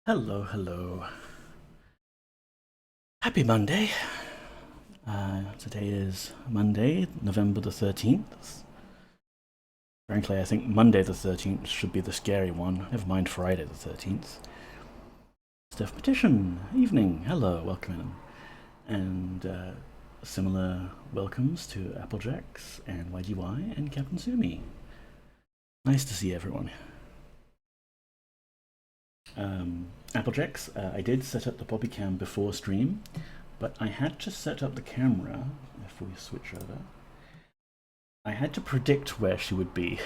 Hello, hello. Happy Monday. Today is Monday, November the 13th. Frankly, I think Monday the 13th should be the scary one. Never mind Friday the 13th. Steph Petition, evening. Hello, welcome in. And similar welcomes to Applejacks and YGY and Captain Sumi. Nice to see everyone. Applejacks, I did set up the Poppy Cam before stream, but I had to set up the camera, if we switch over, I had to predict where she would be,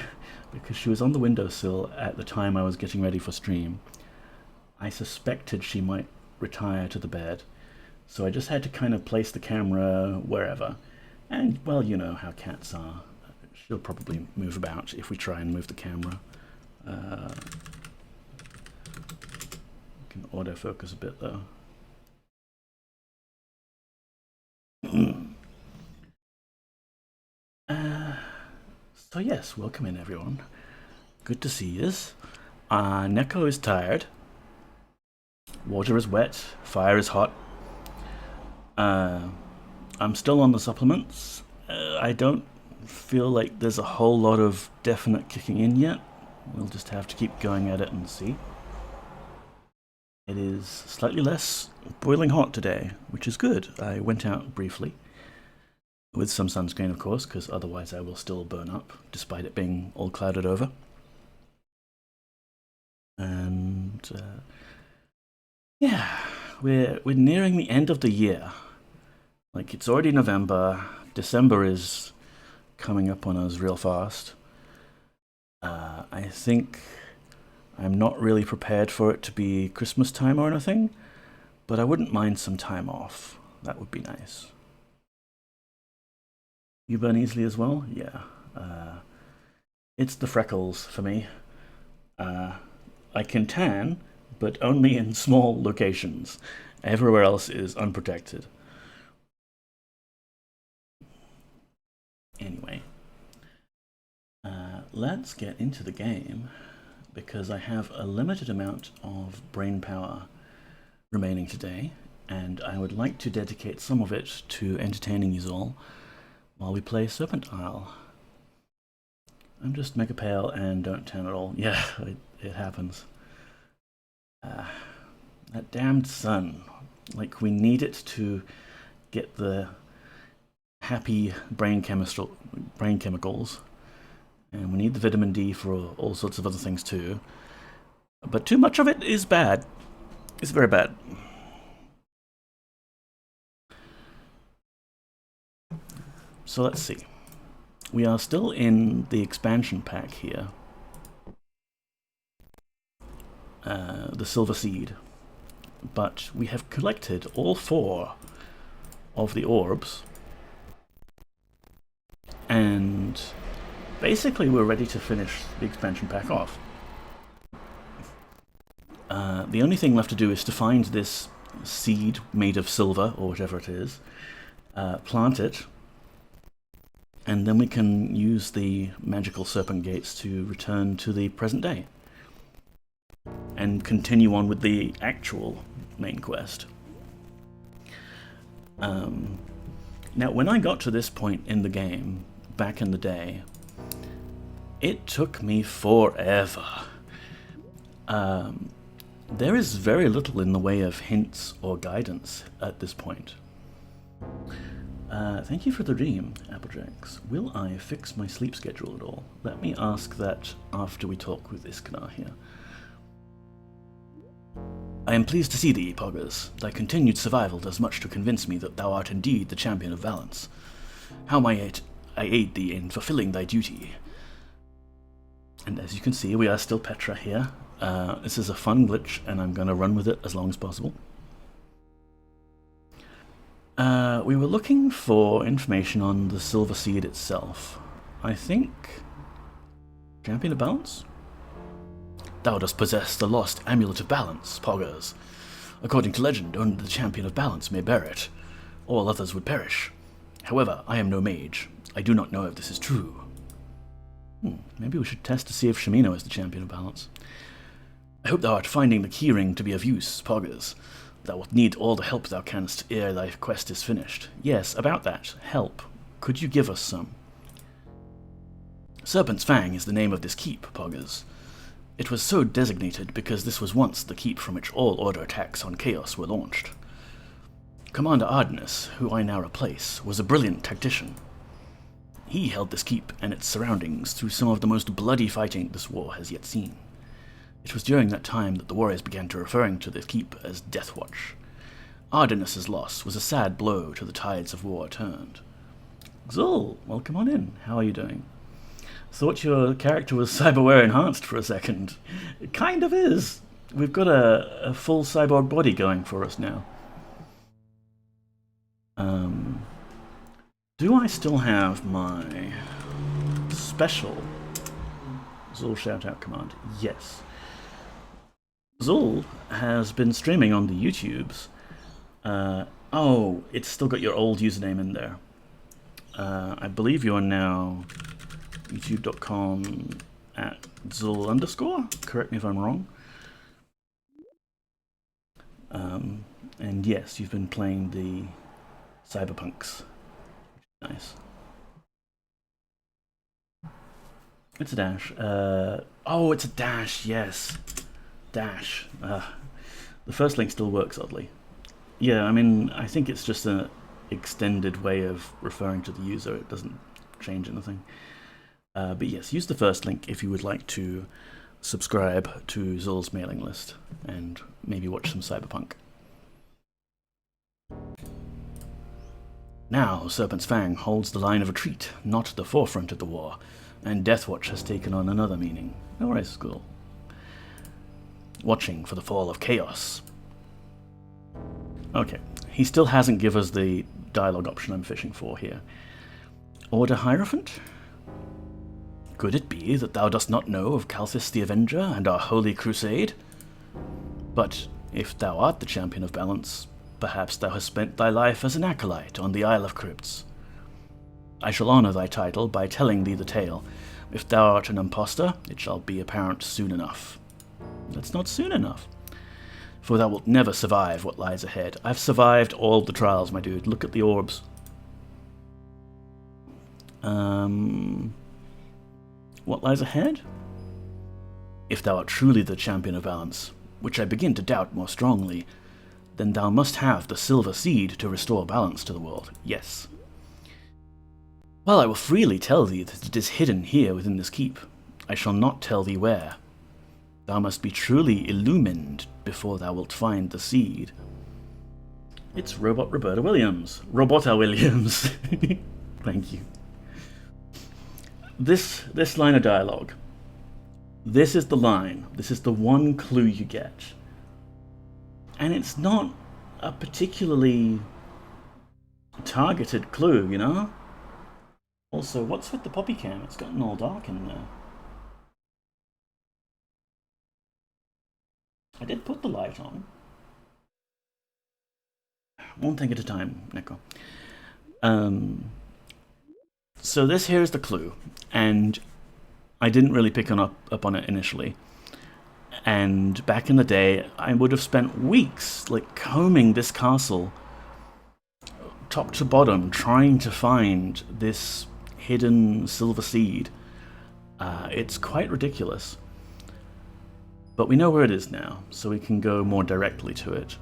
because she was on the windowsill at the time I was getting ready for stream. I suspected she might retire to the bed, so I just had to kind of place the camera wherever. And, well, you know how cats are. She'll probably move about if we try and move the camera. Can autofocus a bit though. So yes, welcome in everyone. Good to see yous. Neko is tired. Water is wet. Fire is hot. I'm still on the supplements. I don't feel like there's a whole lot of definite kicking in yet. We'll just have to keep going at it and see. It is slightly less boiling hot today, which is good. I went out briefly, with some sunscreen of course, because otherwise I will still burn up, despite it being all clouded over. And yeah, we're nearing the end of the year. Like, it's already November, December is coming up on us real fast. I think I'm not really prepared for it to be Christmas time or anything, but I wouldn't mind some time off. That would be nice. You burn easily as well? Yeah. It's the freckles for me. I can tan, but only in small locations. Everywhere else is unprotected. Anyway, let's get into the game, because I have a limited amount of brain power remaining today, and I would like to dedicate some of it to entertaining you all while we play Serpent Isle. I'm just mega pale and don't tan at all. Yeah, it happens. That damned sun. Like, we need it to get the happy brain chemicals, and we need the vitamin D for all sorts of other things too. But too much of it is bad. It's very bad. So let's see. We are still in the expansion pack here. The Silver Seed. But we have collected all 4 of the orbs. And basically we're ready to finish the expansion pack off. The only thing left to do is to find this seed made of silver, or whatever it is, plant it, and then we can use the magical serpent gates to return to the present day and continue on with the actual main quest. Now, when I got to this point in the game, back in the day, it took me forever. There is very little in the way of hints or guidance at this point. Thank you for the dream, Applejacks. Will I fix my sleep schedule at all? Let me ask that after we talk with Iskanar here. I am pleased to see thee, Poggers. Thy continued survival does much to convince me that thou art indeed the champion of Valence. How might I aid thee in fulfilling thy duty? And as you can see, we are still Petra here. This is a fun glitch, and I'm going to run with it as long as possible. We were looking for information on the Silver Seed itself. I think... Champion of Balance? Thou dost possess the lost Amulet of Balance, Poggers. According to legend, only the Champion of Balance may bear it. All others would perish. However, I am no mage. I do not know if this is true. Maybe we should test to see if Shamino is the Champion of Balance. I hope thou art finding the keyring to be of use, Poggers. Thou wilt need all the help thou canst ere thy quest is finished. Yes, about that. Help. Could you give us some? Serpent's Fang is the name of this keep, Poggers. It was so designated because this was once the keep from which all Order attacks on Chaos were launched. Commander Ardenus, who I now replace, was a brilliant tactician. He held this keep and its surroundings through some of the most bloody fighting this war has yet seen. It was during that time that the warriors began to referring to the keep as Deathwatch. Ardenus's loss was a sad blow to the tides of war turned. Xul, welcome on in. How are you doing? Thought your character was cyberware enhanced for a second. It kind of is. We've got a full cyborg body going for us now. Do I still have my special Xul shoutout command? Yes. Xul has been streaming on the YouTubes. Oh, it's still got your old username in there. I believe you are now youtube.com @Xul_. Correct me if I'm wrong. And yes, you've been playing the Cyberpunks. Nice. It's a dash. Oh, it's a dash, yes. Dash. The first link still works oddly. Yeah, I mean, I think it's just an extended way of referring to the user. It doesn't change anything. But yes, use the first link if you would like to subscribe to Xul's mailing list and maybe watch some Cyberpunk. Now, Serpent's Fang holds the line of retreat, not the forefront of the war, and Deathwatch has taken on another meaning. No worries, school. Watching for the fall of Chaos. Okay, he still hasn't given us the dialogue option I'm fishing for here. Order Hierophant? Could it be that thou dost not know of Calthis the Avenger and our holy crusade? But if thou art the champion of balance, perhaps thou hast spent thy life as an acolyte on the Isle of Crypts. I shall honour thy title by telling thee the tale. If thou art an impostor, it shall be apparent soon enough. That's not soon enough. For thou wilt never survive what lies ahead. I've survived all the trials, my dude. Look at the orbs. What lies ahead? If thou art truly the champion of balance, which I begin to doubt more strongly, then thou must have the silver seed to restore balance to the world. Yes. While I will freely tell thee that it is hidden here within this keep, I shall not tell thee where. Thou must be truly illumined before thou wilt find the seed. It's Robot Roberta Williams. Robota Williams. Thank you. This line of dialogue. This is the line. This is the one clue you get. And it's not a particularly targeted clue, you know? Also, what's with the poppy cam? It's gotten all dark in there. I did put the light on. One thing at a time, Neko. So this here is the clue, and I didn't really pick up on it initially. And back in the day, I would have spent weeks like combing this castle top to bottom, trying to find this hidden silver seed. It's quite ridiculous. But we know where it is now, so we can go more directly to it.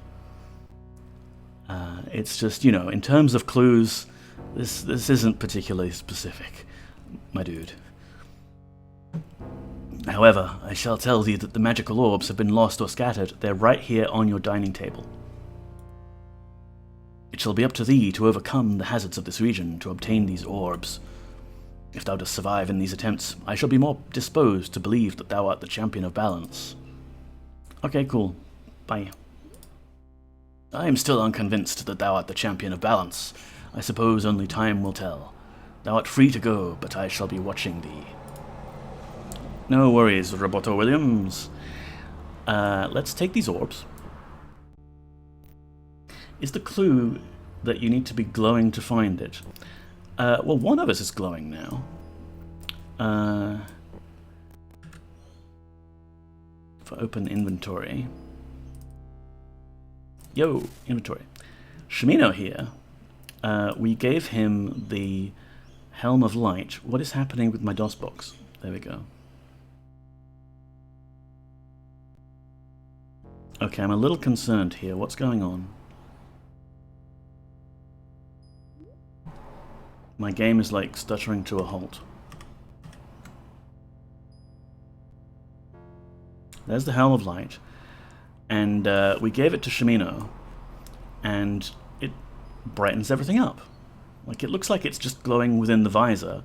It's just, you know, in terms of clues, this isn't particularly specific, my dude. However, I shall tell thee that the magical orbs have been lost or scattered. They're right here on your dining table. It shall be up to thee to overcome the hazards of this region to obtain these orbs. If thou dost survive in these attempts, I shall be more disposed to believe that thou art the champion of balance. Okay, cool. Bye. I am still unconvinced that thou art the champion of balance. I suppose only time will tell. Thou art free to go, but I shall be watching thee. No worries, Roboto Williams. Let's take these orbs. Is the clue that you need to be glowing to find it? Well, one of us is glowing now. for open inventory. Yo, inventory. Shimino here. We gave him the Helm of Light. What is happening with my DOS box? There we go. Okay, I'm a little concerned here. What's going on? My game is like stuttering to a halt. There's the Helm of Light. And we gave it to Shimino. And it brightens everything up. Like, it looks like it's just glowing within the visor,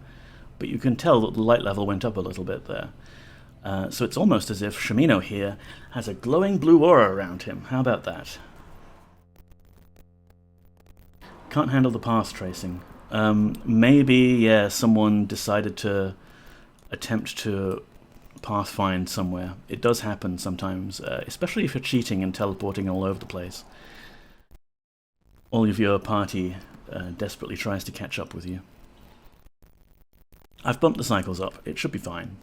but you can tell that the light level went up a little bit there. So it's almost as if Shimino here has a glowing blue aura around him. How about that? Can't handle the path tracing. Maybe, yeah, someone decided to attempt to pathfind somewhere. It does happen sometimes, especially if you're cheating and teleporting all over the place. All of your party desperately tries to catch up with you. I've bumped the cycles up. It should be fine.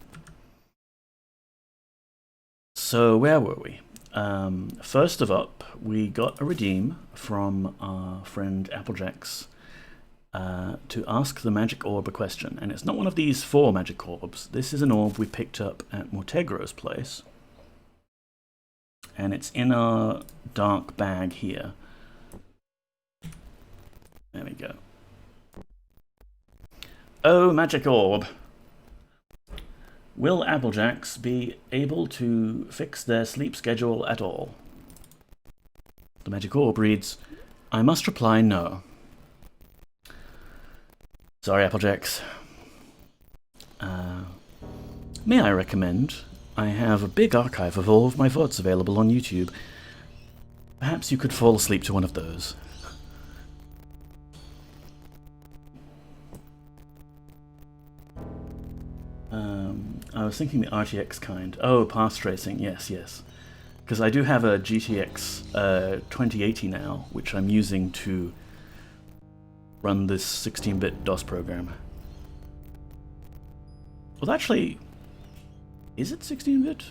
So where were we? First of up, we got a redeem from our friend Applejack's to ask the magic orb a question. And it's not one of these 4 magic orbs. This is an orb we picked up at Mortegro's place. And it's in our dark bag here. There we go. Oh, magic orb. Will Applejacks be able to fix their sleep schedule at all? The magic orb reads, I must reply no. Sorry, Applejacks. May I recommend? I have a big archive of all of my VODs available on YouTube. Perhaps you could fall asleep to one of those. I was thinking the RTX kind. Oh, path tracing, yes, yes. Because I do have a GTX 2080 now, which I'm using to run this 16-bit DOS program. Well, actually, is it 16-bit?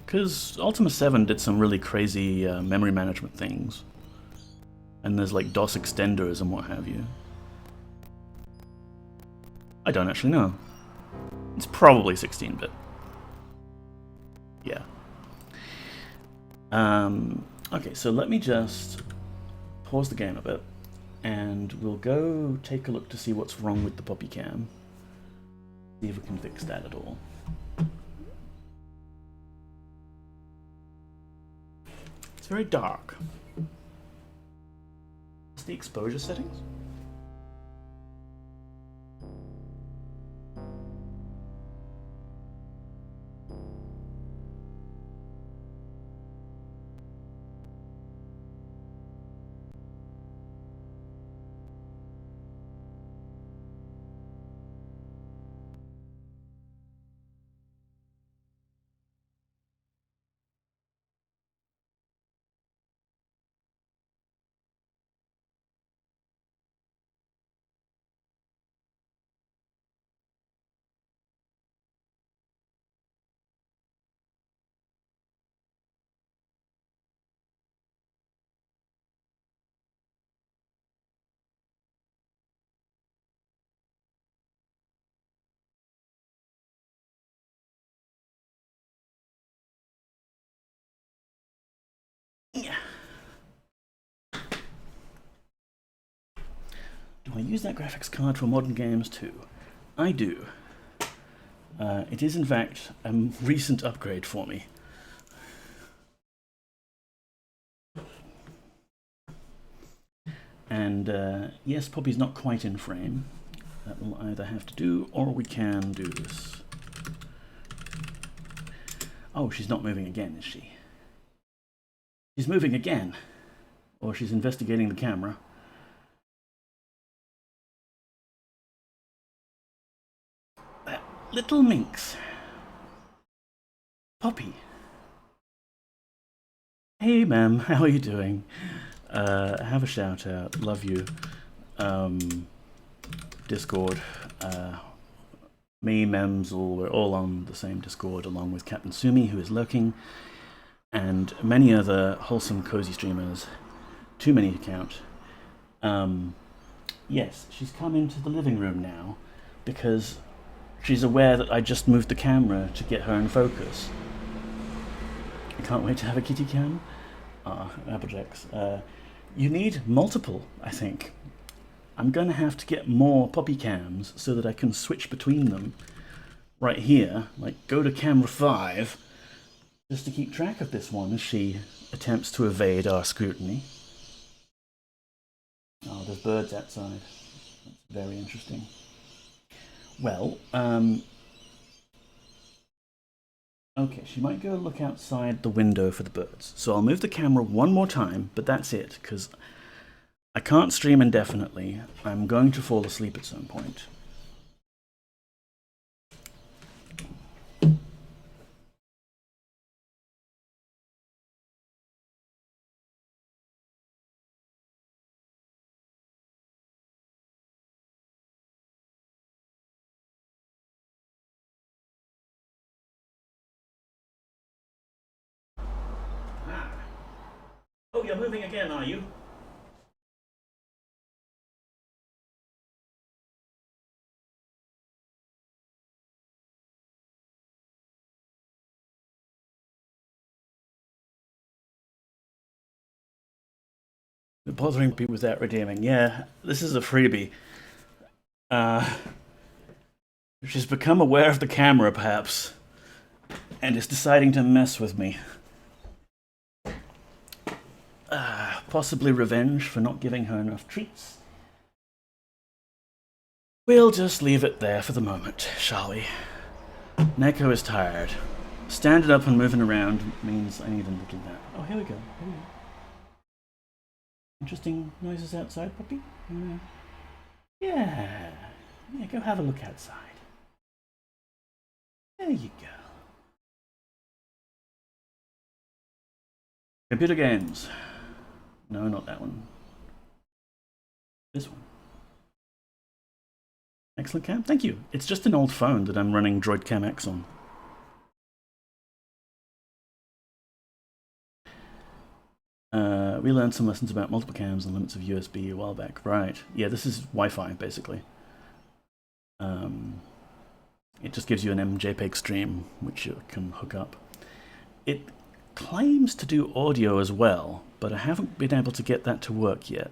Because Ultima 7 did some really crazy memory management things. And there's like DOS extenders and what have you. I don't actually know. It's probably 16-bit. Yeah. Okay, so let me just pause the game a bit, and we'll go take a look to see what's wrong with the Poppy Cam. See if we can fix that at all. It's very dark. Is the exposure settings? Yeah. Do I use that graphics card for modern games too? I do. It is in fact a recent upgrade for me. And yes, Poppy's not quite in frame. That will either have to do, or we can do this. Oh, she's not moving again, is she? She's moving again. Or she's investigating the camera. That little minx. Poppy. Hey, ma'am, how are you doing? Have a shout out. Love you. Discord. Me, Memsel, we're all on the same Discord, along with Captain Sumi, who is lurking, and many other wholesome, cozy streamers. Too many to count. Yes, she's come into the living room now because she's aware that I just moved the camera to get her in focus. I can't wait to have a kitty cam. Applejacks. You need multiple, I think. I'm going to have to get more poppy cams so that I can switch between them right here. Like, go to camera 5 just to keep track of this one as she attempts to evade our scrutiny. Oh, there's birds outside. That's very interesting. Well, okay, she might go look outside the window for the birds. So I'll move the camera one more time, but that's it, because I can't stream indefinitely. I'm going to fall asleep at some point. Oh, you're moving again, are you? Bothering people without redeeming. Yeah, this is a freebie. She's become aware of the camera, perhaps, and is deciding to mess with me. Possibly revenge for not giving her enough treats. We'll just leave it there for the moment, shall we? Neko is tired. Standing up and moving around means I need a little nap. Oh, here we go. Here we go. Interesting noises outside, puppy? Yeah. Yeah, go have a look outside. There you go. Computer games. No, not that one. This one. Excellent cam. Thank you. It's just an old phone that I'm running Droid Cam X on. We learned some lessons about multiple cams and limits of USB a while back. Right. Yeah, this is Wi-Fi, basically. It just gives you an MJPEG stream, which you can hook up. It claims to do audio as well, but I haven't been able to get that to work yet.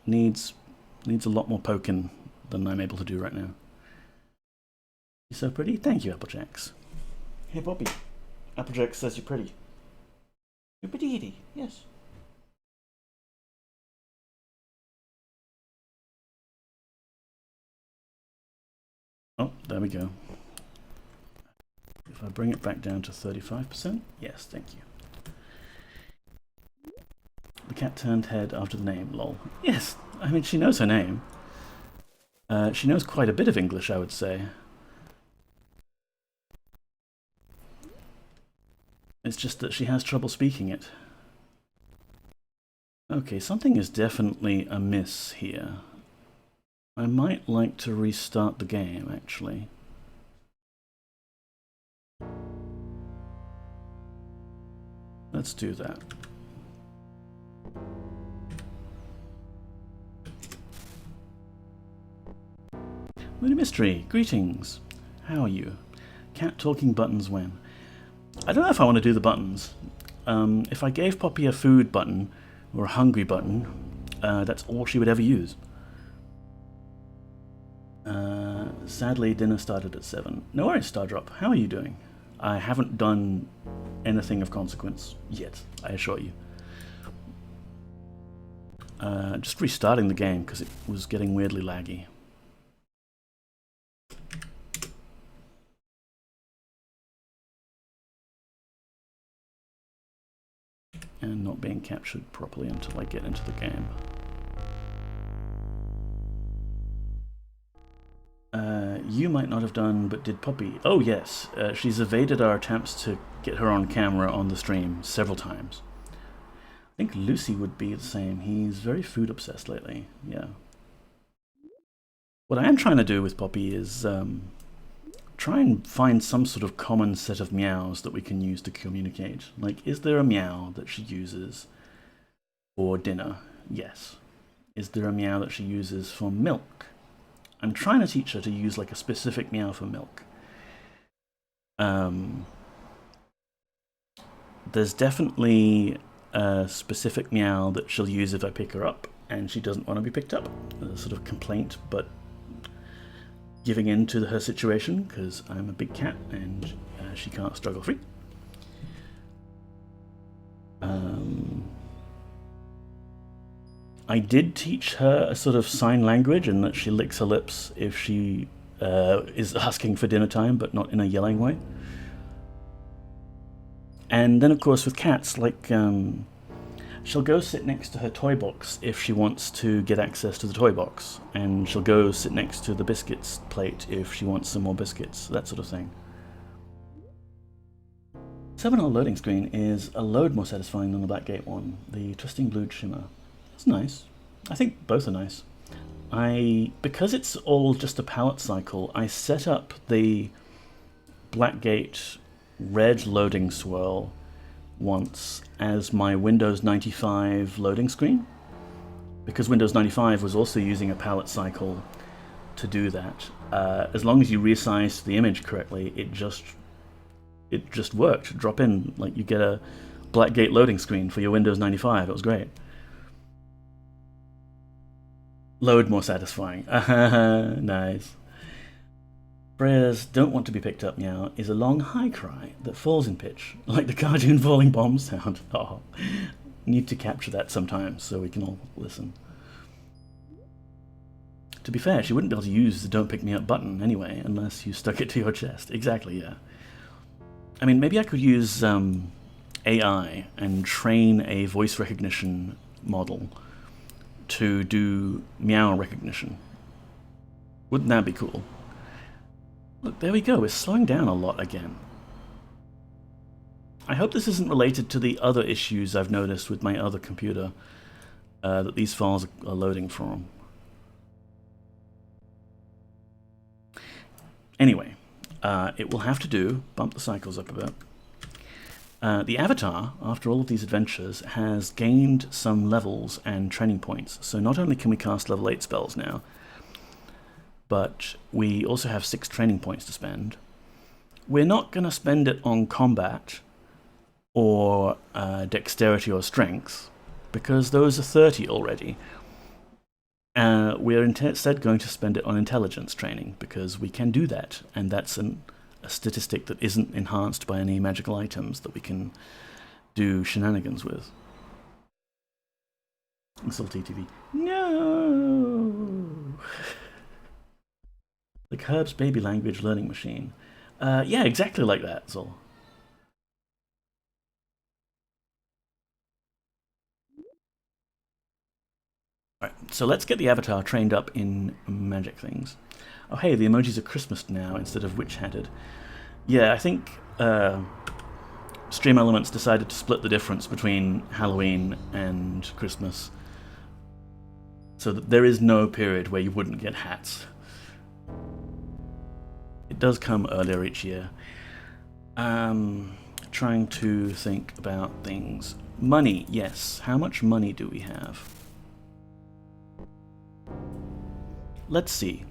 Needs a lot more poking than I'm able to do right now. You're so pretty. Thank you, Applejacks. Hey, Bobby. Applejacks says you're pretty. You're pretty, yes. Oh, there we go. If I bring it back down to 35%, yes, thank you. The cat turned head after the name, lol. Yes, I mean, she knows her name. She knows quite a bit of English, I would say. It's just that she has trouble speaking it. Okay, something is definitely amiss here. I might like to restart the game, actually. Let's do that. Moody Mystery, greetings. How are you? Cat talking buttons when? I don't know if I want to do the buttons. If I gave Poppy a food button, or a hungry button, that's all she would ever use. Sadly, dinner started at 7. No worries, Stardrop. How are you doing? I haven't done anything of consequence yet, I assure you. Just restarting the game because it was getting weirdly laggy. And not being captured properly until I get into the game. You might not have done, but did Poppy? Oh yes, she's evaded our attempts to get her on camera on the stream several times. I think Lucy would be the same. He's very food obsessed lately, yeah. What I am trying to do with Poppy is try and find some sort of common set of meows that we can use to communicate. Like, is there a meow that she uses for dinner? Yes. Is there a meow that she uses for milk? I'm trying to teach her to use like a specific meow for milk. There's definitely a specific meow that she'll use if I pick her up and she doesn't want to be picked up. A sort of complaint, but giving in to her situation because I'm a big cat and she can't struggle free. I did teach her a sort of sign language and that she licks her lips if she is asking for dinner time, but not in a yelling way. And then, of course, with cats, like, she'll go sit next to her toy box if she wants to get access to the toy box, and she'll go sit next to the biscuits plate if she wants some more biscuits, that sort of thing. 7R loading screen is a load more satisfying than the Blackgate one, the Twisting Blue Shimmer. It's nice. I think both are nice. Because it's all just a palette cycle, I set up the Blackgate red loading swirl once as my Windows 95 loading screen, because Windows 95 was also using a palette cycle to do that. As long as you resized the image correctly, it just worked. Drop in, like, you get a Blackgate loading screen for your Windows 95. It was great. Load more satisfying. Nice. Freya's don't want to be picked up meow is a long high cry that falls in pitch, like the cartoon falling bomb sound. Oh, need to capture that sometimes so we can all listen. To be fair, she wouldn't be able to use the don't pick me up button anyway, unless you stuck it to your chest. Exactly, yeah. I mean, maybe I could use AI and train a voice recognition model to do meow recognition. Wouldn't that be cool? Look, there we go, we're slowing down a lot again. I hope this isn't related to the other issues I've noticed with my other computer that these files are loading from. Anyway, it will have to do, bump the cycles up a bit. The avatar, after all of these adventures, has gained some levels and training points, so not only can we cast level 8 spells now, but we also have 6 training points to spend. We're not going to spend it on combat or dexterity or strength, because those are 30 already. We're instead going to spend it on intelligence training, because we can do that, and that's a statistic that isn't enhanced by any magical items that we can do shenanigans with. Salty TV. No! Like Herb's baby language learning machine. Yeah, exactly like that, Zol. Alright, so let's get the avatar trained up in magic things. Oh hey, the emojis are Christmas now instead of witch-hatted. Yeah, I think Stream Elements decided to split the difference between Halloween and Christmas, so that there is no period where you wouldn't get hats. It does come earlier each year. Trying to think about things. Money, yes. How much money do we have? Let's see.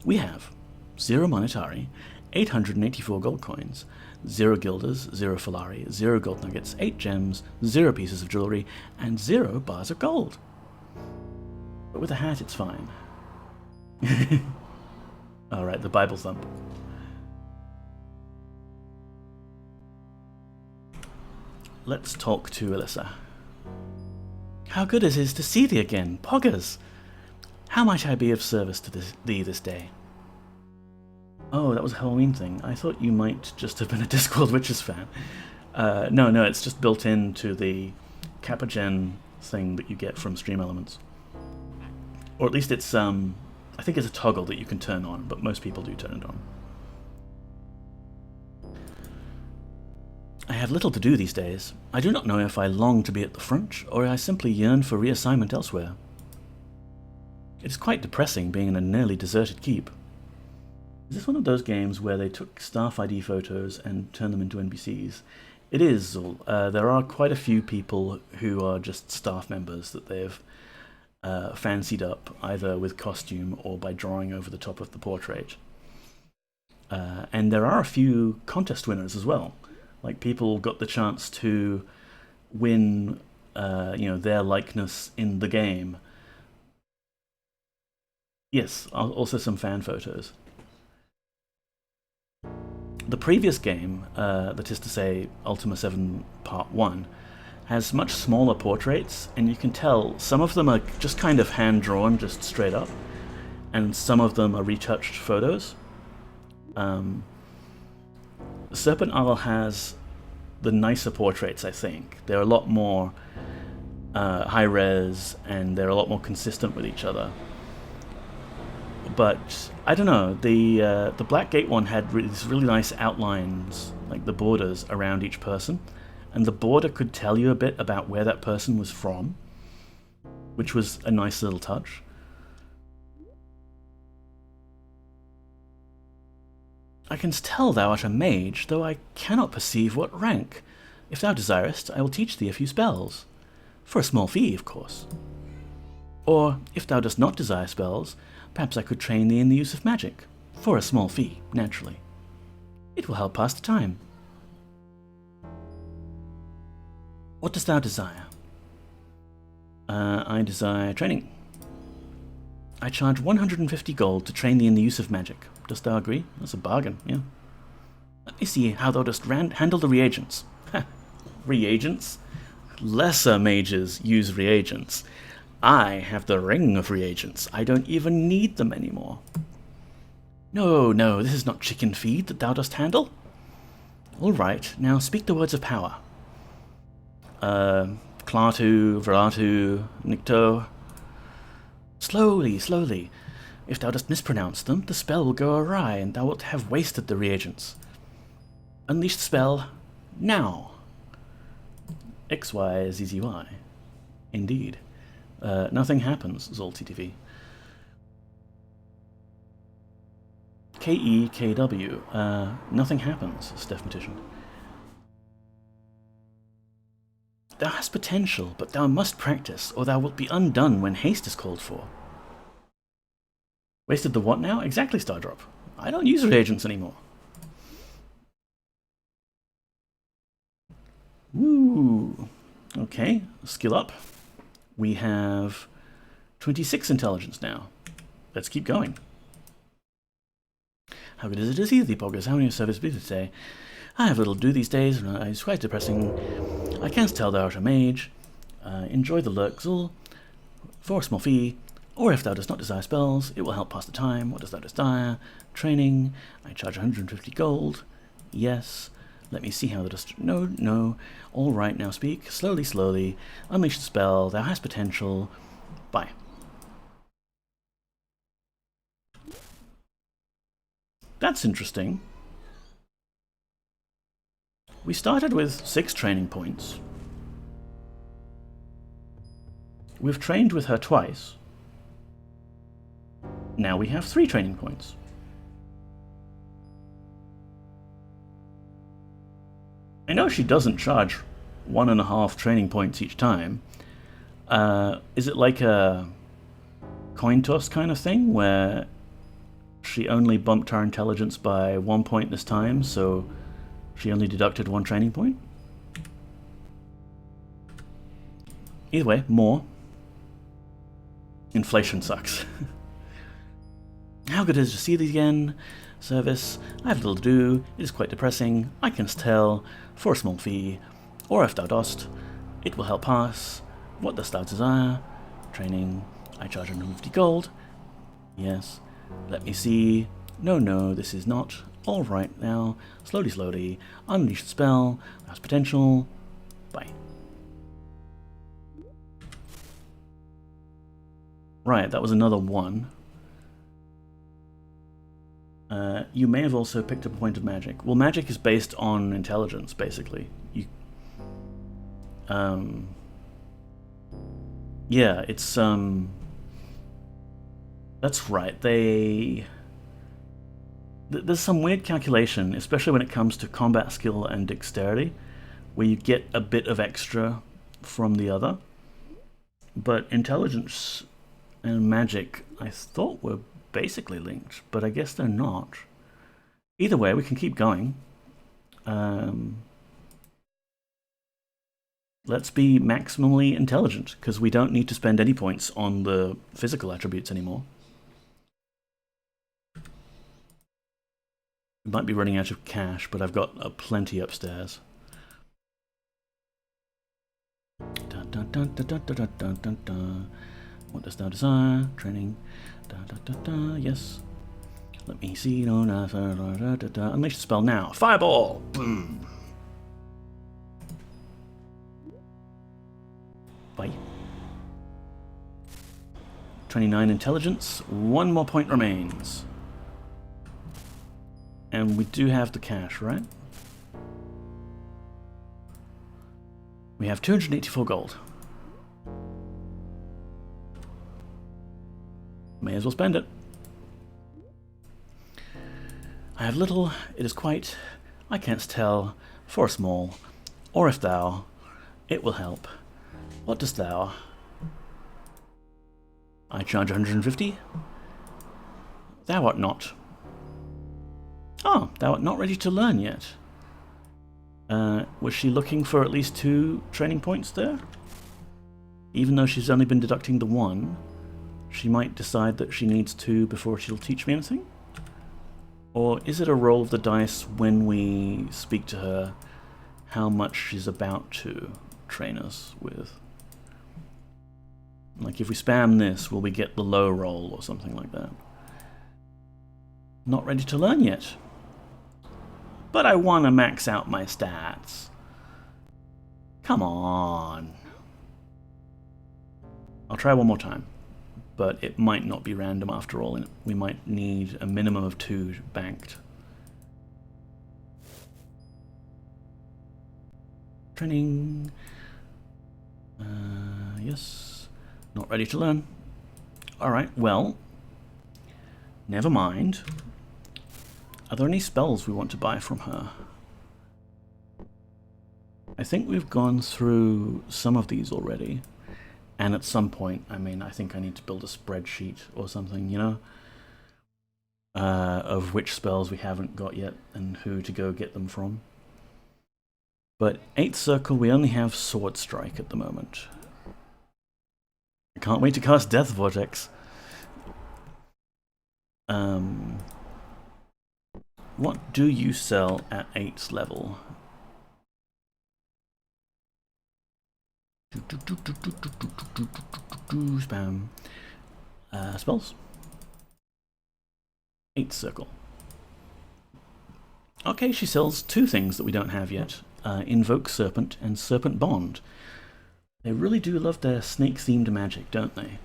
We have 0 monetary, 884 gold coins, 0 guilders, 0 falari, 0 gold nuggets, 8 gems, 0 pieces of jewelry, and 0 bars of gold. But with a hat, it's fine. Alright, the Bible thump. Let's talk to Alyssa. How good it is to see thee again, Poggers! How might I be of service to thee this day? Oh, that was a Halloween thing. I thought you might just have been a Discworld Witches fan. No, it's just built into the Kappa Gen thing that you get from Stream Elements. Or at least it's, I think it's a toggle that you can turn on, but most people do turn it on. I have little to do these days. I do not know if I long to be at the front, or I simply yearn for reassignment elsewhere. It is quite depressing being in a nearly deserted keep. Is this one of those games where they took staff ID photos and turned them into NPCs? It is. There are quite a few people who are just staff members that they've fancied up, either with costume or by drawing over the top of the portrait. And there are a few contest winners as well. Like, people got the chance to win, their likeness in the game. Yes, also some fan photos. The previous game, that is to say Ultima 7 Part 1, has much smaller portraits, and you can tell some of them are just kind of hand-drawn, just straight up, and some of them are retouched photos. Serpent Isle has the nicer portraits, I think. They're a lot more high-res, and they're a lot more consistent with each other. But I don't know, the Blackgate one had these really nice outlines, like the borders around each person, and the border could tell you a bit about where that person was from, which was a nice little touch. I can tell thou art a mage, though I cannot perceive what rank. If thou desirest, I will teach thee a few spells. For a small fee, of course. Or, if thou dost not desire spells, perhaps I could train thee in the use of magic. For a small fee, naturally. It will help pass the time. What dost thou desire? I desire training. I charge 150 gold to train thee in the use of magic. Dost thou agree? That's a bargain, yeah. Let me see how thou dost handle the reagents. Reagents? Lesser mages use reagents. I have the ring of reagents. I don't even need them anymore. No, this is not chicken feed that thou dost handle. All right, now speak the words of power. Klartu, Veratu, Nikto. Slowly. If thou dost mispronounce them, the spell will go awry, and thou wilt have wasted the reagents. Unleash the spell now. XYZZY. Indeed. Nothing happens, ZolTTV. KEKW. Nothing happens, Stephmatician. Thou hast potential, but thou must practice, or thou wilt be undone when haste is called for. Wasted the what now? Exactly, Stardrop. I don't use reagents anymore. Woo! Okay, skill up. We have 26 intelligence now. Let's keep going. How good is it to see thee, Poggers? How many service be today? I have little to do these days, and it's quite depressing. I canst tell thou art a mage. Enjoy the lurkzel for a small fee. Or if thou dost not desire spells, it will help pass the time. What dost thou desire? Training. I charge 150 gold. Yes. Let me see how thou dost... No. All right, now speak. Slowly. Unleash the spell. Thou hast potential. Bye. That's interesting. We started with 6 training points. We've trained with her twice. Now we have 3 training points. I know she doesn't charge 1.5 training points each time. Is it like a coin toss kind of thing, where she only bumped our intelligence by 1 point this time, so she only deducted 1 training point? Either way, more. Inflation sucks. How good it is to see thee again. Service. I have little to do. It is quite depressing. I canst tell. For a small fee. Or if thou dost, it will help pass. What dost thou desire? Training. I charge 150 gold. Yes. Let me see. No, this is not. All right now. Slowly. Unleash the spell. That's potential. Bye. Right, that was another 1. You may have also picked up a point of magic. Well, magic is based on intelligence, basically. Yeah, it's, that's right, There's some weird calculation, especially when it comes to combat skill and dexterity, where you get a bit of extra from the other. But intelligence and magic, I thought, were basically linked, but I guess they're not. Either way, we can keep going. Let's be maximally intelligent, because we don't need to spend any points on the physical attributes anymore. We might be running out of cash, but I've got plenty upstairs. Dun, dun, dun, dun, dun, dun, dun, dun, dun. What dost thou desire? Training. Dun, dun, dun, dun. Yes. Let me see. No, no, da, da, da, da. Unleash the spell now. Fireball! Boom! Bye. 29 intelligence. 1 more point remains. And we do have the cash, right? We have 284 gold. May as well spend it. I have little, it is quite, I can't tell, for a small, or if thou, it will help. What dost thou? I charge 150. Thou art not. Oh, thou art not ready to learn yet. Was she looking for at least 2 training points there? Even though she's only been deducting the 1, she might decide that she needs 2 before she'll teach me anything? Or is it a roll of the dice when we speak to her how much she's about to train us with? Like if we spam this, will we get the low roll or something like that? Not ready to learn yet. But I want to max out my stats. Come on. I'll try one more time. But it might not be random after all. We might need a minimum of 2 banked. Training. Yes. Not ready to learn. Alright, well. Never mind. Are there any spells we want to buy from her? I think we've gone through some of these already. And at some point, I mean, I think I need to build a spreadsheet or something, you know? Of which spells we haven't got yet and who to go get them from. But 8th circle, we only have Sword Strike at the moment. I can't wait to cast Death Vortex. What do you sell at 8th level? Spam. Spells. 8th circle. Okay, she sells 2 things that we don't have yet. Invoke Serpent and Serpent Bond. They really do love their snake-themed magic, don't they?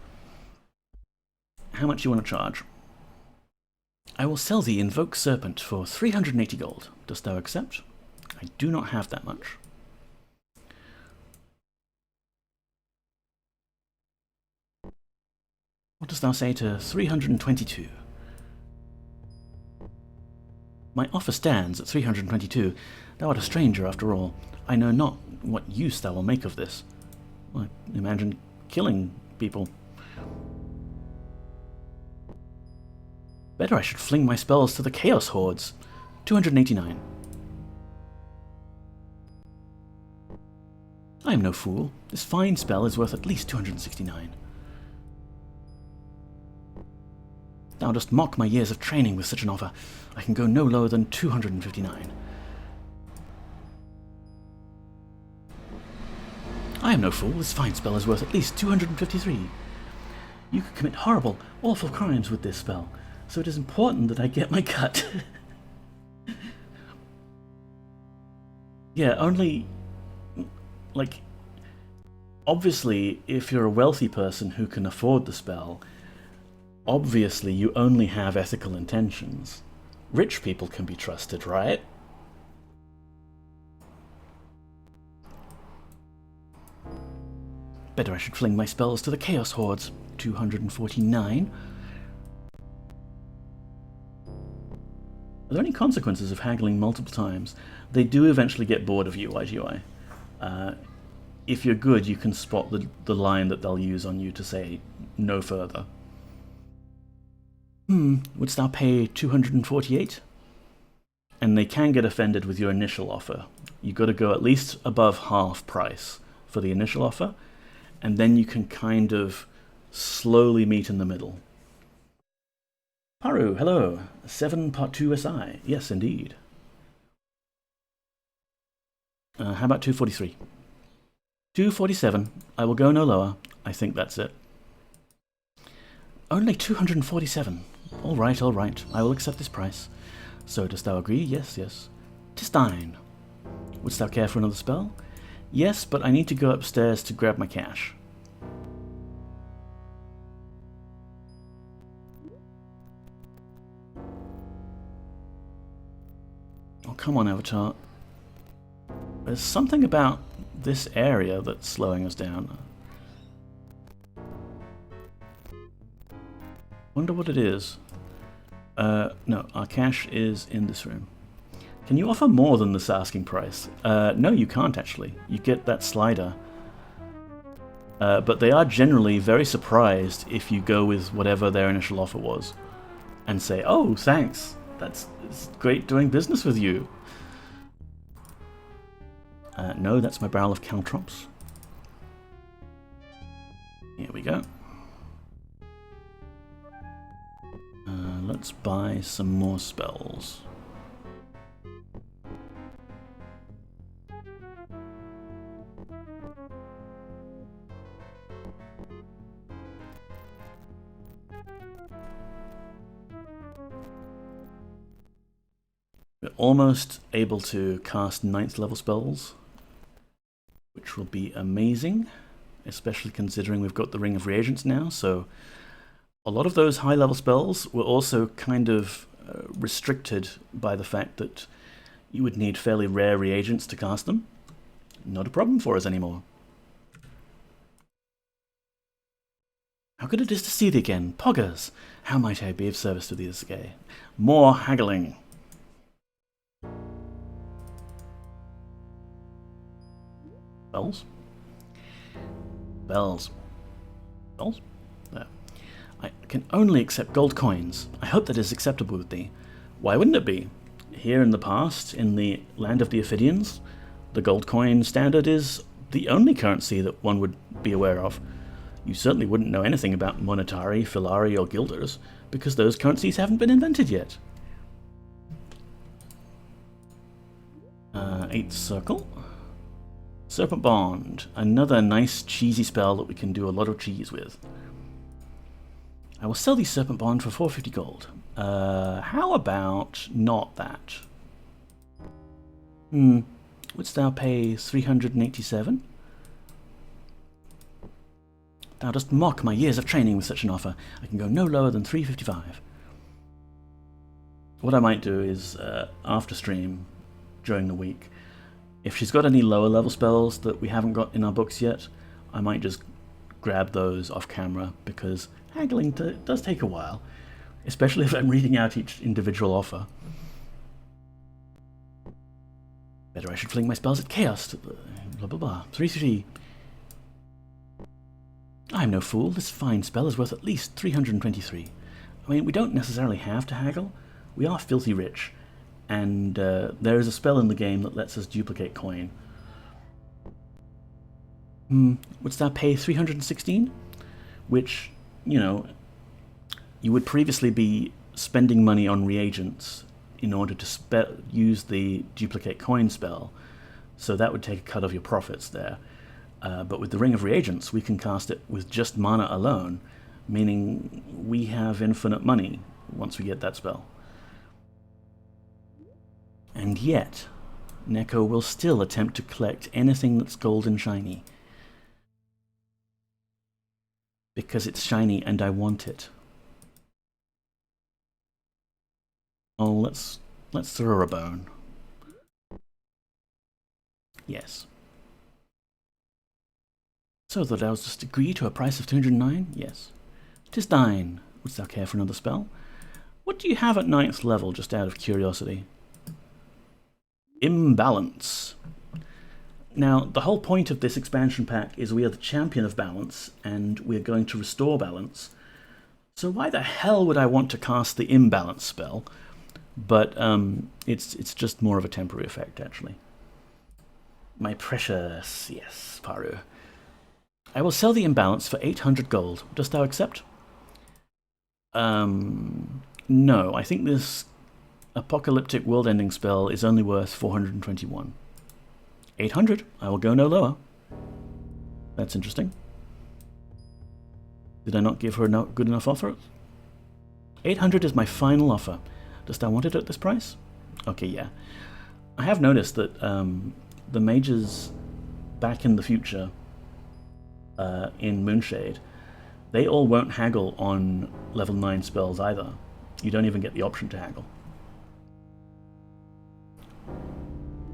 How much do you want to charge? I will sell thee Invoke Serpent for 380 gold. Dost thou accept? I do not have that much. What dost thou say to 322? My offer stands at 322. Thou art a stranger after all. I know not what use thou will make of this. I imagine killing people. Better I should fling my spells to the Chaos Hordes. 289. I am no fool. This fine spell is worth at least 269. Thou dost mock my years of training with such an offer. I can go no lower than 259. I am no fool. This fine spell is worth at least 253. You could commit horrible, awful crimes with this spell, so it is important that I get my cut. Yeah, only... like... obviously, if you're a wealthy person who can afford the spell, obviously you only have ethical intentions. Rich people can be trusted, right? Better I should fling my spells to the Chaos Hordes. 249. Are there any consequences of haggling multiple times? They do eventually get bored of you, IGY. If you're good, you can spot the line that they'll use on you to say no further. Wouldst thou pay 248? And they can get offended with your initial offer. You've got to go at least above half price for the initial offer, and then you can kind of slowly meet in the middle. Paru, hello. 7 Part 2 SI. Yes, indeed. How about 243? 247. I will go no lower. I think that's it. Only 247. All right, all right. I will accept this price. So, dost thou agree? Yes, yes. 'Tis thine. Wouldst thou care for another spell? Yes, but I need to go upstairs to grab my cash. Oh, come on, Avatar. There's something about this area that's slowing us down. Wonder what it is. No, our cash is in this room. Can you offer more than this asking price? No, you can't actually. You get that slider. But they are generally very surprised if you go with whatever their initial offer was and say, oh, thanks. It's great doing business with you. No, that's my barrel of caltrops. Here we go. Let's buy some more spells. We're almost able to cast 9th level spells, which will be amazing, especially considering we've got the Ring of Reagents now, so a lot of those high level spells were also kind of restricted by the fact that you would need fairly rare reagents to cast them. Not a problem for us anymore. How good it is to see thee again, Poggers! How might I be of service to thee this day? More haggling. Bells? Bells. Bells? There. I can only accept gold coins. I hope that is acceptable with thee. Why wouldn't it be? Here in the past, in the land of the Ophidians, the gold coin standard is the only currency that one would be aware of. You certainly wouldn't know anything about monetari, filari, or guilders, because those currencies haven't been invented yet. 8th circle. Serpent Bond, another nice cheesy spell that we can do a lot of cheese with. I will sell thee Serpent Bond for 450 gold. How about not that? Wouldst thou pay 387? Thou dost mock my years of training with such an offer. I can go no lower than 355. What I might do is, after stream, during the week, if she's got any lower level spells that we haven't got in our books yet, I might just grab those off camera, because haggling does take a while, especially if I'm reading out each individual offer. Better I should fling my spells at chaos. Blah blah blah. 3-3. I'm no fool. This fine spell is worth at least 323. I mean, we don't necessarily have to haggle. We are filthy rich, and there is a spell in the game that lets us duplicate coin. Wouldst thou pay 316? Which, you know, you would previously be spending money on reagents in order to use the duplicate coin spell, so that would take a cut of your profits there. But with the Ring of Reagents, we can cast it with just mana alone, meaning we have infinite money once we get that spell. And yet, Neko will still attempt to collect anything that's gold and shiny. Because it's shiny and I want it. Oh, let's throw her a bone. Yes. So that I was just agree to a price of 209? Yes. 'Tis thine. Wouldst thou care for another spell? What do you have at 9th level, just out of curiosity? Imbalance. Now, the whole point of this expansion pack is we are the champion of balance, and we're going to restore balance. So why the hell would I want to cast the imbalance spell? But it's just more of a temporary effect, actually. My precious, yes, Paru. I will sell the imbalance for 800 gold. Dost thou accept? No, I think this apocalyptic world-ending spell is only worth 421. 800. I will go no lower. That's interesting. Did I not give her a good enough offer? 800 is my final offer. Dost thou want it at this price? Okay, yeah. I have noticed that the mages back in the future in Moonshade, they all won't haggle on level 9 spells either. You don't even get the option to haggle.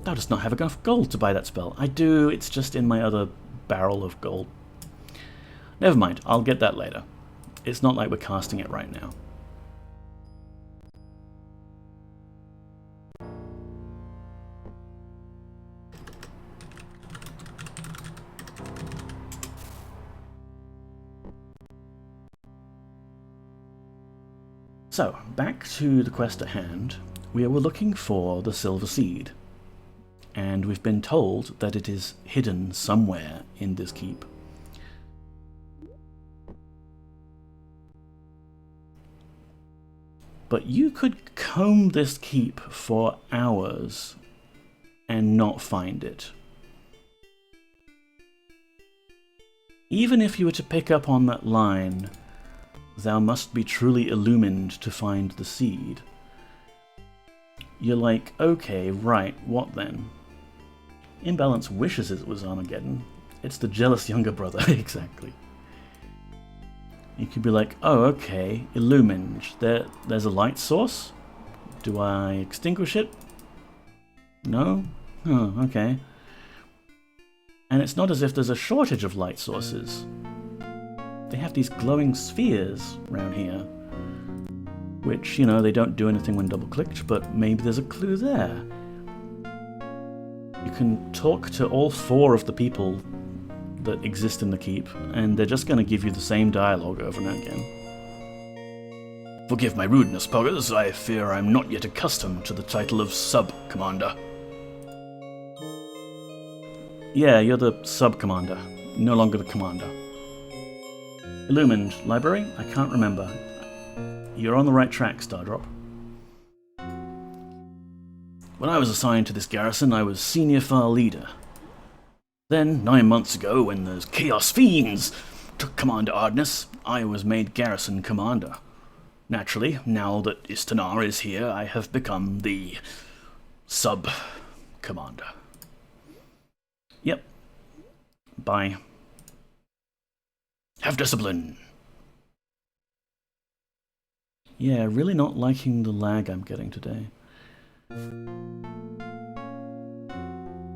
Thou dost not have enough gold to buy that spell. I do, it's just in my other barrel of gold. Never mind, I'll get that later. It's not like we're casting it right now. So, back to the quest at hand. We were looking for the Silver Seed, and we've been told that it is hidden somewhere in this keep. But you could comb this keep for hours and not find it. Even if you were to pick up on that line, thou must be truly illumined to find the seed. You're like, okay, right, what then? Imbalance wishes it was Armageddon. It's the jealous younger brother, exactly. You could be like, oh, okay, illumined. There's a light source? Do I extinguish it? No? Oh, okay. And it's not as if there's a shortage of light sources. They have these glowing spheres around here, which, you know, they don't do anything when double-clicked, but maybe there's a clue there. You can talk to all 4 of the people that exist in the keep, and they're just going to give you the same dialogue over and again. Forgive my rudeness, Poggers. I fear I'm not yet accustomed to the title of Sub-Commander. Yeah, you're the Sub-Commander, no longer the Commander. Illumined Library? I can't remember. You're on the right track, Stardrop. When I was assigned to this garrison, I was Senior File Leader. Then, 9 months ago, when those Chaos Fiends took Commander Ardness, I was made Garrison Commander. Naturally, now that Istanar is here, I have become the Sub-Commander. Yep. Bye. Have discipline. Yeah, really not liking the lag I'm getting today.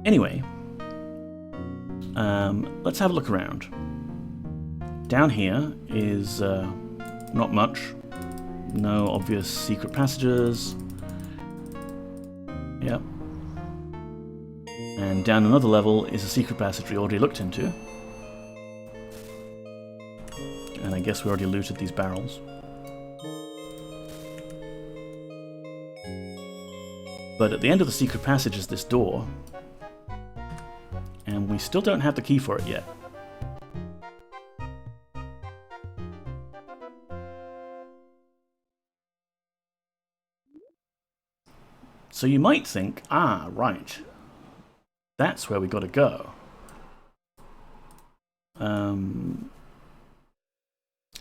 Anyway, let's have a look around. Down here is not much. No obvious secret passages. Yep. And down another level is a secret passage we already looked into. And I guess we already looted these barrels. But at the end of the secret passage is this door. And we still don't have the key for it yet. So you might think, ah, right. That's where we got to go.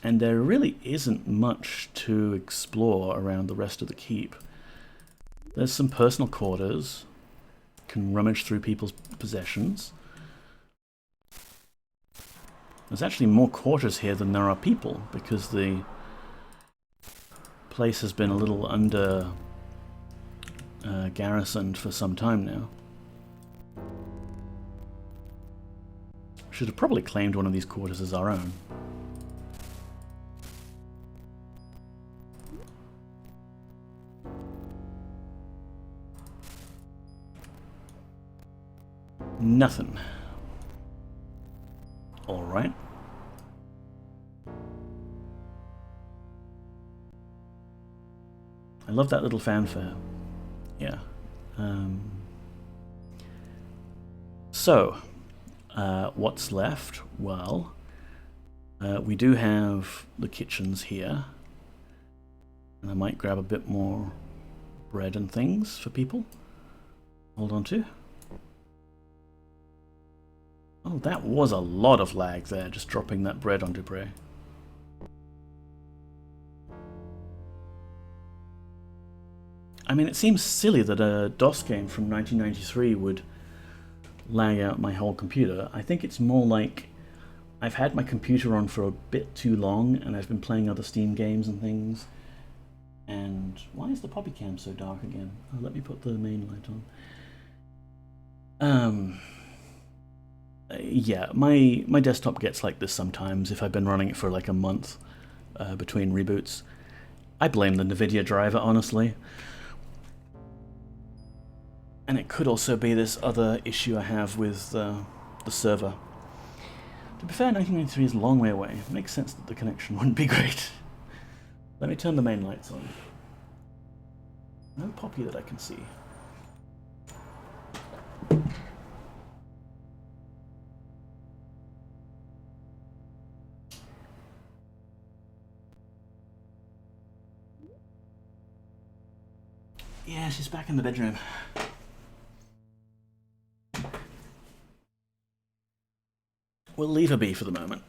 And there really isn't much to explore around the rest of the keep. There's some personal quarters. Can rummage through people's possessions. There's actually more quarters here than there are people, because the place has been a little under garrisoned for some time now. Should have probably claimed one of these quarters as our own. Nothing. Alright. I love that little fanfare. Yeah. So, what's left? Well, we do have the kitchens here. And I might grab a bit more bread and things for people. Hold on to. Oh, that was a lot of lag there, just dropping that bread onto prey. I mean, it seems silly that a DOS game from 1993 would lag out my whole computer. I think it's more like I've had my computer on for a bit too long and I've been playing other Steam games and things. And why is the poppy cam so dark again? Oh, let me put the main light on. Yeah, my desktop gets like this sometimes if I've been running it for like a month between reboots. I blame the NVIDIA driver, honestly. And it could also be this other issue I have with the server. To be fair, 1993 is a long way away. It makes sense that the connection wouldn't be great. Let me turn the main lights on. No poppy that I can see. Yeah, she's back in the bedroom. We'll leave her be for the moment.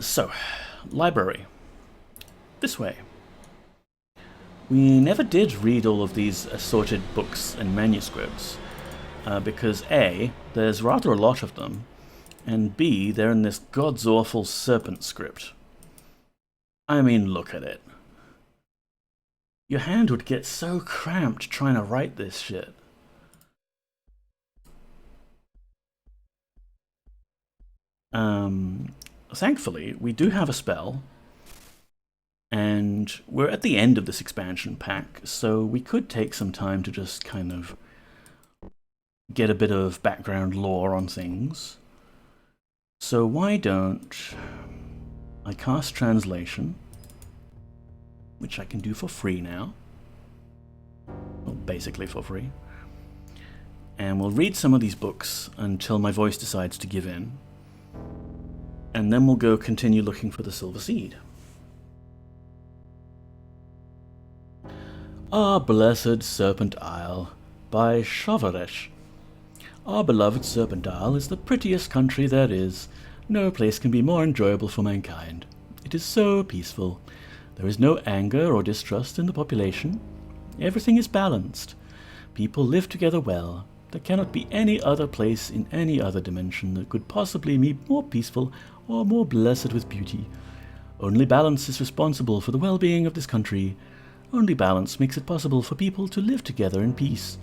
So, library. This way. We never did read all of these assorted books and manuscripts, because A, there's rather a lot of them, and B, they're in this god's awful Serpent script. I mean, look at it. Your hand would get so cramped trying to write this shit. Thankfully, we do have a spell, and we're at the end of this expansion pack, so we could take some time to just kind of get a bit of background lore on things. So why don't I cast translation, which I can do for free now. Well, basically for free. And we'll read some of these books until my voice decides to give in. And then we'll go continue looking for the Silver Seed. Our Blessed Serpent Isle by Chauveresh. Our beloved Serpent Isle is the prettiest country there is. No place can be more enjoyable for mankind. It is so peaceful. There is no anger or distrust in the population. Everything is balanced. People live together well. There cannot be any other place in any other dimension that could possibly be more peaceful or more blessed with beauty. Only balance is responsible for the well-being of this country. Only balance makes it possible for people to live together in peace.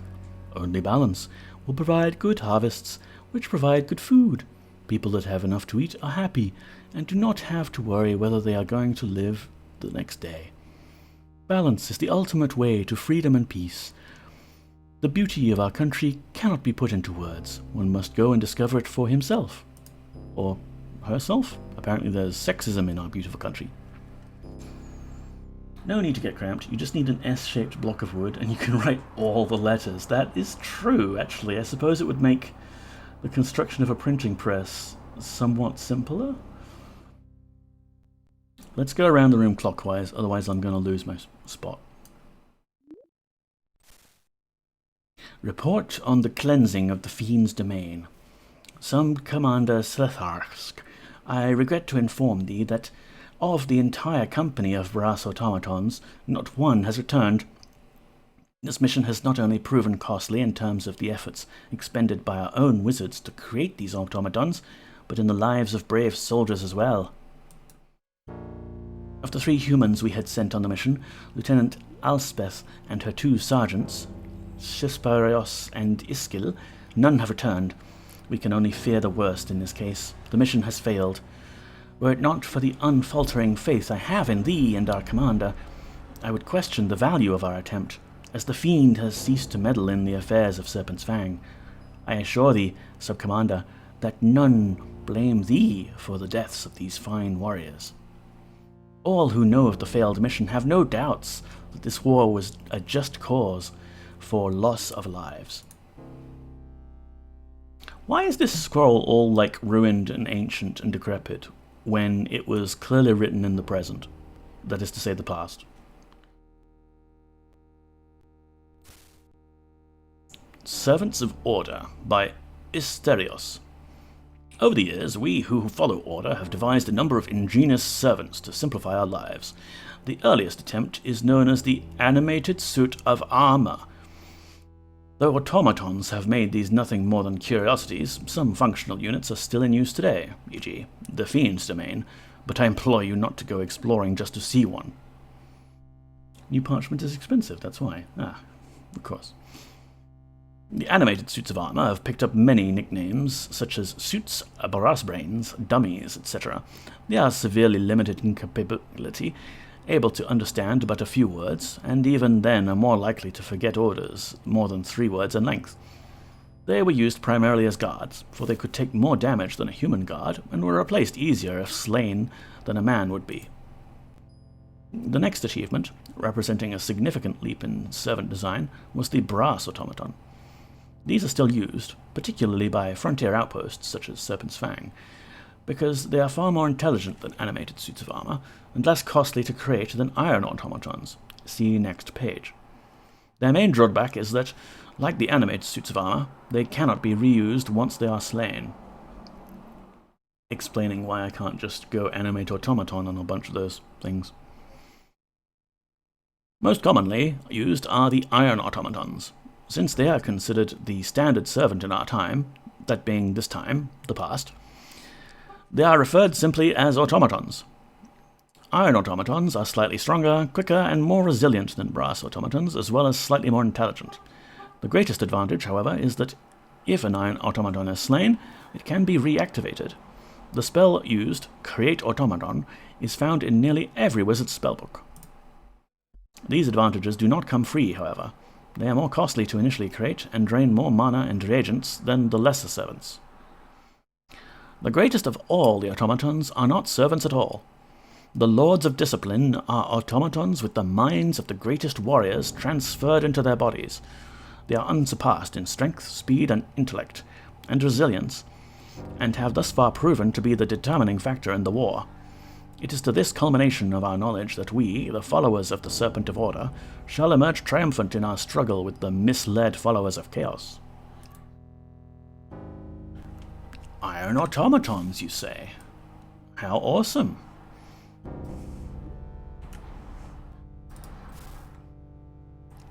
Only balance will provide good harvests, which provide good food. People that have enough to eat are happy, and do not have to worry whether they are going to live the next day. Balance is the ultimate way to freedom and peace. The beauty of our country cannot be put into words. One must go and discover it for himself. Or herself. Apparently there's sexism in our beautiful country. No need to get cramped. You just need an S-shaped block of wood and you can write all the letters. That is true, actually. I suppose it would make the construction of a printing press somewhat simpler. Let's go around the room clockwise, otherwise I'm going to lose my spot. Report on the cleansing of the fiend's domain. Some Commander Sletharsk, I regret to inform thee that of the entire company of brass automatons, not one has returned. This mission has not only proven costly in terms of the efforts expended by our own wizards to create these automatons, but in the lives of brave soldiers as well. Of the 3 humans we had sent on the mission, Lieutenant Alspeth and her 2 sergeants, Shisparios and Iskil, none have returned. We can only fear the worst in this case. The mission has failed. Were it not for the unfaltering faith I have in thee and our commander, I would question the value of our attempt, as the fiend has ceased to meddle in the affairs of Serpent's Fang. I assure thee, sub-commander, that none blame thee for the deaths of these fine warriors. All who know of the failed mission have no doubts that this war was a just cause for loss of lives. Why is this scroll all like ruined and ancient and decrepit when it was clearly written in the present? That is to say, the past. Servants of Order by Isterios. Over the years, we who follow Order have devised a number of ingenious servants to simplify our lives. The earliest attempt is known as the animated suit of armor. Though automatons have made these nothing more than curiosities, some functional units are still in use today, e.g. the Fiend's domain, but I implore you not to go exploring just to see one. New parchment is expensive, that's why. Ah, of course. The animated suits of armor have picked up many nicknames, such as suits, brass brains, dummies, etc. They are severely limited in capability, able to understand but a few words, and even then are more likely to forget orders more than 3 words in length. They were used primarily as guards, for they could take more damage than a human guard, and were replaced easier if slain than a man would be. The next achievement, representing a significant leap in servant design, was the brass automaton. These are still used, particularly by frontier outposts such as Serpent's Fang, because they are far more intelligent than animated suits of armor, and less costly to create than iron automatons. See next page. Their main drawback is that, like the animated suits of armor, they cannot be reused once they are slain. Explaining why I can't just go animate automaton on a bunch of those things. Most commonly used are the iron automatons, since they are considered the standard servant in our time, that being this time, the past. They are referred simply as automatons. Iron automatons are slightly stronger, quicker, and more resilient than brass automatons, as well as slightly more intelligent. The greatest advantage, however, is that if an iron automaton is slain, it can be reactivated. The spell used, Create Automaton, is found in nearly every wizard's spellbook. These advantages do not come free, however. They are more costly to initially create and drain more mana and reagents than the lesser servants. The greatest of all the automatons are not servants at all. The Lords of Discipline are automatons with the minds of the greatest warriors transferred into their bodies. They are unsurpassed in strength, speed, and intellect, and resilience, and have thus far proven to be the determining factor in the war. It is to this culmination of our knowledge that we, the followers of the Serpent of Order, shall emerge triumphant in our struggle with the misled followers of Chaos. Iron automatons, you say? How awesome!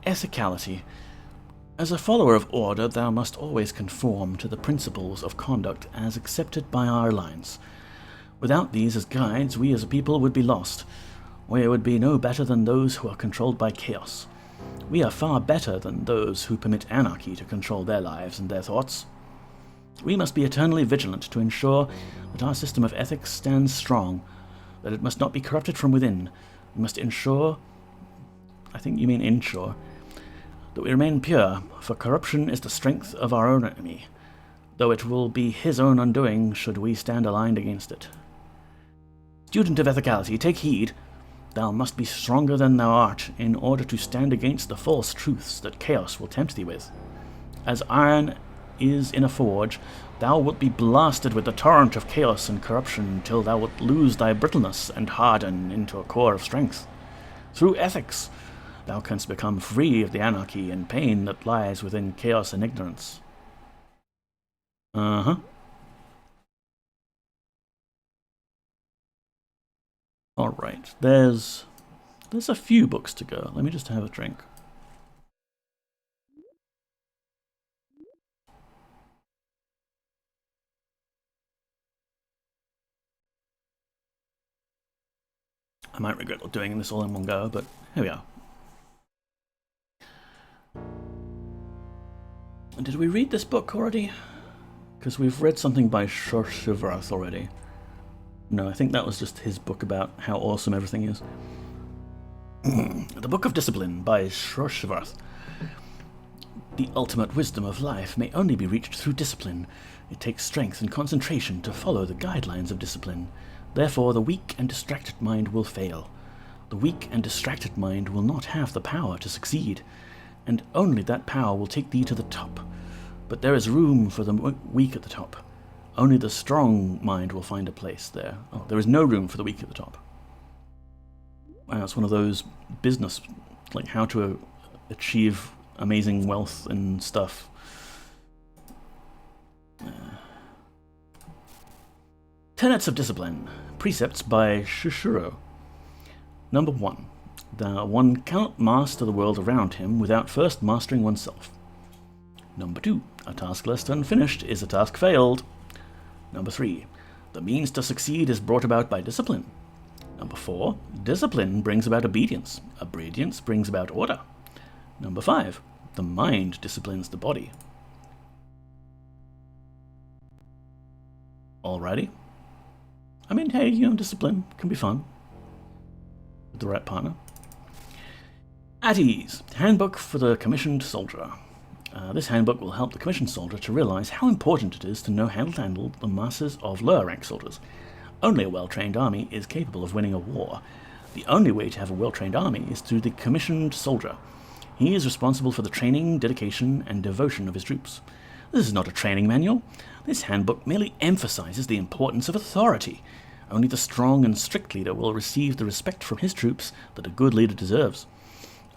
Ethicality. As a follower of Order, thou must always conform to the principles of conduct as accepted by our Alliance. Without these as guides, we as a people would be lost. We would be no better than those who are controlled by chaos. We are far better than those who permit anarchy to control their lives and their thoughts. We must be eternally vigilant to ensure that our system of ethics stands strong, that it must not be corrupted from within. We must ensure, I think you mean ensure, that we remain pure, for corruption is the strength of our own enemy, though it will be his own undoing should we stand aligned against it. Student of ethicality, take heed. Thou must be stronger than thou art in order to stand against the false truths that chaos will tempt thee with. As iron is in a forge, thou wilt be blasted with the torrent of chaos and corruption till thou wilt lose thy brittleness and harden into a core of strength. Through ethics, thou canst become free of the anarchy and pain that lies within chaos and ignorance. Alright, there's a few books to go. Let me just have a drink. I might regret doing this all in one go, but here we are. Did we read this book already? Because we've read something by Shorshivrath already. No, I think that was just his book about how awesome everything is. The Book of Discipline by Schroschworth. The ultimate wisdom of life may only be reached through discipline. It takes strength and concentration to follow the guidelines of discipline. Therefore, the weak and distracted mind will fail. The weak and distracted mind will not have the power to succeed, and only that power will take thee to the top. But there is room for the weak at the top. Only the strong mind will find a place there. Oh, there is no room for the weak at the top. Wow, it's one of those business, like how to achieve amazing wealth and stuff. Tenets of Discipline. Precepts by Shushuro. Number 1. One cannot master the world around him without first mastering oneself. Number 2. A task left unfinished is a task failed. Number 3. The means to succeed is brought about by discipline. Number 4. Discipline brings about obedience. Obedience brings about order. Number 5. The mind disciplines the body. Alrighty. I mean, hey, discipline can be fun. With the right partner. At Ease. Handbook for the Commissioned Soldier. This handbook will help the commissioned soldier to realize how important it is to know how to handle the masses of lower rank soldiers. Only a well-trained army is capable of winning a war. The only way to have a well-trained army is through the commissioned soldier. He is responsible for the training, dedication, and devotion of his troops. This is not a training manual. This handbook merely emphasizes the importance of authority. Only the strong and strict leader will receive the respect from his troops that a good leader deserves.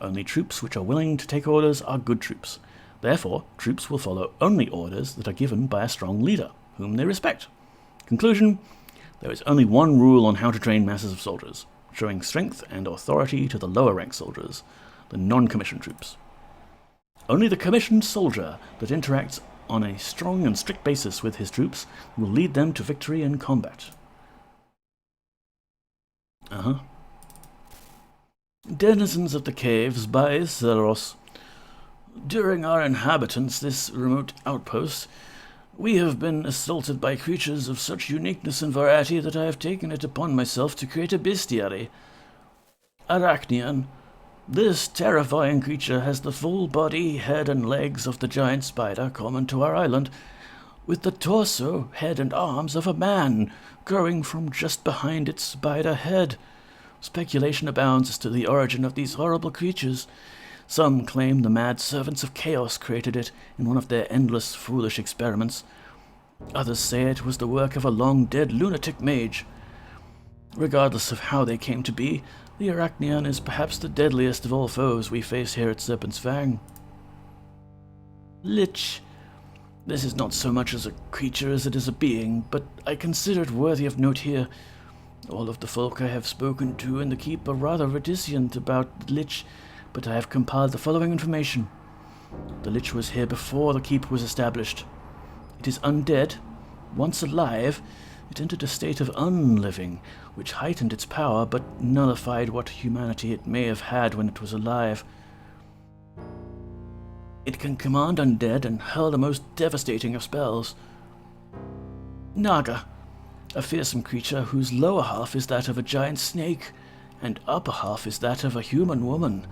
Only troops which are willing to take orders are good troops. Therefore, troops will follow only orders that are given by a strong leader, whom they respect. Conclusion: there is only one rule on how to train masses of soldiers, showing strength and authority to the lower rank soldiers, the non-commissioned troops. Only the commissioned soldier that interacts on a strong and strict basis with his troops will lead them to victory in combat. Denizens of the Caves by Zeros. During our inhabitance this remote outpost, we have been assaulted by creatures of such uniqueness and variety that I have taken it upon myself to create a bestiary. Arachnian. This terrifying creature has the full body, head and legs of the giant spider common to our island, with the torso, head and arms of a man growing from just behind its spider head. Speculation abounds as to the origin of these horrible creatures. Some claim the mad servants of chaos created it in one of their endless foolish experiments. Others say it was the work of a long-dead lunatic mage. Regardless of how they came to be, the Arachnian is perhaps the deadliest of all foes we face here at Serpent's Fang. Lich. This is not so much as a creature as it is a being, but I consider it worthy of note here. All of the folk I have spoken to in the keep are rather reticent about the Lich, but I have compiled the following information. The Lich was here before the keep was established. It is undead. Once alive, it entered a state of unliving, which heightened its power but nullified what humanity it may have had when it was alive. It can command undead and hurl the most devastating of spells. Naga, a fearsome creature whose lower half is that of a giant snake, and upper half is that of a human woman.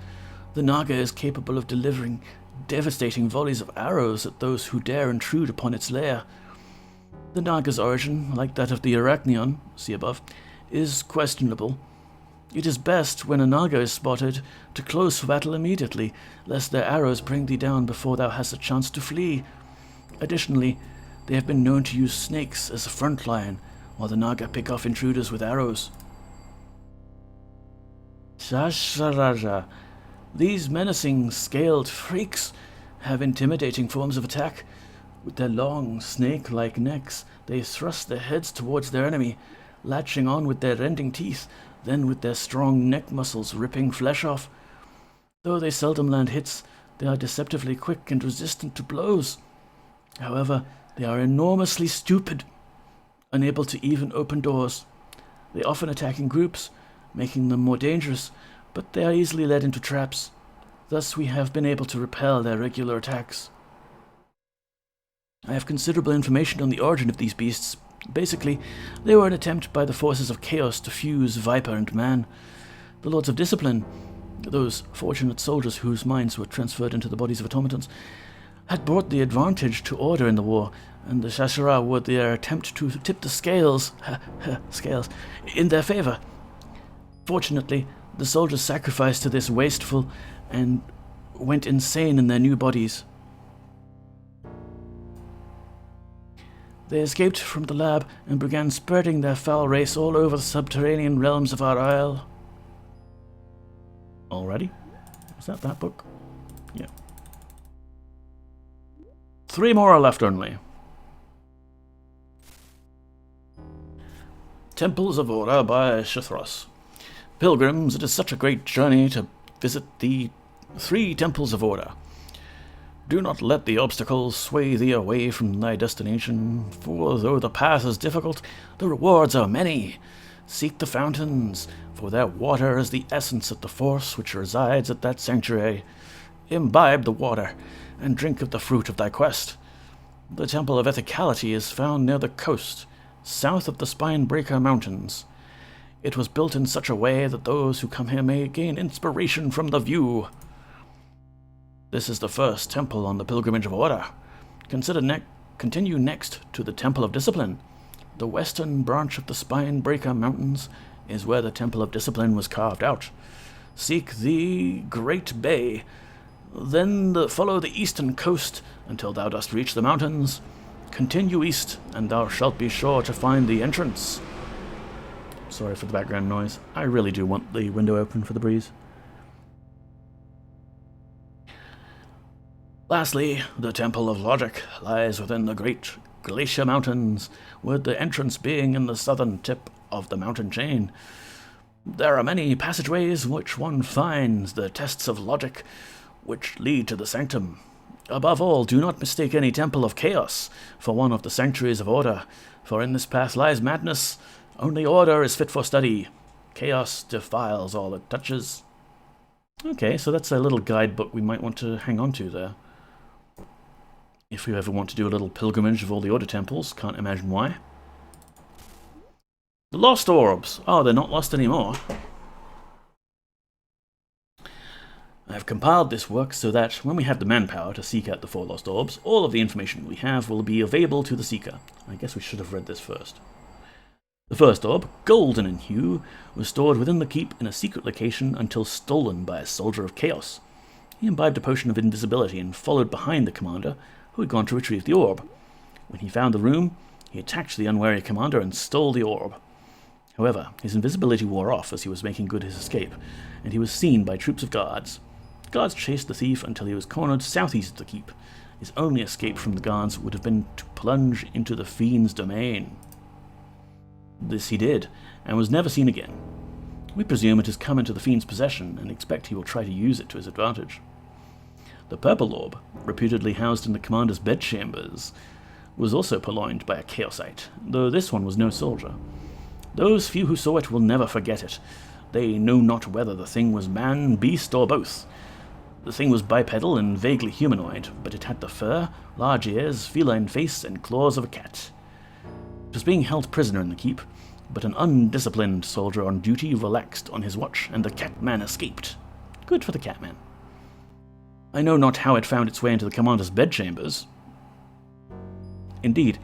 The Naga is capable of delivering devastating volleys of arrows at those who dare intrude upon its lair. The Naga's origin, like that of the Arachnion, see above, is questionable. It is best, when a Naga is spotted, to close for battle immediately, lest their arrows bring thee down before thou hast a chance to flee. Additionally, they have been known to use snakes as a front line, while the Naga pick off intruders with arrows. Shasharaja. These menacing, scaled freaks have intimidating forms of attack. With their long, snake-like necks, they thrust their heads towards their enemy, latching on with their rending teeth, then with their strong neck muscles ripping flesh off. Though they seldom land hits, they are deceptively quick and resistant to blows. However, they are enormously stupid, unable to even open doors. They often attack in groups, making them more dangerous, but they are easily led into traps. Thus we have been able to repel their regular attacks. I have considerable information on the origin of these beasts, Basically, they were an attempt by the forces of chaos to fuse Viper and man. The Lords of Discipline, those fortunate soldiers whose minds were transferred into the bodies of automatons, had brought the advantage to order in the war, and the Shashara were their attempt to tip the scales in their favor. Fortunately, the soldiers sacrificed to this wasteful and went insane in their new bodies. They escaped from the lab and began spreading their foul race all over the subterranean realms of our isle. Already? Is that book? Yeah. 3 more are left only. Temples of Ora by Shithros. Pilgrims, it is such a great journey to visit the 3 temples of Ora. Do not let the obstacles sway thee away from thy destination, for though the path is difficult, the rewards are many. Seek the fountains, for their water is the essence of the force which resides at that sanctuary. Imbibe the water, and drink of the fruit of thy quest. The Temple of Ethicality is found near the coast, south of the Spinebreaker Mountains. It was built in such a way that those who come here may gain inspiration from the view. This is the first temple on the pilgrimage of order. Continue next to the Temple of Discipline. The western branch of the Spinebreaker Mountains is where the Temple of Discipline was carved out. Seek the Great Bay, then follow the eastern coast until thou dost reach the mountains. Continue east, and thou shalt be sure to find the entrance. Sorry for the background noise. I really do want the window open for the breeze. Lastly, the Temple of Logic lies within the Great Glacier Mountains, with the entrance being in the southern tip of the mountain chain. There are many passageways which one finds the tests of logic which lead to the sanctum. Above all, do not mistake any temple of chaos for one of the sanctuaries of order, for in this path lies madness. Only order is fit for study. Chaos defiles all it touches. Okay, so that's a little guidebook we might want to hang on to there. If you ever want to do a little pilgrimage of all the order temples, can't imagine why. The Lost Orbs. Oh, they're not lost anymore. I have compiled this work so that when we have the manpower to seek out the 4 Lost Orbs, all of the information we have will be available to the seeker. I guess we should have read this first. The first orb, golden in hue, was stored within the keep in a secret location until stolen by a soldier of chaos. He imbibed a potion of invisibility and followed behind the commander, who had gone to retrieve the orb. When he found the room, he attacked the unwary commander and stole the orb. However, his invisibility wore off as he was making good his escape, and he was seen by troops of guards. The guards chased the thief until he was cornered southeast of the keep. His only escape from the guards would have been to plunge into the fiend's domain. This he did, and was never seen again. We presume it has come into the fiend's possession, and expect he will try to use it to his advantage. The purple orb, reputedly housed in the commander's bedchambers, was also purloined by a chaosite, though this one was no soldier. Those few who saw it will never forget it. They know not whether the thing was man, beast, or both. The thing was bipedal and vaguely humanoid, but it had the fur, large ears, feline face, and claws of a cat. It was being held prisoner in the keep, but an undisciplined soldier on duty relaxed on his watch, and the Catman escaped. Good for the Catman. I know not how it found its way into the commander's bedchambers. Indeed,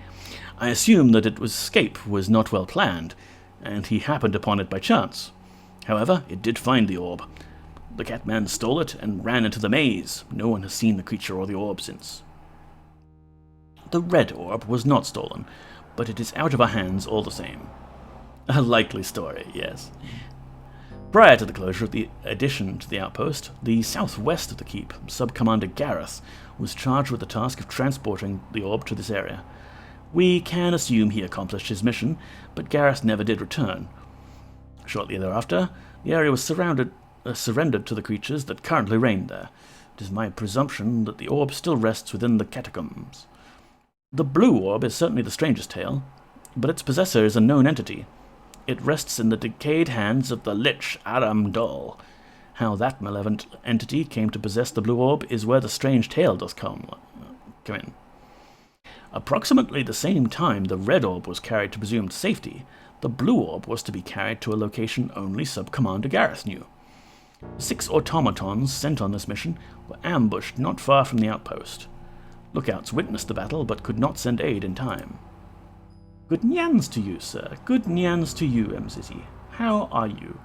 I assume that its escape was not well planned, and he happened upon it by chance. However, it did find the orb. The Catman stole it and ran into the maze. No one has seen the creature or the orb since. The red orb was not stolen, but it is out of our hands all the same. A likely story, yes. Prior to the closure of the addition to the outpost, the southwest of the keep, Sub-Commander Gareth, was charged with the task of transporting the orb to this area. We can assume he accomplished his mission, but Gareth never did return. Shortly thereafter, the area was surrendered to the creatures that currently reigned there. It is my presumption that the orb still rests within the catacombs. The blue orb is certainly the strangest tale, but its possessor is a known entity. It rests in the decayed hands of the Lich Aram Dol. How that malevolent entity came to possess the blue orb is where the strange tale does come in. Approximately the same time the red orb was carried to presumed safety, the blue orb was to be carried to a location only Sub-Commander Gareth knew. 6 automatons sent on this mission were ambushed not far from the outpost. Lookouts witnessed the battle but could not send aid in time. Good nyans to you, sir. Good nyans to you, MZZ. How are you?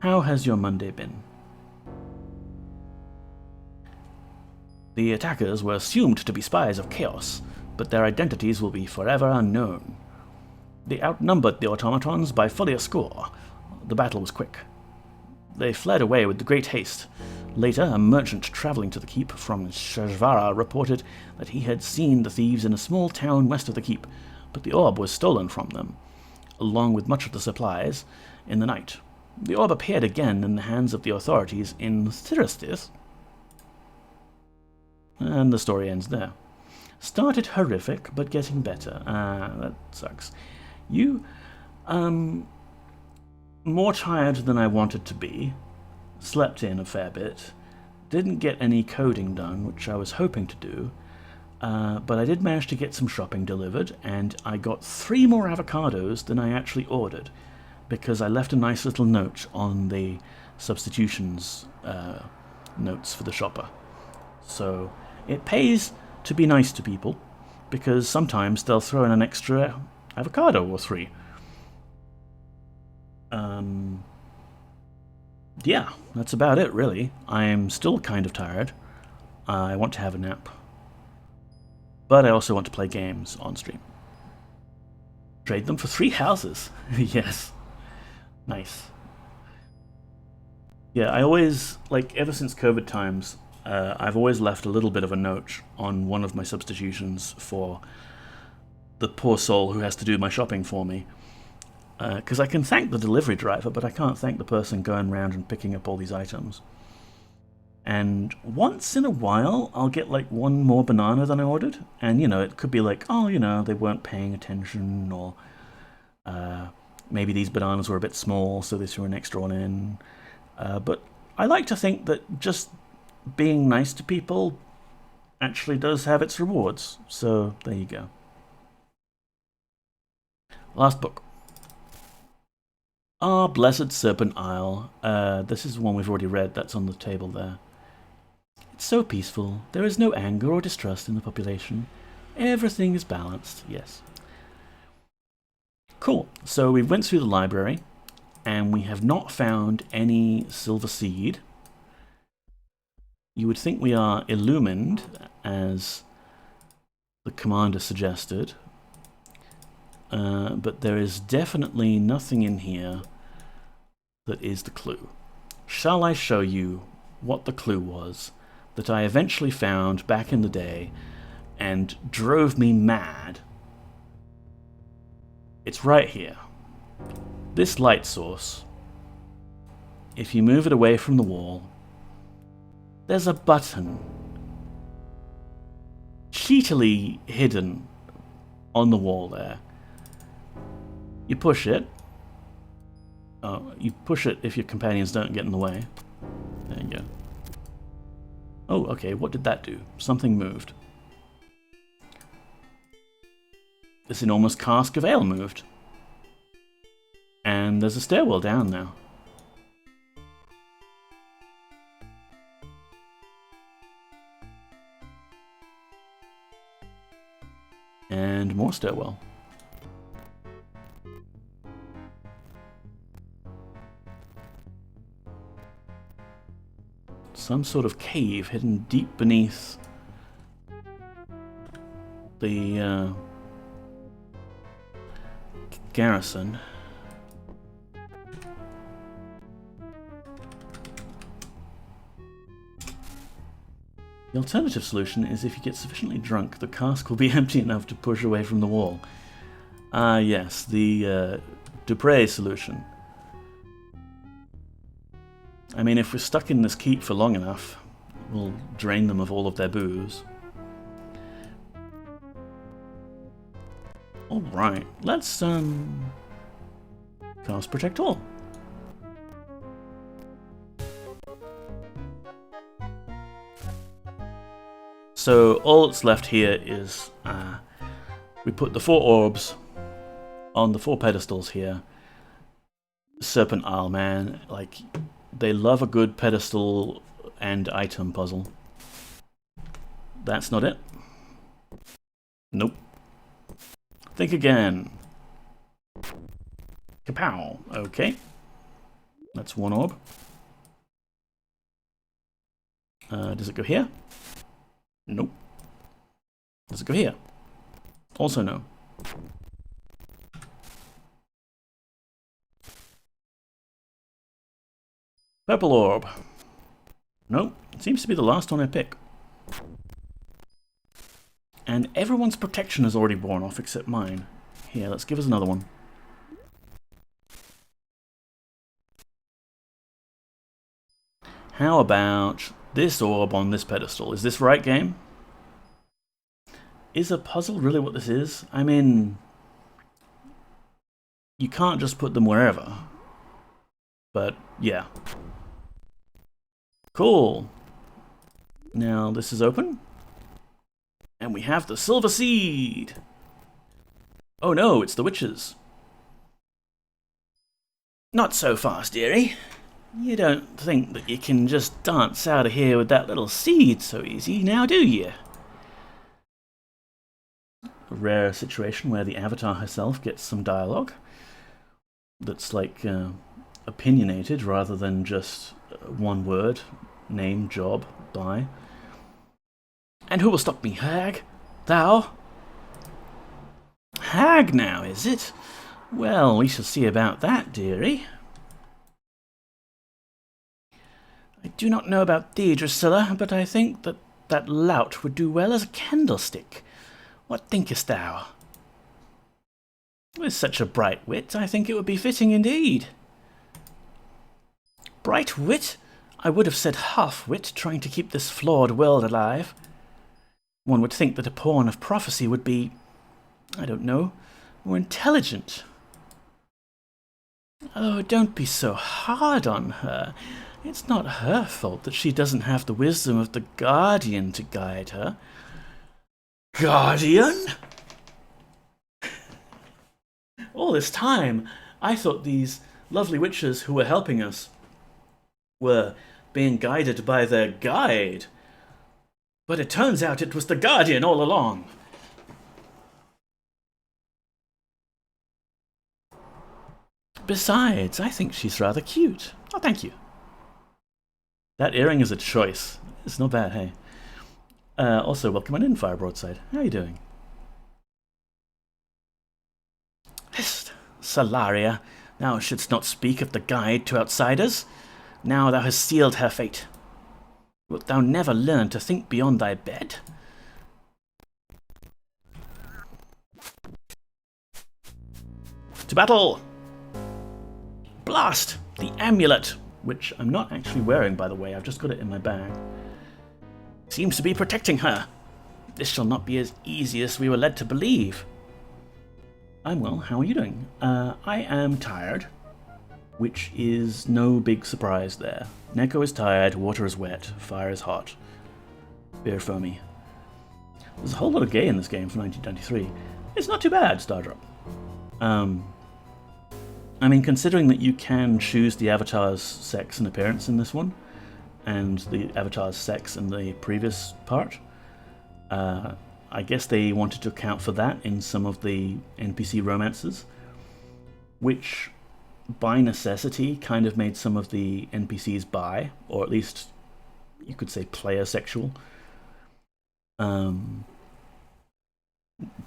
How has your Monday been? The attackers were assumed to be spies of Chaos, but their identities will be forever unknown. They outnumbered the automatons by fully a score. The battle was quick. They fled away with great haste. Later, a merchant traveling to the keep from Shajvara reported that he had seen the thieves in a small town west of the keep, but the orb was stolen from them, along with much of the supplies, in the night. The orb appeared again in the hands of the authorities in Thyristis, and the story ends there. Started horrific, but getting better. That sucks. You, more tired than I wanted to be, slept in a fair bit, didn't get any coding done, which I was hoping to do, but I did manage to get some shopping delivered, and I got 3 more avocados than I actually ordered, because I left a nice little note on the substitutions notes for the shopper. So it pays to be nice to people, because sometimes they'll throw in an extra avocado or 3. Yeah, that's about it, really. I'm still kind of tired. I want to have a nap. But I also want to play games on stream. Trade them for 3 houses. Yes. Nice. Yeah, I always, like, ever since COVID times, I've always left a little bit of a note on one of my substitutions for the poor soul who has to do my shopping for me. Because I can thank the delivery driver, but I can't thank the person going around and picking up all these items. And once in a while, I'll get like 1 more banana than I ordered. And, you know, it could be like, oh, you know, they weren't paying attention, or maybe these bananas were a bit small, so they threw an extra one in. But I like to think that just being nice to people actually does have its rewards. So there you go. Last book. Ah, Blessed Serpent Isle. This is the one we've already read. That's on the table there. It's so peaceful. There is no anger or distrust in the population. Everything is balanced. Yes. Cool. So we went through the library, and we have not found any silver seed. You would think we are illumined, as the commander suggested. But there is definitely nothing in here that is the clue. Shall I show you what the clue was that I eventually found back in the day and drove me mad? It's right here. This light source, if you move it away from the wall, there's a button cheatily hidden on the wall there. You push it. You push it if your companions don't get in the way. There you go. Oh, okay, what did that do? Something moved. This enormous cask of ale moved. And there's a stairwell down now. And more stairwell. Some sort of cave hidden deep beneath the garrison. The alternative solution is if you get sufficiently drunk, the cask will be empty enough to push away from the wall. Ah, yes, the Dupre solution. I mean, if we're stuck in this keep for long enough, we'll drain them of all of their booze. Alright, let's cast Protect All. So all that's left here is we put the 4 orbs on the 4 pedestals here. Serpent Isle, man, like, they love a good pedestal and item puzzle. That's not it. Nope. Think again. Kapow. Okay. That's 1 orb. Does it go here? Nope. Does it go here? Also no. Purple orb. Nope. It seems to be the last one I pick. And everyone's protection is already worn off except mine. Here, let's give us another one. How about this orb on this pedestal? Is this right, game? Is a puzzle really what this is? I mean, you can't just put them wherever. But, yeah. Cool. Now, this is open. And we have the silver seed! Oh no, it's the witches. Not so fast, dearie. You don't think that you can just dance out of here with that little seed so easy, now do you? A rare situation where the avatar herself gets some dialogue that's like opinionated rather than just one word, name, job, bye. And who will stop me, hag? Thou? Hag now, is it? Well, we shall see about that, dearie. I do not know about thee, Drusilla, but I think that that lout would do well as a candlestick. What thinkest thou? With such a bright wit, I think it would be fitting indeed. Bright wit? I would have said half-wit, trying to keep this flawed world alive. One would think that a pawn of prophecy would be, I don't know, more intelligent. Oh, don't be so hard on her. It's not her fault that she doesn't have the wisdom of the Guardian to guide her. Guardian? All this time, I thought these lovely witches who were helping us were being guided by their guide. But it turns out it was the Guardian all along. Besides, I think she's rather cute. Oh, thank you. That earring is a choice. It's not bad, hey. Also, welcome on in, Fire Broadside. How are you doing? Hist, Salaria, thou shouldst not speak of the guide to outsiders. Now thou hast sealed her fate. Wilt thou never learn to think beyond thy bed? To battle! Blast! The amulet! Which I'm not actually wearing, by the way. I've just got it in my bag. Seems to be protecting her. This shall not be as easy as we were led to believe. I'm well. How are you doing? I am tired, which is no big surprise there. Neko is tired, water is wet, fire is hot, beer foamy. There's a whole lot of gay in this game for 1993. It's not too bad, Stardrop. I mean, considering that you can choose the avatar's sex and appearance in this one, and the avatar's sex in the previous part, I guess they wanted to account for that in some of the NPC romances, which by necessity kind of made some of the NPCs bi, or at least you could say player sexual.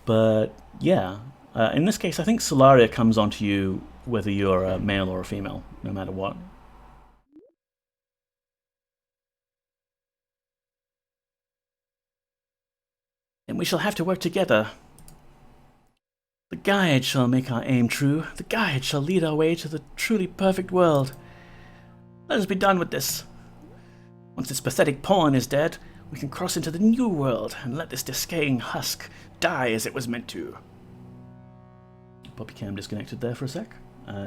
But yeah, in this case I think Solaria comes onto you whether you're a male or a female, no matter what. And we shall have to work together. The guide shall make our aim true. The guide shall lead our way to the truly perfect world. Let us be done with this. Once this pathetic pawn is dead, we can cross into the new world and let this decaying husk die as it was meant to. Puppy cam disconnected there for a sec.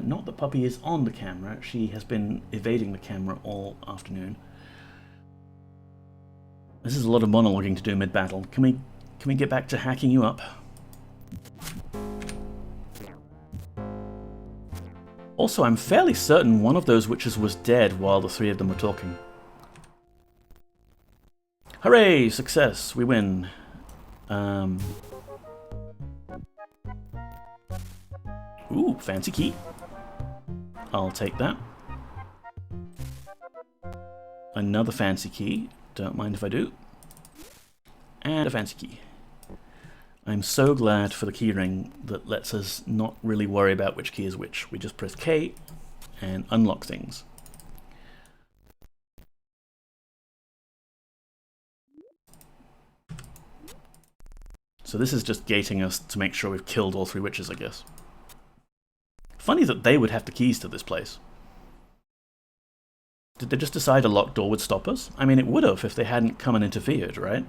Not that Puppy is on the camera. She has been evading the camera all afternoon. This is a lot of monologuing to do mid-battle. Can we get back to hacking you up? Also, I'm fairly certain one of those witches was dead while the three of them were talking. Hooray! Success! We win. Ooh, fancy key. I'll take that. Another fancy key. Don't mind if I do. And a fancy key. I'm so glad for the keyring that lets us not really worry about which key is which. We just press K and unlock things. So this is just gating us to make sure we've killed all three witches, I guess. Funny that they would have the keys to this place. Did they just decide a locked door would stop us? I mean, it would have if they hadn't come and interfered, right?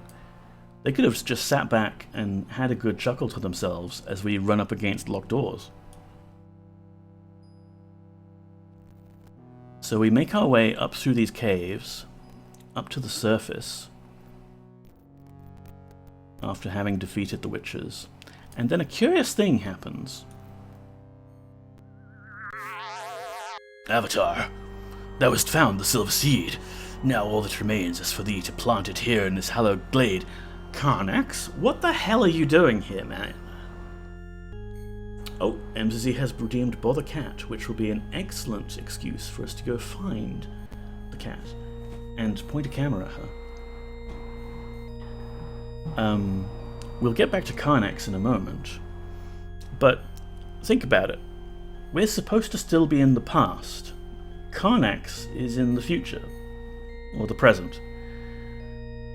They could have just sat back and had a good chuckle to themselves as we run up against locked doors. So we make our way up through these caves, up to the surface, after having defeated the witches. And then a curious thing happens. Avatar, thou hast found the silver seed. Now all that remains is for thee to plant it here in this hallowed glade. Karnax, what the hell are you doing here, man? Oh, MZZ has redeemed Bother Cat, which will be an excellent excuse for us to go find the cat and point a camera at her. We'll get back to Karnax in a moment, but think about it. We're supposed to still be in the past. Karnax is in the future, or the present.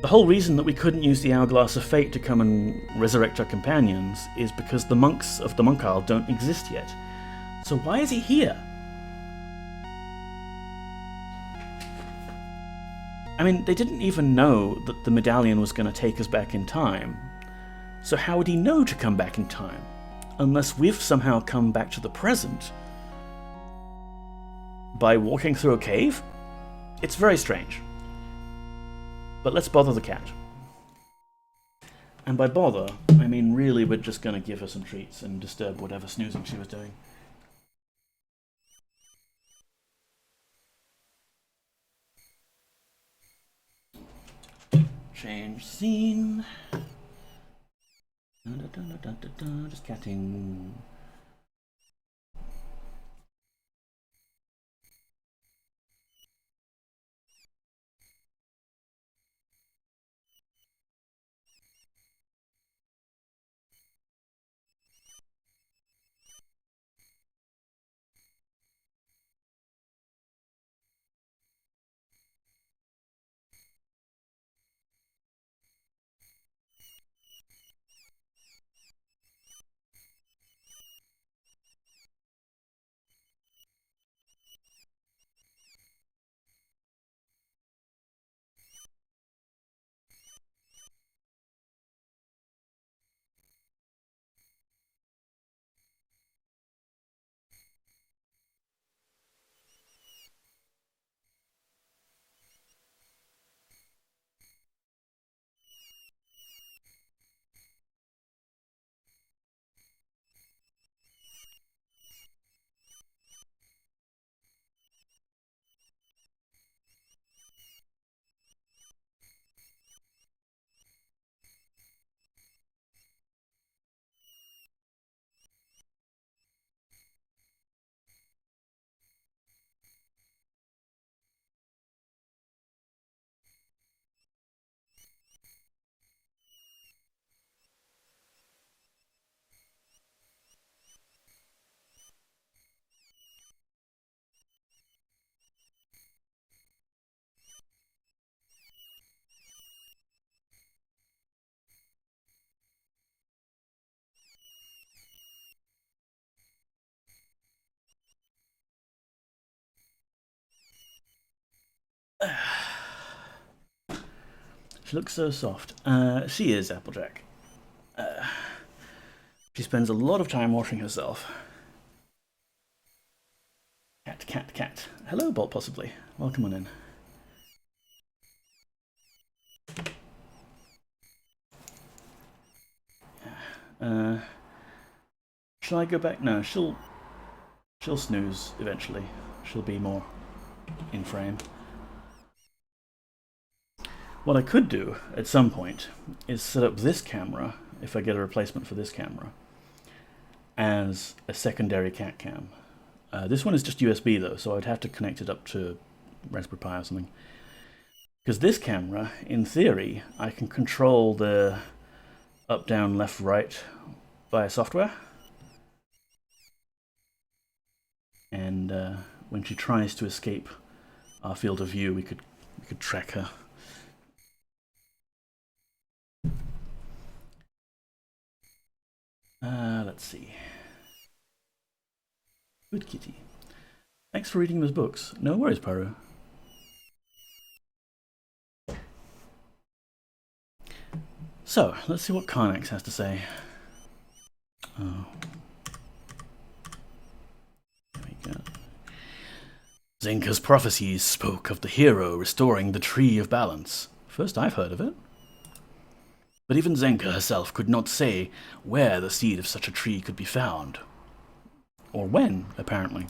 The whole reason that we couldn't use the Hourglass of Fate to come and resurrect our companions is because the monks of the Monk Isle don't exist yet. So why is he here? I mean, they didn't even know that the medallion was going to take us back in time. So how would he know to come back in time? Unless we've somehow come back to the present by walking through a cave? It's very strange. But let's bother the cat. And by bother, I mean really we're just going to give her some treats and disturb whatever snoozing she was doing. Change scene. Just catting. She looks so soft. She is, Applejack. She spends a lot of time washing herself. Cat, cat, cat. Hello, Bolt, possibly. Welcome on in. Shall I go back? No, she'll snooze eventually. She'll be more in frame. What I could do at some point is set up this camera, if I get a replacement for this camera, as a secondary cat cam. This one is just USB though, so I'd have to connect it up to Raspberry Pi or something. Because this camera, in theory, I can control the up, down, left, right via software. And when she tries to escape our field of view, we could track her. Let's see. Good kitty. Thanks for reading those books. No worries, Pyro. So, let's see what Karnax has to say. Oh. There we go. Zenka's prophecies spoke of the hero restoring the Tree of Balance. First I've heard of it. But even Zenka herself could not say where the seed of such a tree could be found. Or when, apparently.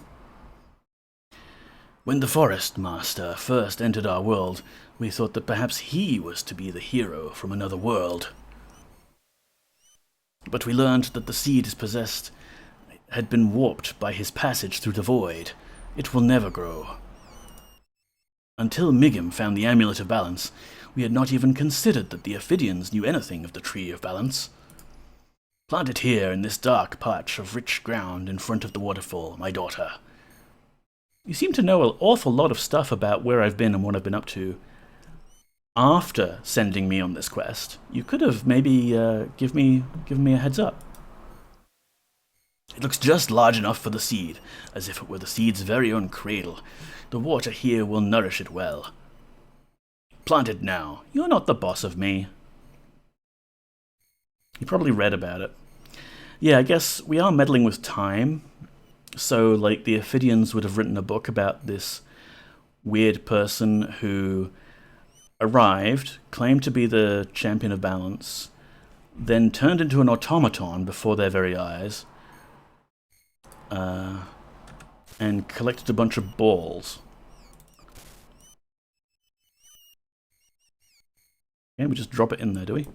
When the Forest Master first entered our world, we thought that perhaps he was to be the hero from another world. But we learned that the seed is possessed, had been warped by his passage through the void. It will never grow. Until Migim found the Amulet of Balance, we had not even considered that the Ophidians knew anything of the Tree of Balance. Plant it here in this dark patch of rich ground in front of the waterfall, my daughter. You seem to know an awful lot of stuff about where I've been and what I've been up to. After sending me on this quest, you could have maybe given me a heads up. It looks just large enough for the seed, as if it were the seed's very own cradle. The water here will nourish it well. Plant it now. You're not the boss of me. You probably read about it. Yeah, I guess we are meddling with time. So, like, the Ophidians would have written a book about this weird person who arrived, claimed to be the champion of balance, then turned into an automaton before their very eyes, and collected a bunch of balls. Okay, we just drop it in there, do we?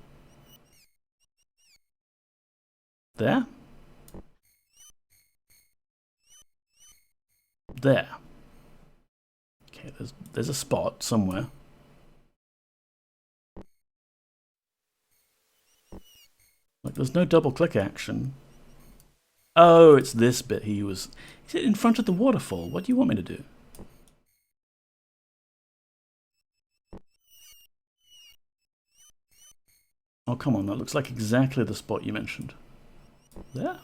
There? There. Okay, there's a spot somewhere. Like, there's no double-click action. Oh, it's this bit he's in front of the waterfall. What do you want me to do? Oh, come on, that looks like exactly the spot you mentioned. There?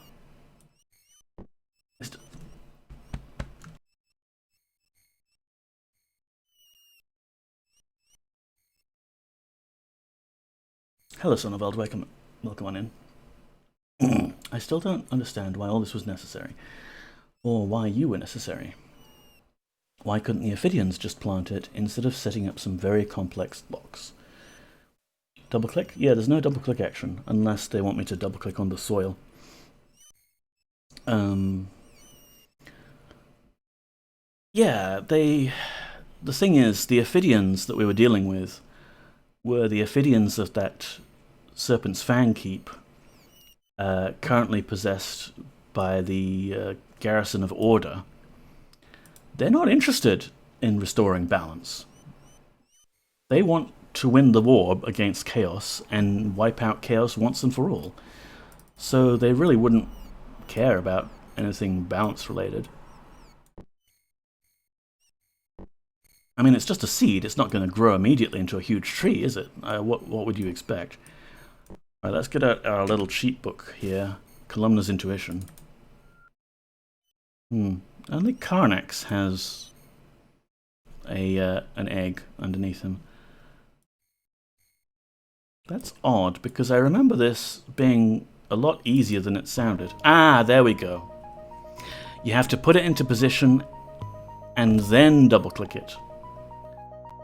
Hello, Sonneveld, welcome on in. I still don't understand why all this was necessary, or why you were necessary. Why couldn't the Ophidians just plant it instead of setting up some very complex blocks? Double click? Yeah, there's no double click action, unless they want me to double click on the soil. Yeah, the thing is, the Ophidians that we were dealing with were the Ophidians of that Serpent's Fang Keep, currently possessed by the garrison of Order. They're not interested in restoring balance. They want to win the war against Chaos and wipe out Chaos once and for all. So they really wouldn't care about anything balance related. I mean, it's just a seed. It's not going to grow immediately into a huge tree, is it? What would you expect? All right, let's get out our little cheat book here. Columna's Intuition. Only Karnax has an egg underneath him. That's odd, because I remember this being a lot easier than it sounded. Ah, there we go. You have to put it into position and then double-click it.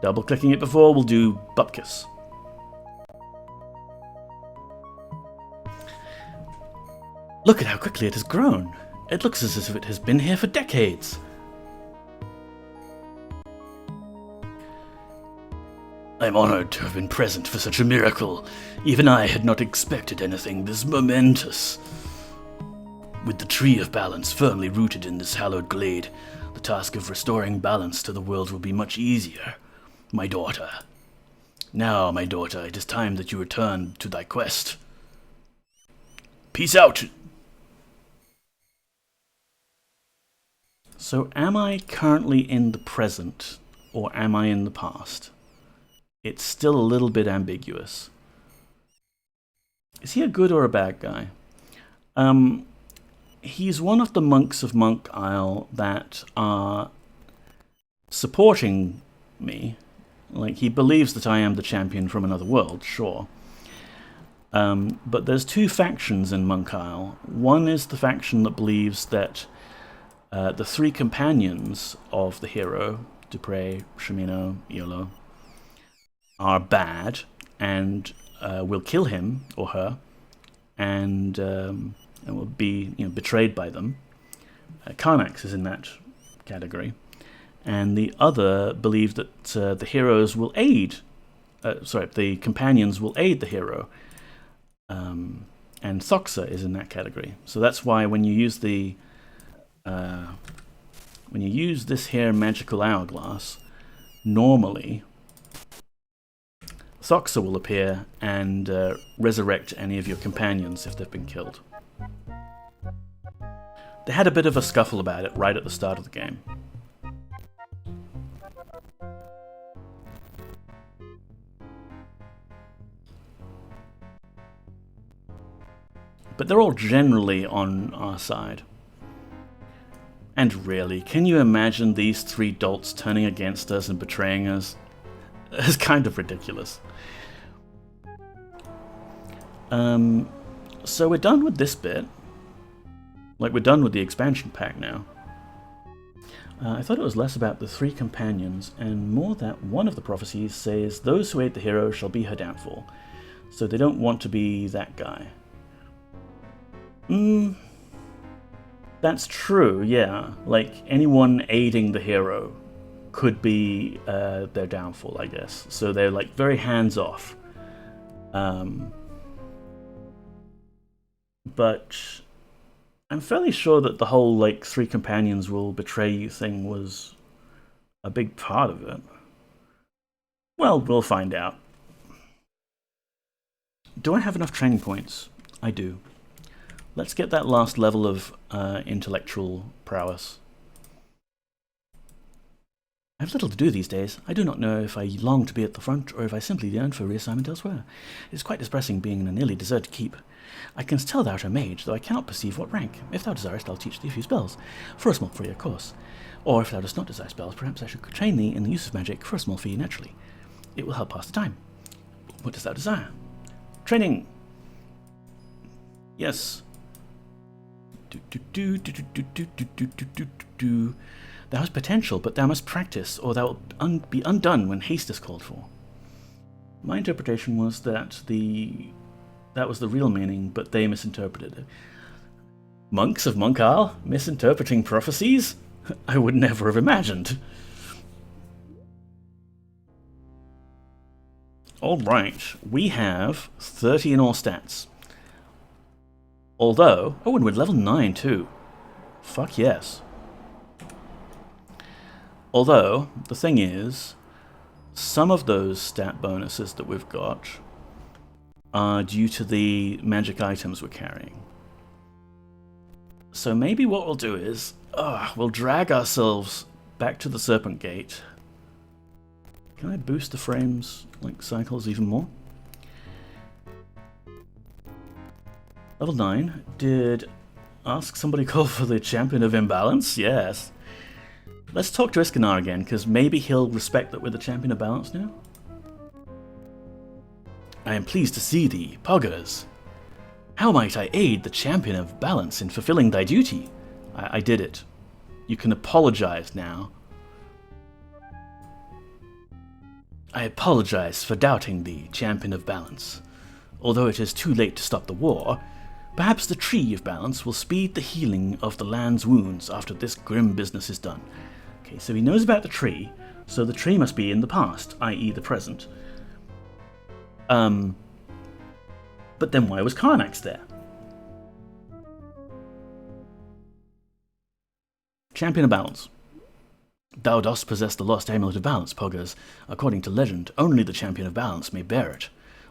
Double-clicking it before will do bupkis. Look at how quickly it has grown. It looks as if it has been here for decades. I'm honored to have been present for such a miracle. Even I had not expected anything this momentous. With the tree of balance firmly rooted in this hallowed glade, the task of restoring balance to the world will be much easier. My daughter. Now, my daughter, it is time that you return to thy quest. Peace out! So am I currently in the present, or am I in the past? It's still a little bit ambiguous. Is he a good or a bad guy? He's one of the monks of Monk Isle that are supporting me. Like, he believes that I am the champion from another world, sure. But there's two factions in Monk Isle. One is the faction that believes that the three companions of the hero, Dupre, Shimino, Iolo, are bad and will kill him or her, and will be betrayed by them. Carnax is in that category. And the other believe that the heroes will aid, the companions will aid the hero. And Thoxa is in that category. So that's why when you use this here magical hourglass, normally Thoxa will appear and resurrect any of your companions if they've been killed. They had a bit of a scuffle about it right at the start of the game. But they're all generally on our side. And really, can you imagine these three dolts turning against us and betraying us? It's kind of ridiculous. So we're done with this bit. Like, we're done with the expansion pack now. I thought it was less about the three companions, and more that one of the prophecies says, those who aid the hero shall be her downfall. So they don't want to be that guy. That's true, yeah. Like, anyone aiding the hero could be their downfall, I guess. So they're, like, very hands-off. But I'm fairly sure that the whole, like, three companions will betray you thing was a big part of it. Well, we'll find out. Do I have enough training points? I do. Let's get that last level of intellectual prowess. I have little to do these days. I do not know if I long to be at the front, or if I simply yearn for reassignment elsewhere. It is quite depressing being in a nearly deserted keep. I can tell thou art a mage, though I cannot perceive what rank. If thou desirest, I'll teach thee a few spells, for a small free of course. Or if thou dost not desire spells, perhaps I should train thee in the use of magic for a small fee naturally. It will help pass the time. What dost thou desire? Training! Yes. Thou hast potential, but thou must practice, or thou wilt be undone when haste is called for. My interpretation was that that was the real meaning, but they misinterpreted it. Monks of Monk Isle misinterpreting prophecies? I would never have imagined. Alright, we have 30 in all stats. Although, oh, and we're level 9 too. Fuck yes. Although, the thing is, some of those stat bonuses that we've got are due to the magic items we're carrying. So maybe what we'll do is, we'll drag ourselves back to the Serpent Gate. Can I boost the frames, like, cycles even more? Level 9. Did ask somebody call for the Champion of Imbalance? Yes. Let's talk to Iskanar again, because maybe he'll respect that we're the Champion of Balance now. I am pleased to see thee, Poggers. How might I aid the Champion of Balance in fulfilling thy duty? I did it. You can apologize now. I apologize for doubting thee, Champion of Balance. Although it is too late to stop the war, Perhaps the Tree of Balance will speed the healing of the land's wounds after this grim business is done. Okay, so he knows about the tree, so the tree must be in the past, i.e. the present. But then why was Karnax there? Champion of Balance. Thou dost possess the lost amulet of balance, Poggers. According to legend, only the champion of balance may bear it.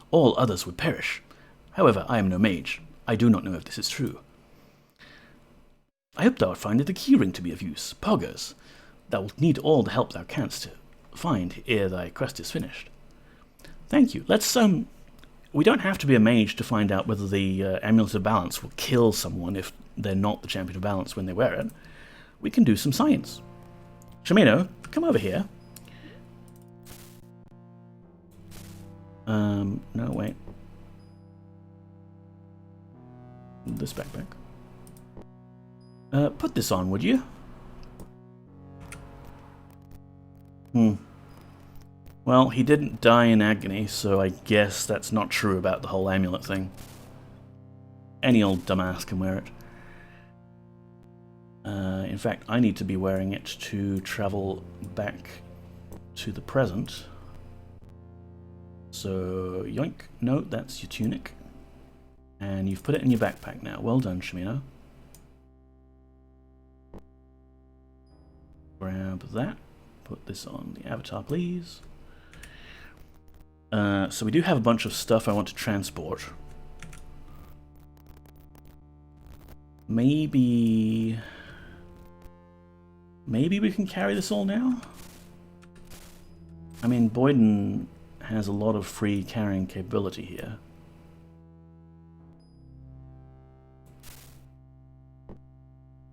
All others would perish. However, I am no mage. I do not know if this is true. I hope thou findest the keyring to be of use, Poggers. Thou wilt need all the help thou canst find ere thy quest is finished. Thank you. Let's we don't have to be a mage to find out whether the amulet of balance will kill someone if they're not the champion of balance when they wear it. We can do some science. Shimeno, come over here. No, wait. This backpack. Put this on, would you? Well, he didn't die in agony, so I guess that's not true about the whole amulet thing. Any old dumbass can wear it. In fact, I need to be wearing it to travel back to the present. So, yoink. No, that's your tunic. And you've put it in your backpack now. Well done, Shimeno. Grab that. Put this on the avatar, please. So we do have a bunch of stuff I want to transport. Maybe we can carry this all now? I mean, Boyden has a lot of free carrying capability here.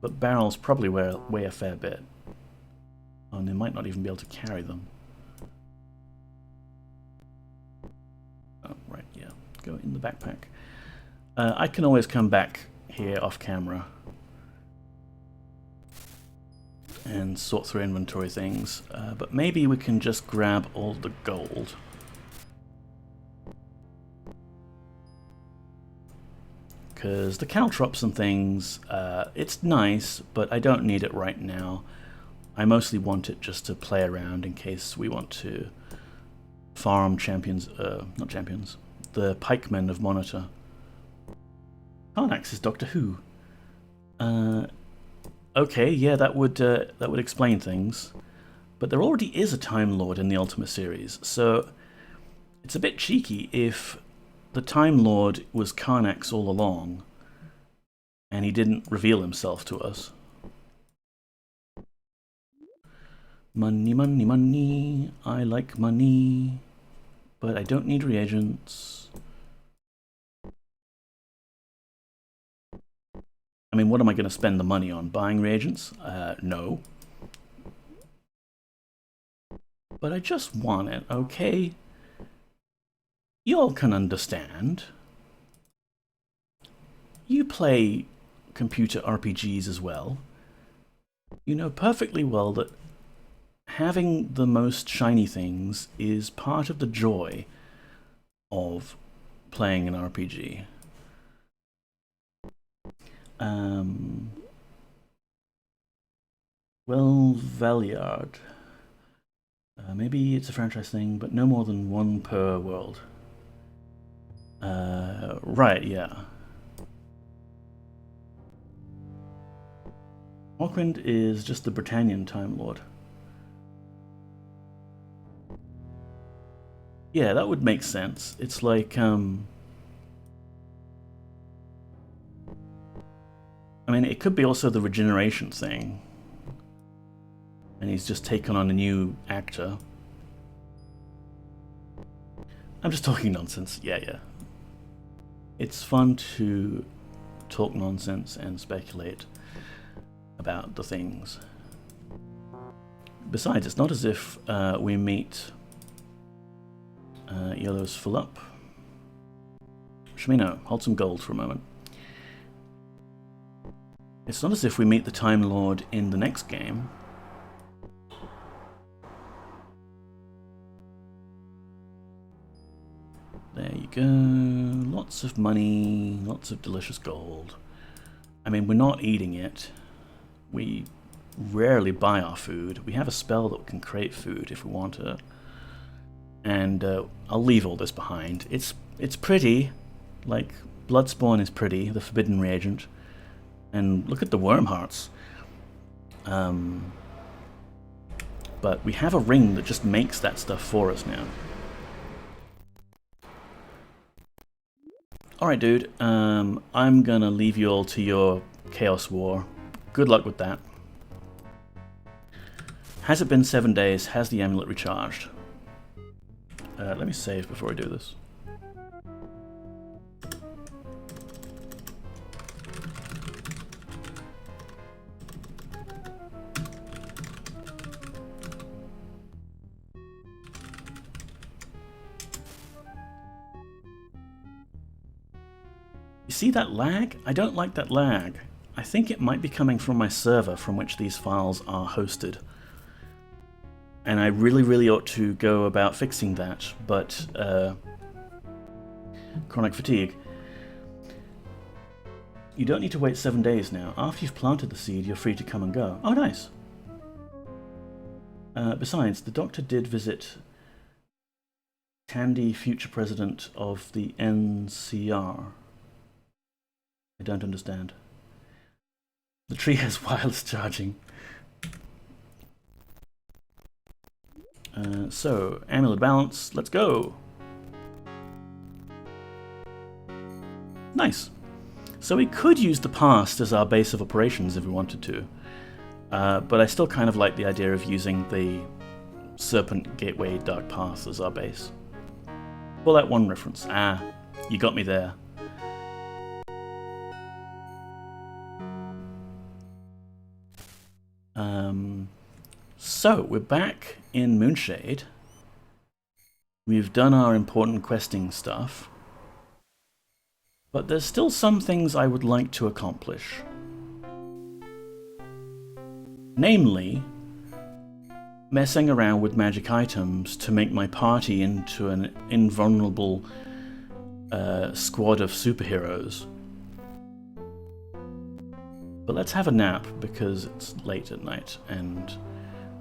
But barrels probably weigh a fair bit. Oh, and they might not even be able to carry them. Oh, right, yeah. Go in the backpack. I can always come back here off camera and sort through inventory things, but maybe we can just grab all the gold. Because the caltrops and things, it's nice, but I don't need it right now. I mostly want it just to play around in case we want to farm champions, not champions, the pikemen of Monitor. Karnax is Doctor Who. Okay, yeah, that would explain things. But there already is a Time Lord in the Ultima series, so it's a bit cheeky if the Time Lord was Karnax all along, and he didn't reveal himself to us. Money, money, money. I like money, but I don't need reagents. I mean, what am I going to spend the money on? Buying reagents? No. But I just want it, okay? Y'all can understand. You play computer RPGs as well. You know perfectly well that having the most shiny things is part of the joy of playing an RPG. Well, Valiard. Maybe it's a franchise thing, but no more than one per world. Right, yeah. Hawkwind is just the Britannian Time Lord. Yeah, that would make sense. It's like, I mean, it could be also the regeneration thing. And he's just taken on a new actor. I'm just talking nonsense. Yeah. It's fun to talk nonsense and speculate about the things. Besides, it's not as if we meet Yellow's full up. Shmino, hold some gold for a moment. It's not as if we meet the Time Lord in the next game. There you go. Lots of money, lots of delicious gold. I mean, we're not eating it. We rarely buy our food. We have a spell that can create food if we want it. And I'll leave all this behind. It's pretty. Like, Bloodspawn is pretty, the forbidden reagent. And look at the worm hearts. But we have a ring that just makes that stuff for us now. Alright, dude. I'm gonna leave you all to your Chaos War. Good luck with that. Has it been 7 days? Has the amulet recharged? Let me save before I do this. You see that lag? I don't like that lag. I think it might be coming from my server from which these files are hosted. And I really ought to go about fixing that, but chronic fatigue. You don't need to wait 7 days now. After you've planted the seed, you're free to come and go. Oh, nice. Besides, the doctor did visit Tandy, future president of the NCR. I don't understand. The tree has wireless charging. So, amulet balance, let's go! Nice! So we could use the past as our base of operations if we wanted to. But I still kind of like the idea of using the Serpent Gateway Dark Path as our base. Pull that one reference. Ah, you got me there. So, we're back in Moonshade. We've done our important questing stuff. But there's still some things I would like to accomplish. Namely, messing around with magic items to make my party into an invulnerable squad of superheroes. But let's have a nap because it's late at night and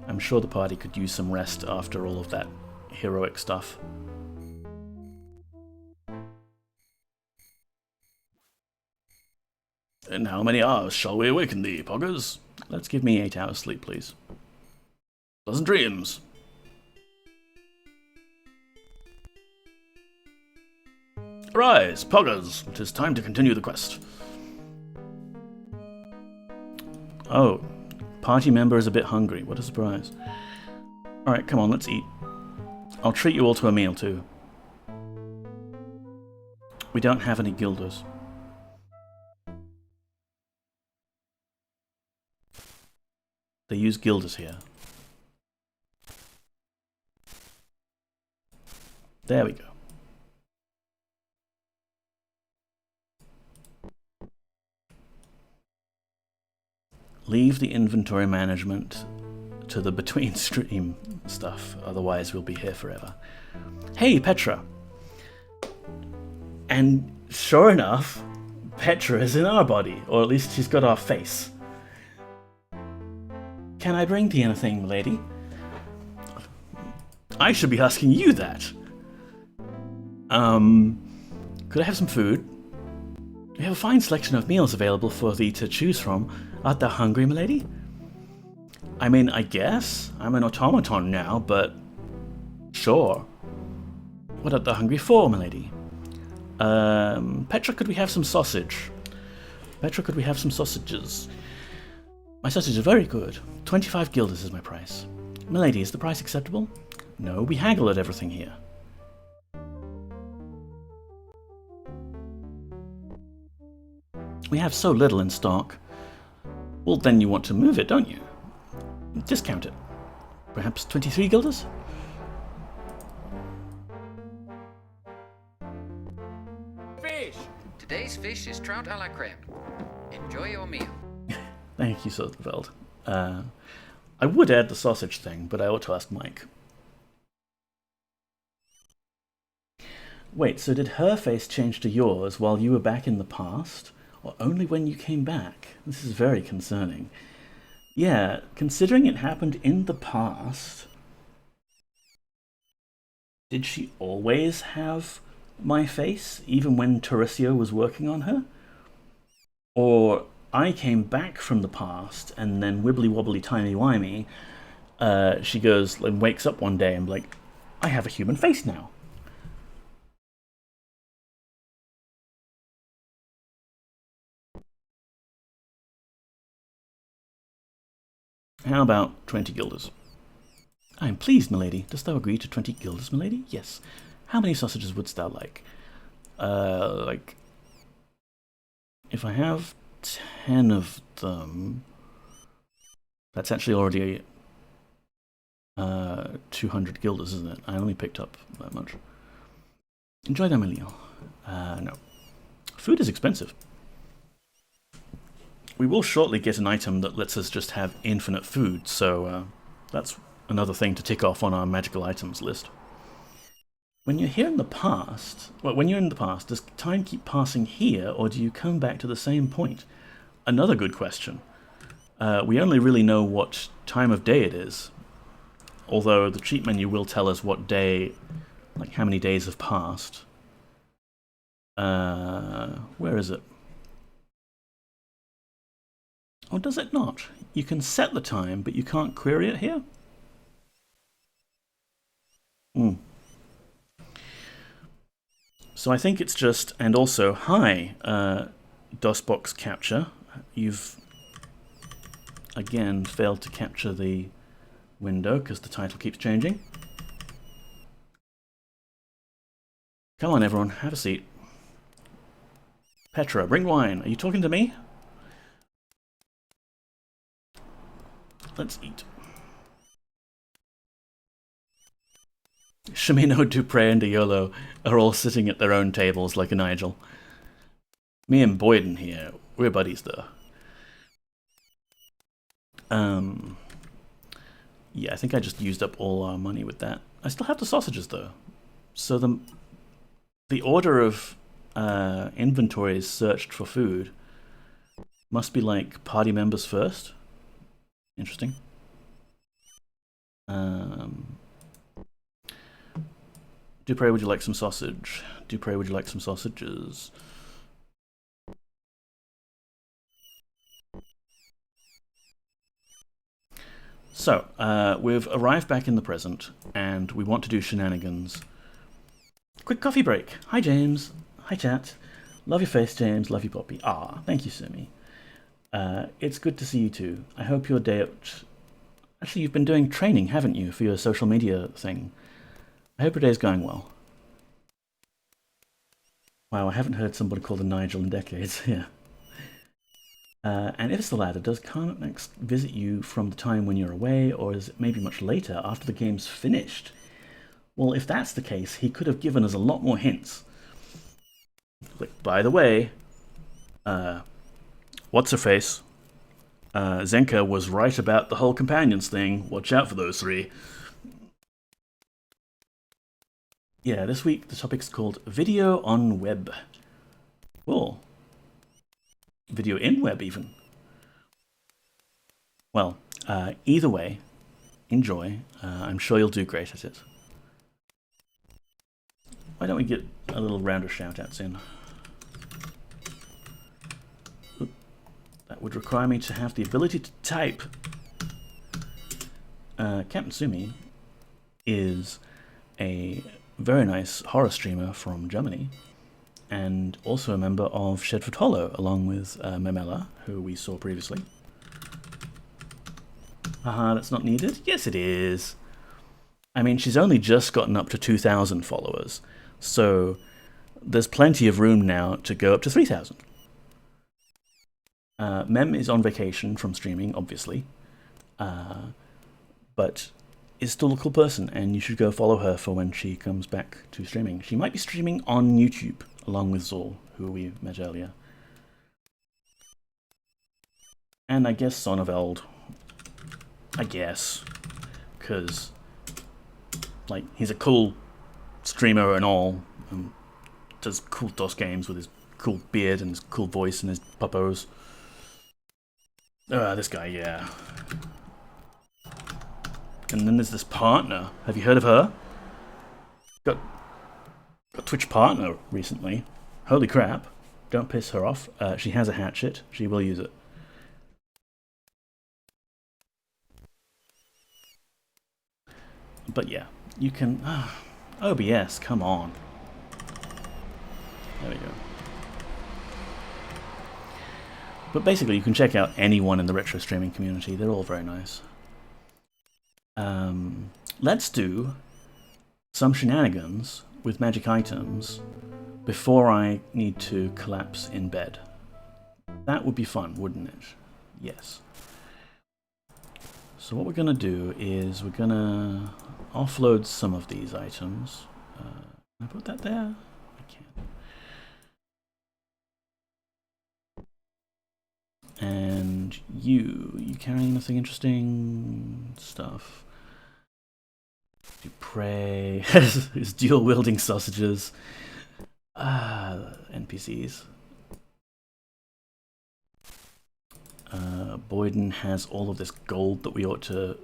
I'm sure the party could use some rest after all of that heroic stuff. And how many hours shall we awaken thee, Poggers? Let's give me 8 hours sleep, please. Pleasant dreams. Arise, Poggers! It is time to continue the quest. Oh, party member is a bit hungry. What a surprise. Alright, come on, let's eat. I'll treat you all to a meal, too. We don't have any guilders. They use guilders here. There we go. Leave the inventory management to the between stream stuff, otherwise we'll be here forever. Hey, Petra! And sure enough, Petra is in our body, or at least she's got our face. Can I bring thee anything, lady? I should be asking you that. Could I have some food? We have a fine selection of meals available for thee to choose from. Art thou hungry, milady? I mean, I guess. I'm an automaton now, but... sure. What art thou hungry for, milady? Petra, could we have some sausage? Petra, could we have some sausages? My sausages are very good. 25 guilders is my price. Milady, is the price acceptable? No, we haggle at everything here. We have so little in stock. Well, then you want to move it, don't you? Discount it. Perhaps 23 guilders? Fish! Today's fish is trout a la creme. Enjoy your meal. Thank you, Soderveld. I would add the sausage thing, but I ought to ask Mike. Wait, so did her face change to yours while you were back in the past? Or only when you came back? This is very concerning. Yeah, considering it happened in the past, did she always have my face, even when Tauricio was working on her? Or I came back from the past, and then wibbly wobbly timey wimey, she goes and wakes up one day and like, I have a human face now. How about 20 guilders? I am pleased, milady. Dost thou agree to 20 guilders, milady? Yes. How many sausages wouldst thou like? If I have 10 of them, that's actually already 200 guilders, isn't it? I only picked up that much. Enjoy thy meal. No. Food is expensive. We will shortly get an item that lets us just have infinite food, so that's another thing to tick off on our magical items list. When you're here in the past, does time keep passing here, or do you come back to the same point? Another good question. We only really know what time of day it is, although the cheat menu will tell us what day, like how many days have passed. Where is it? Or does it not? You can set the time, but you can't query it here? So I think it's just, and also, hi, DOSBox capture. You've, again, failed to capture the window because the title keeps changing. Come on, everyone, have a seat. Petra, bring wine. Are you talking to me? Let's eat. Shamino, Dupre, and Iolo are all sitting at their own tables like a Nigel. Me and Boyden here, we're buddies though. Yeah, I think I just used up all our money with that. I still have the sausages though. So the order of inventories searched for food must be like party members first. Interesting. Dupre, would you like some sausage? Dupre, would you like some sausages? So, we've arrived back in the present, and we want to do shenanigans. Quick coffee break. Hi, James. Hi, chat. Love your face, James. Love you, Poppy. Ah, thank you, Sumi. It's good to see you too. I hope your day out... Actually, you've been doing training, haven't you, for your social media thing? I hope your day's going well. Wow, I haven't heard somebody called a Nigel in decades. Yeah. And if it's the latter, does Carnax visit you from the time when you're away, or is it maybe much later, after the game's finished? Well, if that's the case, he could have given us a lot more hints. Like, by the way, what's-her-face? Zenka was right about the whole companions thing. Watch out for those three. Yeah, this week the topic's called Video on Web. Cool. Video in web, even. Well, either way, enjoy. I'm sure you'll do great at it. Why don't we get a little round of shout-outs in? Oop. That would require me to have the ability to type. Captain Sumi is a very nice horror streamer from Germany, and also a member of Shedford Hollow, along with Memela, who we saw previously. Haha, that's not needed? Yes, it is. I mean, she's only just gotten up to 2,000 followers, so there's plenty of room now to go up to 3,000. Mem is on vacation from streaming, obviously, but is still a cool person, and you should go follow her for when she comes back to streaming. She might be streaming on YouTube, along with Zol, who we met earlier. And I guess Sonneveld. I guess. Because, like, he's a cool streamer and all. does cool DOS games with his cool beard and his cool voice and his puppos. This guy, yeah. And then there's this partner. Have you heard of her? Got Twitch partner recently. Holy crap. Don't piss her off. She has a hatchet. She will use it. But yeah, you can... OBS, come on. There we go. But basically, you can check out anyone in the retro streaming community. They're all very nice. Let's do some shenanigans with magic items before I need to collapse in bed. That would be fun, wouldn't it? Yes. So what we're going to do is we're going to offload some of these items. Can I put that there? I can't. And you carrying anything interesting? Stuff. Dupre, his dual wielding sausages. NPCs. Boyden has all of this gold that we ought to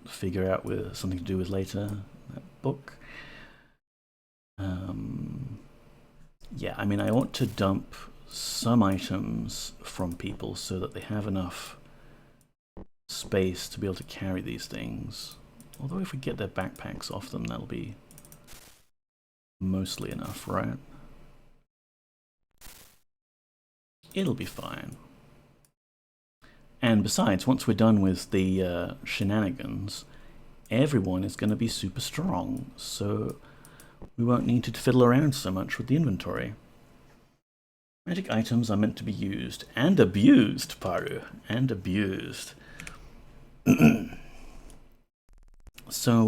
figure out with something to do with later. That book. Yeah, I mean, I ought to dump some items from people so that they have enough space to be able to carry these things. Although if we get their backpacks off them, that'll be mostly enough, right? It'll be fine. And besides, once we're done with the shenanigans, everyone is going to be super strong, so we won't need to fiddle around so much with the inventory. Magic items are meant to be used and abused, Paru, and abused. So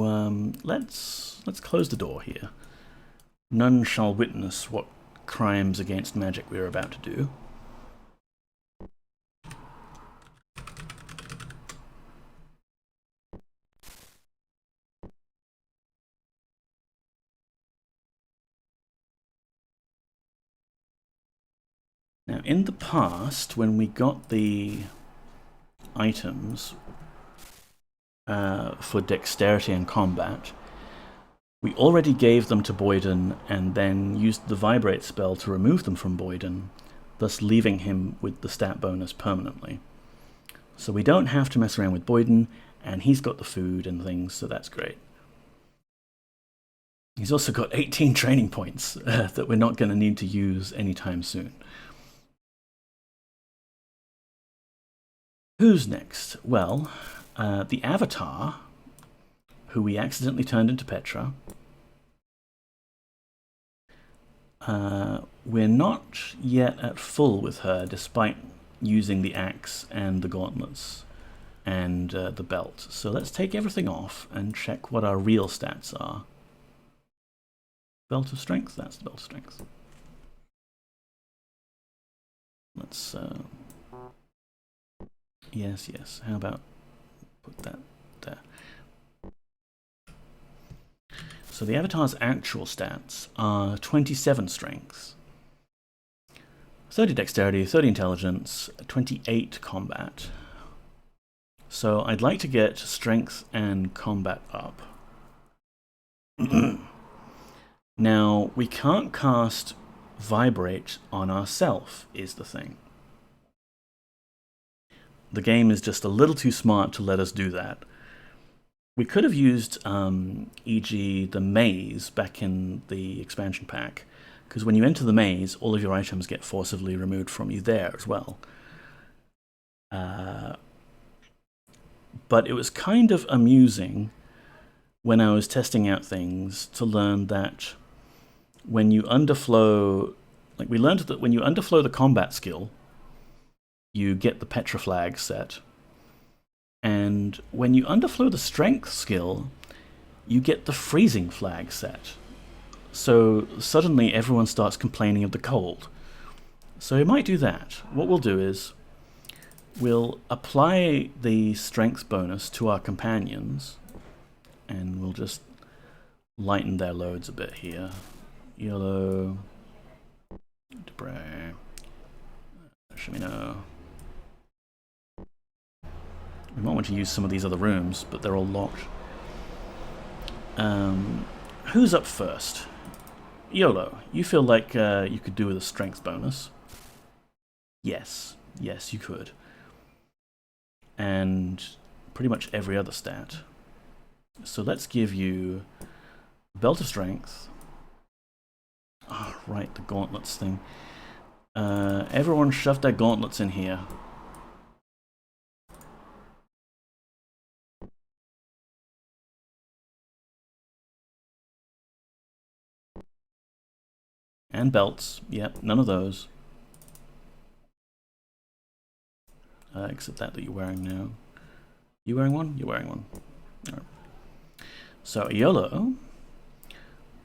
let's close the door here. None shall witness what crimes against magic we're about to do. Now, in the past, when we got the items for dexterity and combat, we already gave them to Boyden and then used the vibrate spell to remove them from Boyden, thus leaving him with the stat bonus permanently. So we don't have to mess around with Boyden, and he's got the food and things, so that's great. He's also got 18 training points that we're not going to need to use anytime soon. Who's next? Well, the Avatar, who we accidentally turned into Petra. We're not yet at full with her, despite using the axe and the gauntlets and the belt. So let's take everything off and check what our real stats are. Belt of Strength? That's the Belt of Strength. Let's... Yes, yes. How about put that there? So the Avatar's actual stats are 27 strength, 30 dexterity, 30 intelligence, 28 combat. So I'd like to get strength and combat up. Now, we can't cast Vibrate on ourselves, is the thing. The game is just a little too smart to let us do that. We could have used, e.g., the maze back in the expansion pack, because when you enter the maze, all of your items get forcibly removed from you there as well. But it was kind of amusing when I was testing out things to learn that when you underflow, like we learned that when you underflow the combat skill, you get the Petra flag set. And when you underflow the strength skill, you get the freezing flag set. So suddenly everyone starts complaining of the cold. So we might do that. What we'll do is we'll apply the strength bonus to our companions, and we'll just lighten their loads a bit here. Yellow, Debray. Cheminot. We might want to use some of these other rooms, but they're all locked. Who's up first? YOLO, you feel like you could do with a strength bonus. Yes, yes, you could. And pretty much every other stat. So let's give you Belt of Strength. Oh, right, the gauntlets thing. Everyone shove their gauntlets in here. And belts. Yep, none of those. Except that you're wearing now. You wearing one? You're wearing one. Right. So YOLO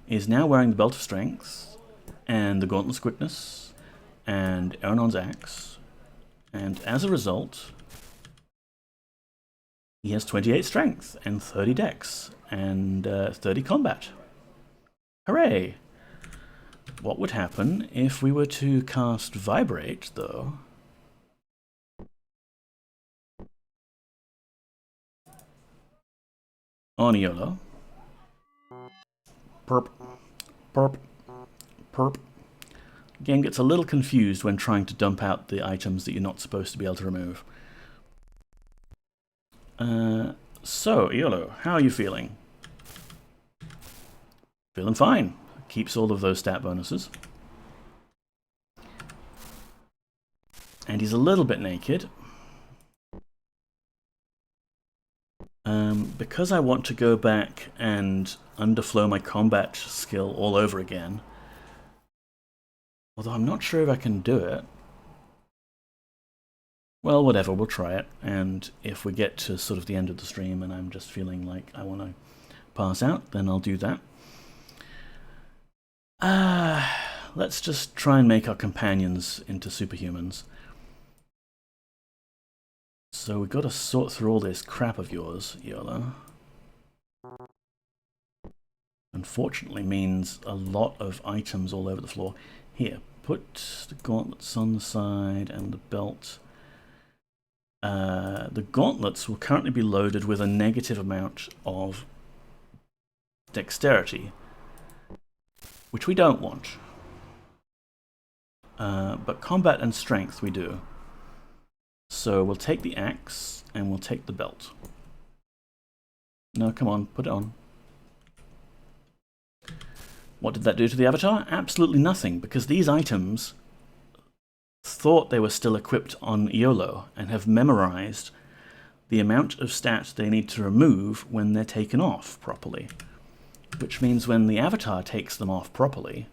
is now wearing the Belt of Strength and the Gauntlet's Quickness and Erenon's Axe. And as a result, he has 28 Strength and 30 Dex and 30 Combat. Hooray! What would happen if we were to cast Vibrate, though? On YOLO. Perp. Perp. Perp. Game gets a little confused when trying to dump out the items that you're not supposed to be able to remove. So, YOLO, how are you feeling? Feeling fine. Keeps all of those stat bonuses. And he's a little bit naked. Because I want to go back and underflow my combat skill all over again, although I'm not sure if I can do it. Well, whatever, we'll try it, and if we get to sort of the end of the stream and I'm just feeling like I want to pass out, then I'll do that. Let's just try and make our companions into superhumans. So we've got to sort through all this crap of yours, YOLO. Unfortunately means a lot of items all over the floor. Here, put the gauntlets on the side and the belt. The gauntlets will currently be loaded with a negative amount of dexterity, which we don't want. But combat and strength we do. So we'll take the axe and we'll take the belt. No, come on, put it on. What did that do to the avatar? Absolutely nothing, because these items thought they were still equipped on YOLO and have memorized the amount of stats they need to remove when they're taken off properly. Which means when the avatar takes them off properly,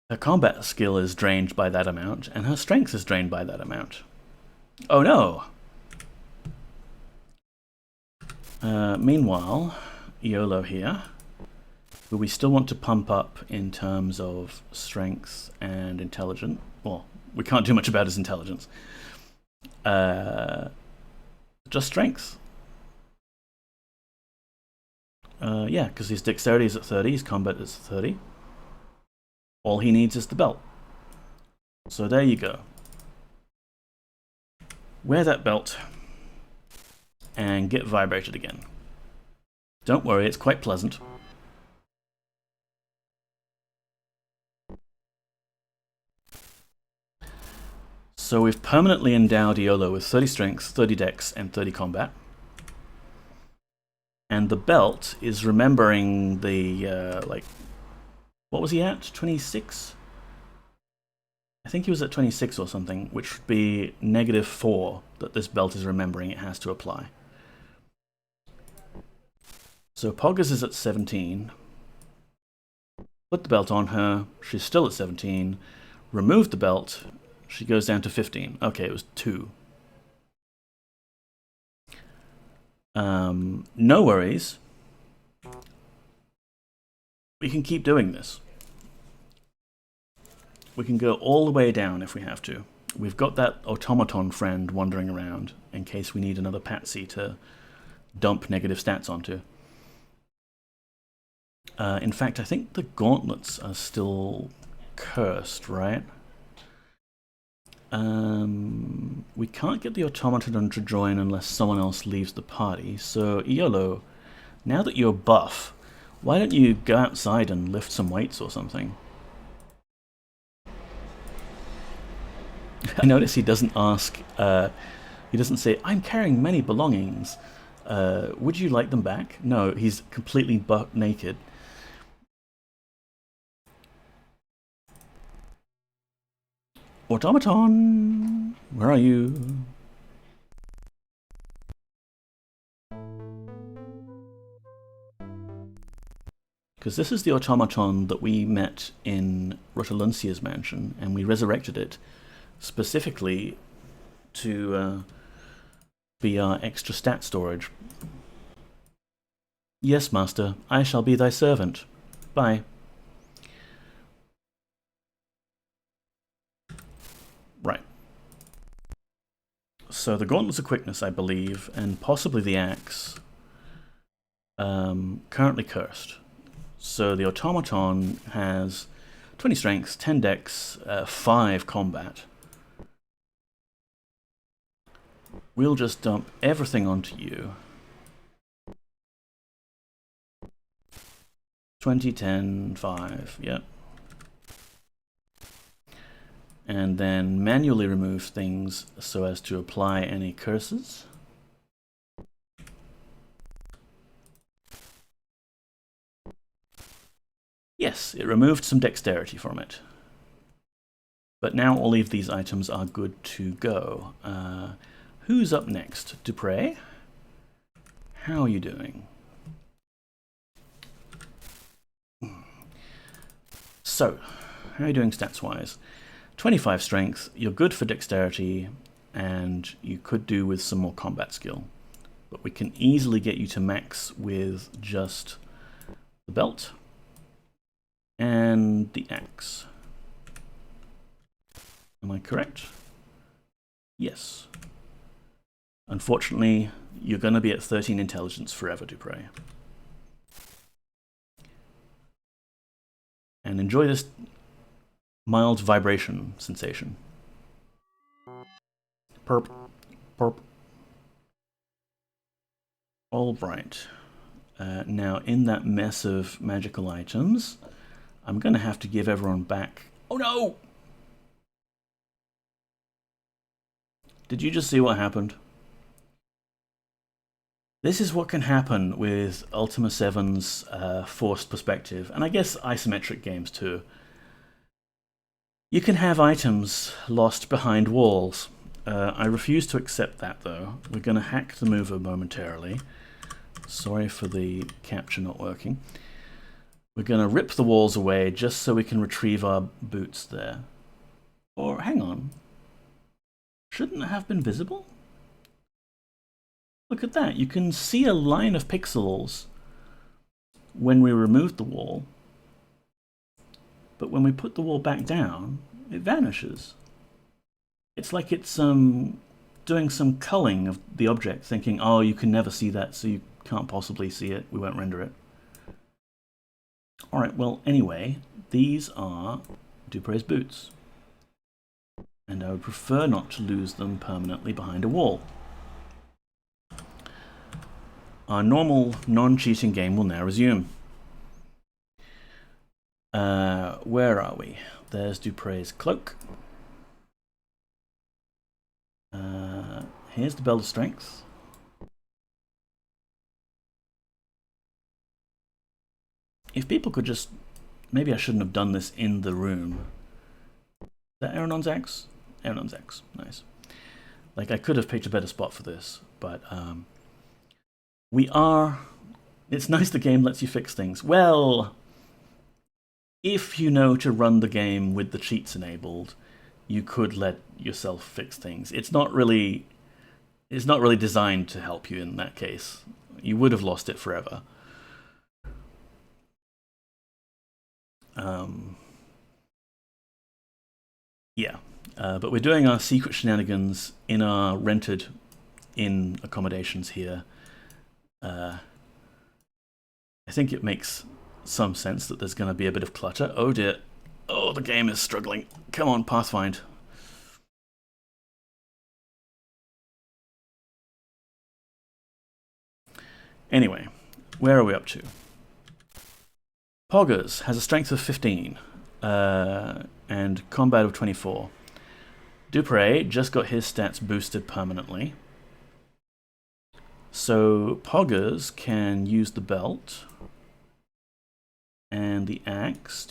her combat skill is drained by that amount, and her strength is drained by that amount. Oh no! Meanwhile, YOLO here, who we still want to pump up in terms of strength and intelligence. Well, we can't do much about his intelligence. Just strength. Yeah, because his dexterity is at 30, his combat is 30. All he needs is the belt. So there you go. Wear that belt and get vibrated again. Don't worry, it's quite pleasant. So we've permanently endowed YOLO with 30 strength, 30 dex, and 30 combat. And the belt is remembering the, like, what was he at? 26? I think he was at 26 or something, which would be -4 that this belt is remembering it has to apply. So Poggers is at 17. Put the belt on her. She's still at 17. Remove the belt. She goes down to 15. Okay, it was 2. No worries. We can keep doing this. We can go all the way down if we have to. We've got that automaton friend wandering around in case we need another patsy to dump negative stats onto. In fact, I think the gauntlets are still cursed, right? We can't get the automaton to join unless someone else leaves the party. So, Iolo, now that you're buff, why don't you go outside and lift some weights or something? I notice he doesn't ask, he doesn't say, I'm carrying many belongings. Would you like them back? No, he's completely butt naked. Automaton, where are you? Because this is the automaton that we met in Rotaluncia's mansion, and we resurrected it specifically to be our extra stat storage. Yes, master, I shall be thy servant. Bye. Right. So the gauntlets of quickness, I believe, and possibly the axe, currently cursed. So the automaton has 20 strength, 10 dex, 5 combat. We'll just dump everything onto you. 20, 10, 5, yep. And then manually remove things so as to apply any curses. Yes, it removed some dexterity from it. But now all of these items are good to go. Who's up next? Dupre? How are you doing? So, how are you doing stats-wise? 25 strength, you're good for dexterity, and you could do with some more combat skill. But we can easily get you to max with just the belt and the axe. Am I correct? Yes. Unfortunately, you're going to be at 13 intelligence forever, Dupre. And enjoy this mild vibration sensation. Perp. Perp. Alright. Now, in that mess of magical items, I'm going to have to give everyone back... Oh no! Did you just see what happened? This is what can happen with Ultima 7's forced perspective, and I guess isometric games too. You can have items lost behind walls. I refuse to accept that though. We're going to hack the mover momentarily. Sorry for the capture not working. We're going to rip the walls away just so we can retrieve our boots there. Or, hang on. Shouldn't it have been visible? Look at that. You can see a line of pixels when we removed the wall. But when we put the wall back down, it vanishes. It's like it's doing some culling of the object, thinking, oh, you can never see that, so you can't possibly see it. We won't render it. Alright, well, anyway, these are Dupre's boots. And I would prefer not to lose them permanently behind a wall. Our normal, non-cheating game will now resume. Where are we? There's Dupre's cloak. Here's the belt of strength. If people could just... Maybe I shouldn't have done this in the room. Is that Aeronon's axe? Aeronon's axe. Nice. Like, I could have picked a better spot for this, but we are... It's nice the game lets you fix things. Well, if you know to run the game with the cheats enabled, you could let yourself fix things. It's not really designed to help you in that case. You would have lost it forever. Yeah, but we're doing our secret shenanigans in our rented-in accommodations here. I think it makes some sense that there's going to be a bit of clutter. Oh dear. Oh, the game is struggling. Come on, Pathfind. Anyway, where are we up to? Poggers has a strength of 15 and combat of 24. Dupre just got his stats boosted permanently. So Poggers can use the belt and the axe.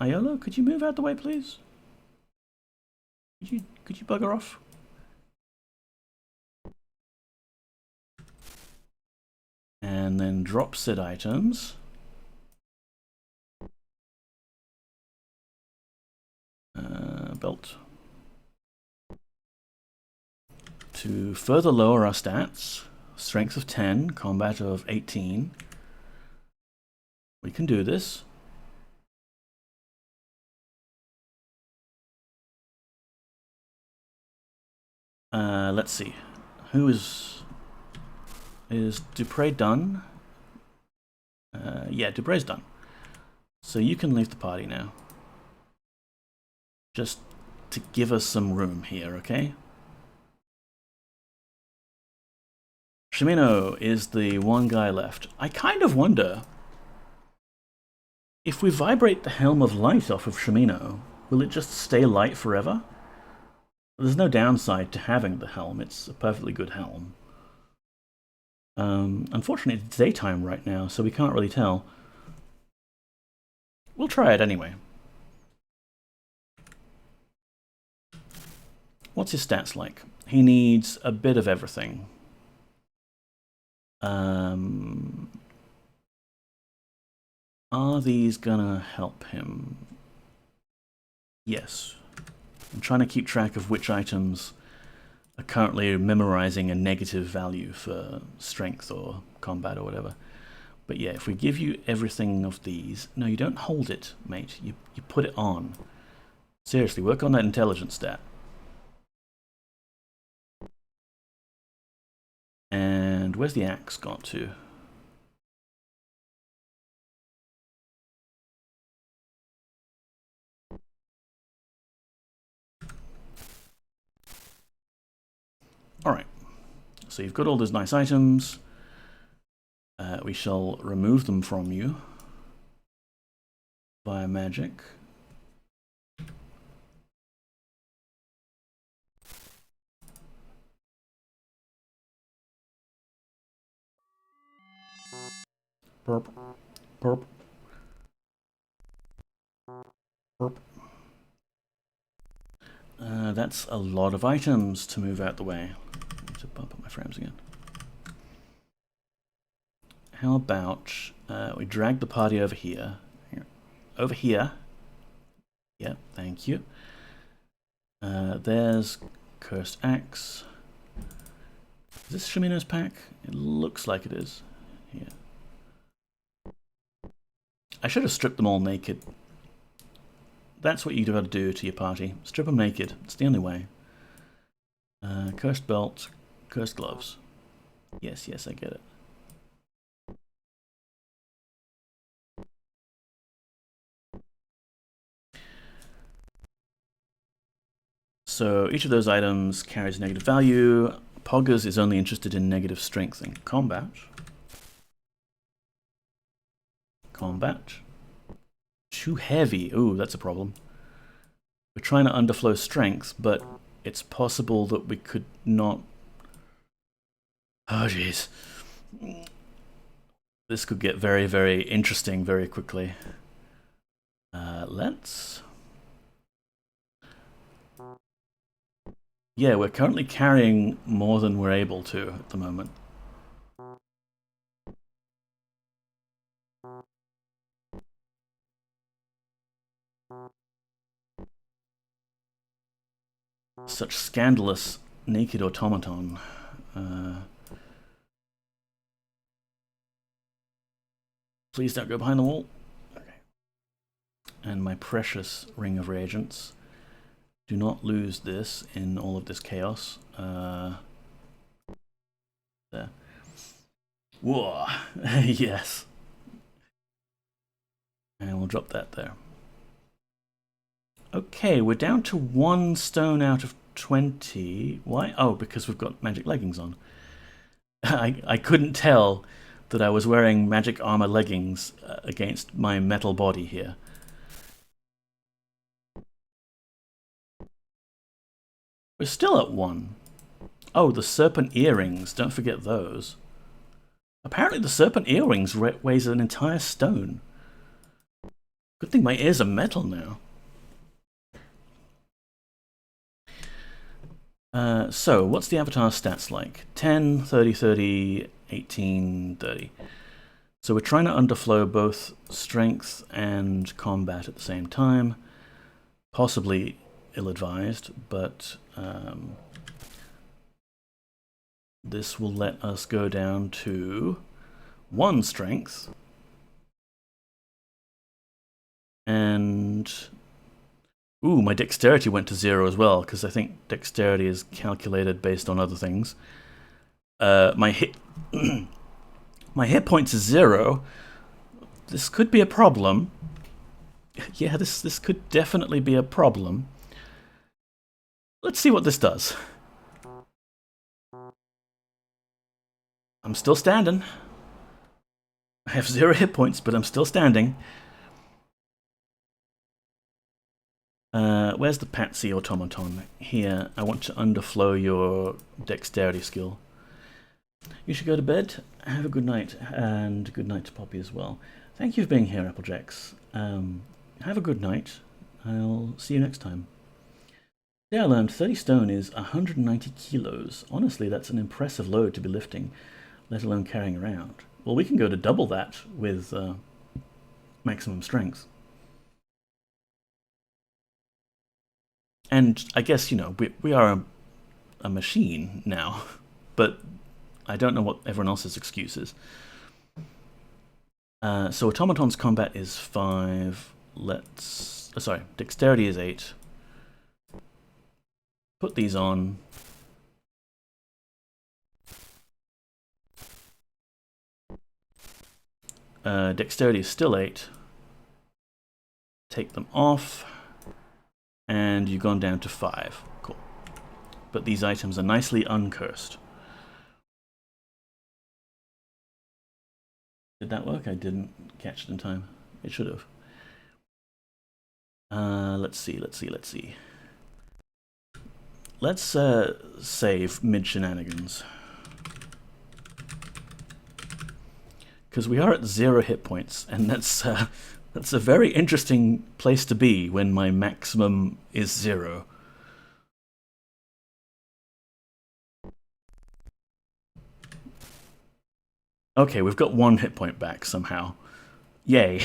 Iola, could you move out the way, please? Could you bugger off? And then drop said items. Belt. To further lower our stats, strength of 10, combat of 18. We can do this. Let's see. Who is Dupre done? Yeah, Dupre's done. So you can leave the party now. Just to give us some room here, okay? Shimino is the one guy left. I kind of wonder if we vibrate the Helm of Light off of Shimino, will it just stay light forever? There's no downside to having the helm. It's a perfectly good helm. Unfortunately, it's daytime right now, so we can't really tell. We'll try it anyway. What's his stats like? He needs a bit of everything. Are these gonna help him? Yes. I'm trying to keep track of which items are currently memorizing a negative value for strength or combat or whatever. But yeah, if we give you everything of these... No, you don't hold it, mate. You put it on. Seriously, work on that intelligence stat. And where's the axe got to? Alright, so you've got all those nice items. We shall remove them from you via magic. Perp. Perp. Perp. That's a lot of items to move out the way. I need to bump up my frames again. How about we drag the party over here? Over here. Yeah, thank you. There's Cursed Axe. Is this Shimino's pack? It looks like it is. Yeah. I should have stripped them all naked. That's what you've got to do to your party. Strip them naked. It's the only way. Cursed belt, cursed gloves. Yes, yes, I get it. So each of those items carries negative value. Poggers is only interested in negative strength in combat. Combat. Too heavy. Ooh, that's a problem. We're trying to underflow strength, but it's possible that we could not... Oh, jeez. This could get very, very interesting very quickly. Let's... Yeah, we're currently carrying more than we're able to at the moment. Such scandalous naked automaton. Please don't go behind the wall. Okay. And my precious ring of reagents. Do not lose this in all of this chaos. There. Whoa, yes. And we'll drop that there. Okay, we're down to 1 stone out of 20. Why? Oh, because we've got magic leggings on. I couldn't tell that I was wearing magic armor leggings against my metal body here. We're still at 1. Oh, the serpent earrings. Don't forget those. Apparently the serpent earrings weighs an entire stone. Good thing my ears are metal now. So, what's the avatar stats like? 10, 30, 30, 18, 30. So we're trying to underflow both strength and combat at the same time. Possibly ill-advised, but this will let us go down to 1 strength. And ooh, my dexterity went to 0 as well, because I think dexterity is calculated based on other things. My hit points is 0. This could be a problem. Yeah, this could definitely be a problem. Let's see what this does. I'm still standing. I have 0 hit points, but I'm still standing. Where's the Patsy automaton? Here, I want to underflow your dexterity skill. You should go to bed. Have a good night, and good night to Poppy as well. Thank you for being here, Applejacks. Have a good night. I'll see you next time. Yeah, I learned 30 stone is 190 kilos. Honestly, that's an impressive load to be lifting, let alone carrying around. Well, we can go to double that with maximum strength. And I guess, you know, we are a machine now, but I don't know what everyone else's excuse is. So automaton's combat is 5. Let's... sorry, dexterity is 8. Put these on. Dexterity is still 8. Take them off. And you've gone down to 5. Cool. But these items are nicely uncursed. Did that work? I didn't catch it in time. It should have. Let's see. Let's save mid-shenanigans. Because we are at 0 hit points, and that's a very interesting place to be when my maximum is 0. Okay, we've got 1 hit point back somehow. Yay.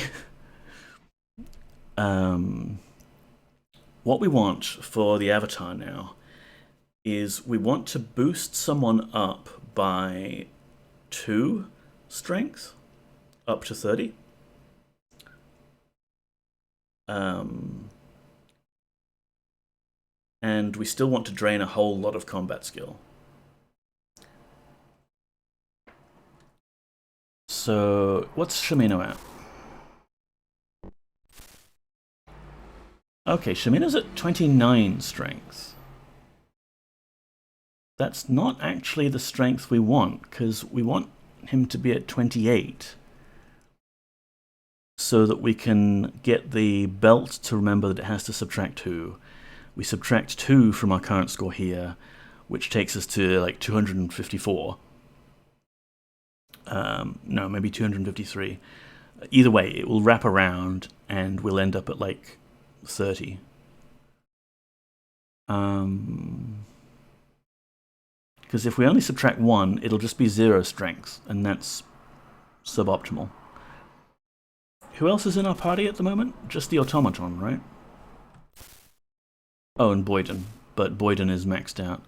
What we want for the avatar now is we want to boost someone up by 2 strength, up to 30. And we still want to drain a whole lot of combat skill. So, what's Shimino at? Okay, Shimino's at 29 strength. That's not actually the strength we want, because we want him to be at 28. So that we can get the belt to remember that it has to subtract 2. We subtract 2 from our current score here, which takes us to like 254. No, maybe 253. Either way, it will wrap around and we'll end up at like 30. Because if we only subtract 1, it'll just be 0 strength, and that's suboptimal. Who else is in our party at the moment? Just the automaton, right? Oh, and Boyden. But Boyden is maxed out.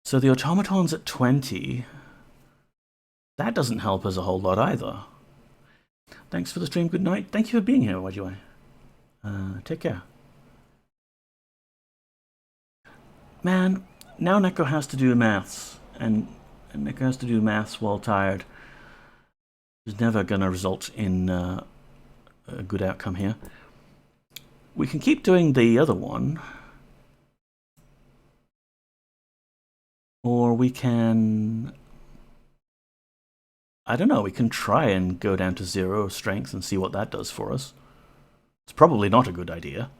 So the automaton's at 20. That doesn't help us a whole lot either. Thanks for the stream, good night. Thank you for being here, YGY. Take care. Man, now Neko has to do maths, and and Nick has to do maths while tired. Is never going to result in a good outcome here. We can keep doing the other one. Or we can... I don't know, we can try and go down to 0 strength and see what that does for us. It's probably not a good idea.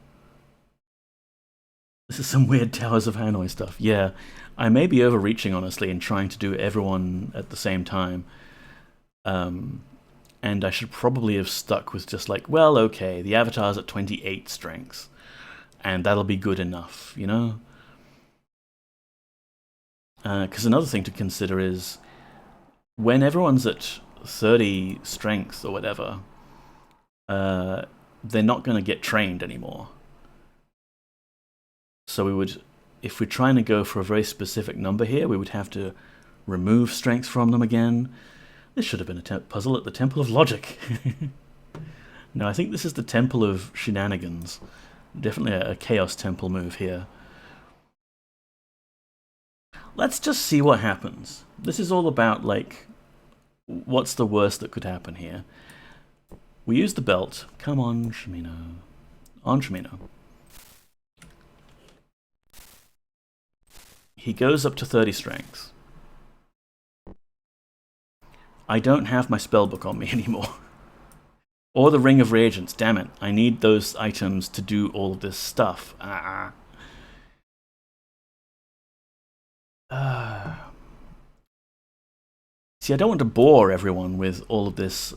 This is some weird Towers of Hanoi stuff. Yeah, I may be overreaching, honestly, in trying to do everyone at the same time. And I should probably have stuck with just like, well, okay, the Avatar's at 28 strengths. And that'll be good enough, you know? Because another thing to consider is, when everyone's at 30 strength or whatever, they're not going to get trained anymore. So we would, if we're trying to go for a very specific number here, we would have to remove strength from them again. This should have been a puzzle at the Temple of Logic. No, I think this is the Temple of Shenanigans. Definitely a Chaos Temple move here. Let's just see what happens. This is all about, like, what's the worst that could happen here? We use the belt. Come on, Shimino. On Shimino. He goes up to 30 strength. I don't have my spellbook on me anymore. Or the Ring of Reagents. Damn it. I need those items to do all of this stuff. See, I don't want to bore everyone with all of this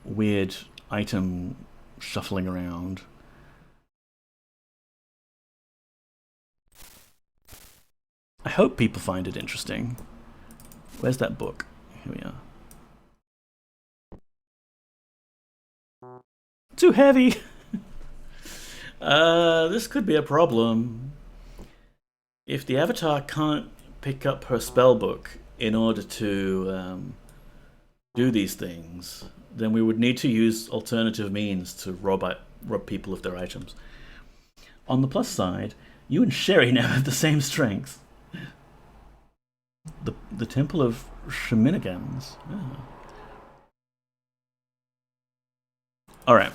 weird item shuffling around. I hope people find it interesting. Where's that book? Here we are. Too heavy! This could be a problem. If the Avatar can't pick up her spellbook in order to do these things, then we would need to use alternative means to rob people of their items. On the plus side, you and Sherry now have the same strength. The Temple of Shenanigans. Oh. Alright.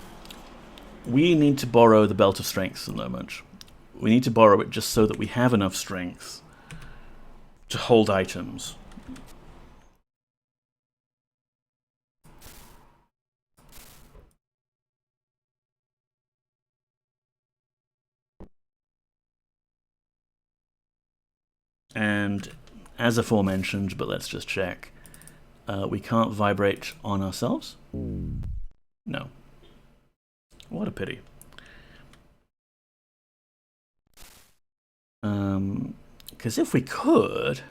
We need to borrow the Belt of Strength at the moment. We need to borrow it just so that we have enough strength to hold items. And as aforementioned, but let's just check, we can't vibrate on ourselves? No. What a pity. Because if we could...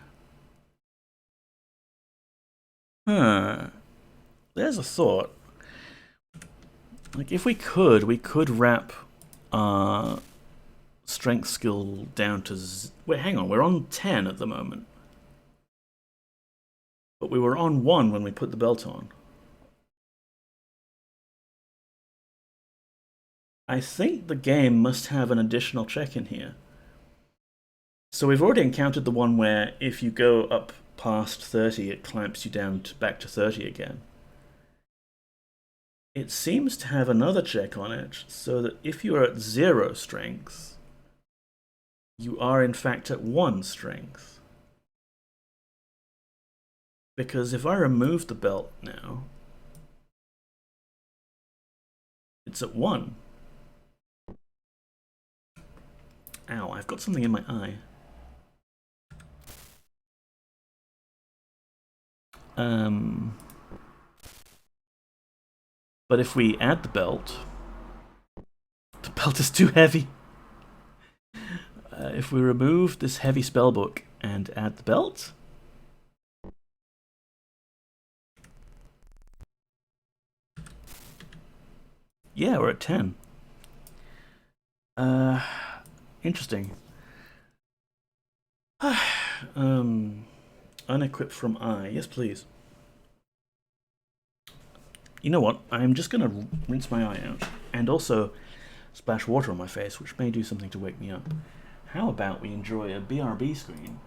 There's a thought. Like, if we could wrap our strength skill down to... Wait, hang on, we're on 10 at the moment. But we were on 1 when we put the belt on. I think the game must have an additional check in here. So we've already encountered the one where if you go up past 30, it clamps you down back to 30 again. It seems to have another check on it, so that if you are at 0 strength, you are in fact at 1 strength. Because if I remove the belt now, it's at 1. Ow, I've got something in my eye. But if we add the belt is too heavy. If we remove this heavy spellbook and add the belt, yeah, we're at 10. Interesting. Unequip from eye. Yes, please. You know what? I'm just going to rinse my eye out. And also splash water on my face, which may do something to wake me up. How about we enjoy a BRB screen?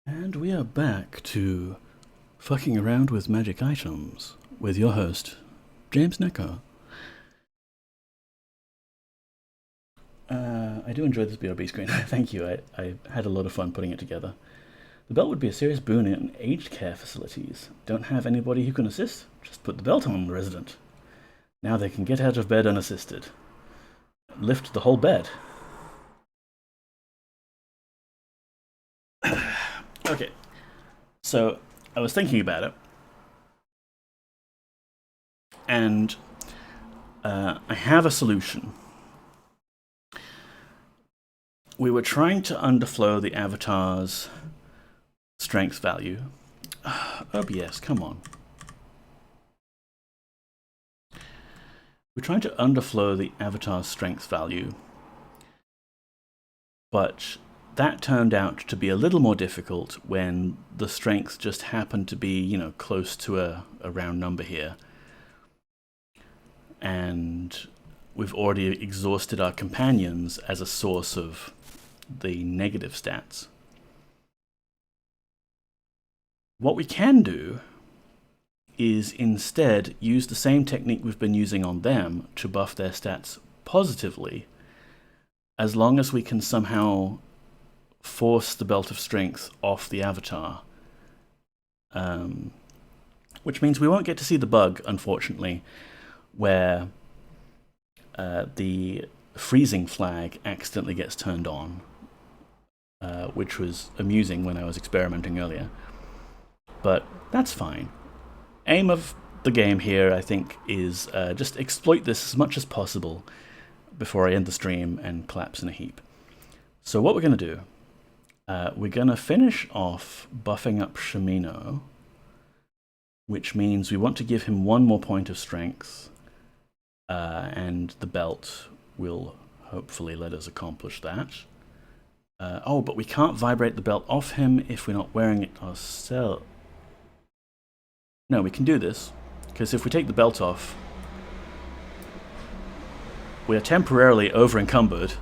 And we are back to fucking around with magic items with your host, James Necker. I do enjoy this BRB screen. Thank you. I had a lot of fun putting it together. The belt would be a serious boon in aged care facilities. Don't have anybody who can assist? Just put the belt on the resident. Now they can get out of bed unassisted. Lift the whole bed. Okay, so I was thinking about it, and I have a solution. We were trying to underflow the avatar's strength value. OBS, come on. We're trying to underflow the avatar's strength value, but that turned out to be a little more difficult when the strength just happened to be, you know, close to a round number here. And we've already exhausted our companions as a source of the negative stats. What we can do is instead use the same technique we've been using on them to buff their stats positively, as long as we can somehow force the Belt of Strength off the avatar. Which means we won't get to see the bug, unfortunately, where the freezing flag accidentally gets turned on, which was amusing when I was experimenting earlier. But that's fine. Aim of the game here, I think, is just exploit this as much as possible before I end the stream and collapse in a heap. So what we're going to do, we're going to finish off buffing up Shamino, which means we want to give him one more point of strength, and the belt will hopefully let us accomplish that. Oh, but we can't vibrate the belt off him if we're not wearing it ourselves. No, we can do this, because if we take the belt off, we are temporarily over-encumbered,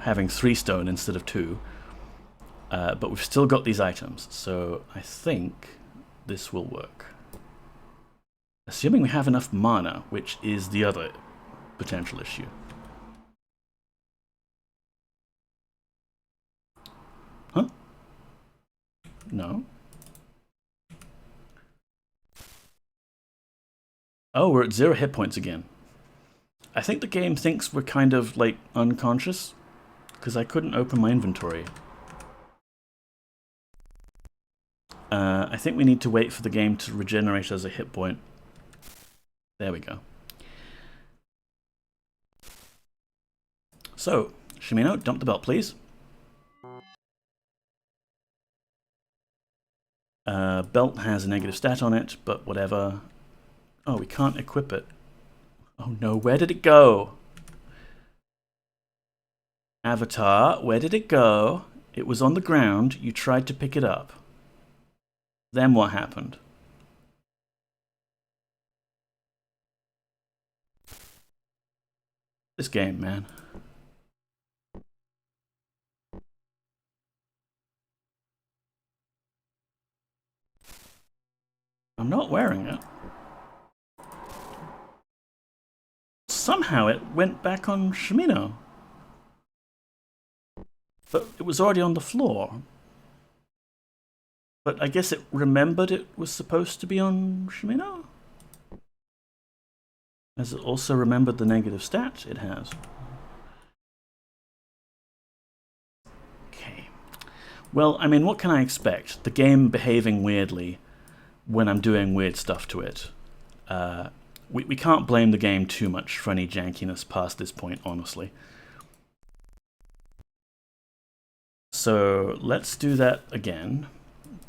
having 3 stone instead of 2, but we've still got these items, so I think this will work. Assuming we have enough mana, which is the other potential issue. Huh? No? Oh, we're at 0 hit points again. I think the game thinks we're kind of, like, unconscious, because I couldn't open my inventory. I think we need to wait for the game to regenerate as a hit point. There we go. So, Shimino, dump the belt, please. Belt has a negative stat on it, but whatever. Oh, we can't equip it. Oh no, where did it go? Avatar, where did it go? It was on the ground. You tried to pick it up. Then what happened? This game, man. I'm not wearing it. Somehow it went back on Shimino. But it was already on the floor. But I guess it remembered it was supposed to be on Shimino? As it also remembered the negative stat it has. Okay. Well, I mean, what can I expect? The game behaving weirdly when I'm doing weird stuff to it. We can't blame the game too much for any jankiness past this point, honestly. So let's do that again.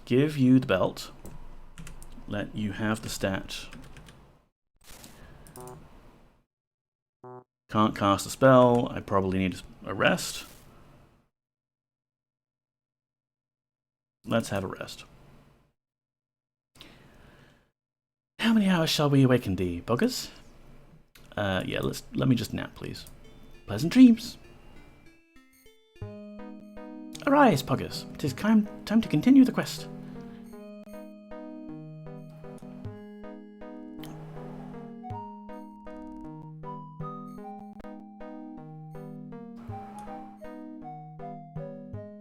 Give you the belt. Let you have the stat. Can't cast a spell. I probably need a rest. Let's have a rest. How many hours shall we awaken thee, buggers? Yeah, let me just nap, please. Pleasant dreams. Arise, Poggers. 'Tis time to continue the quest.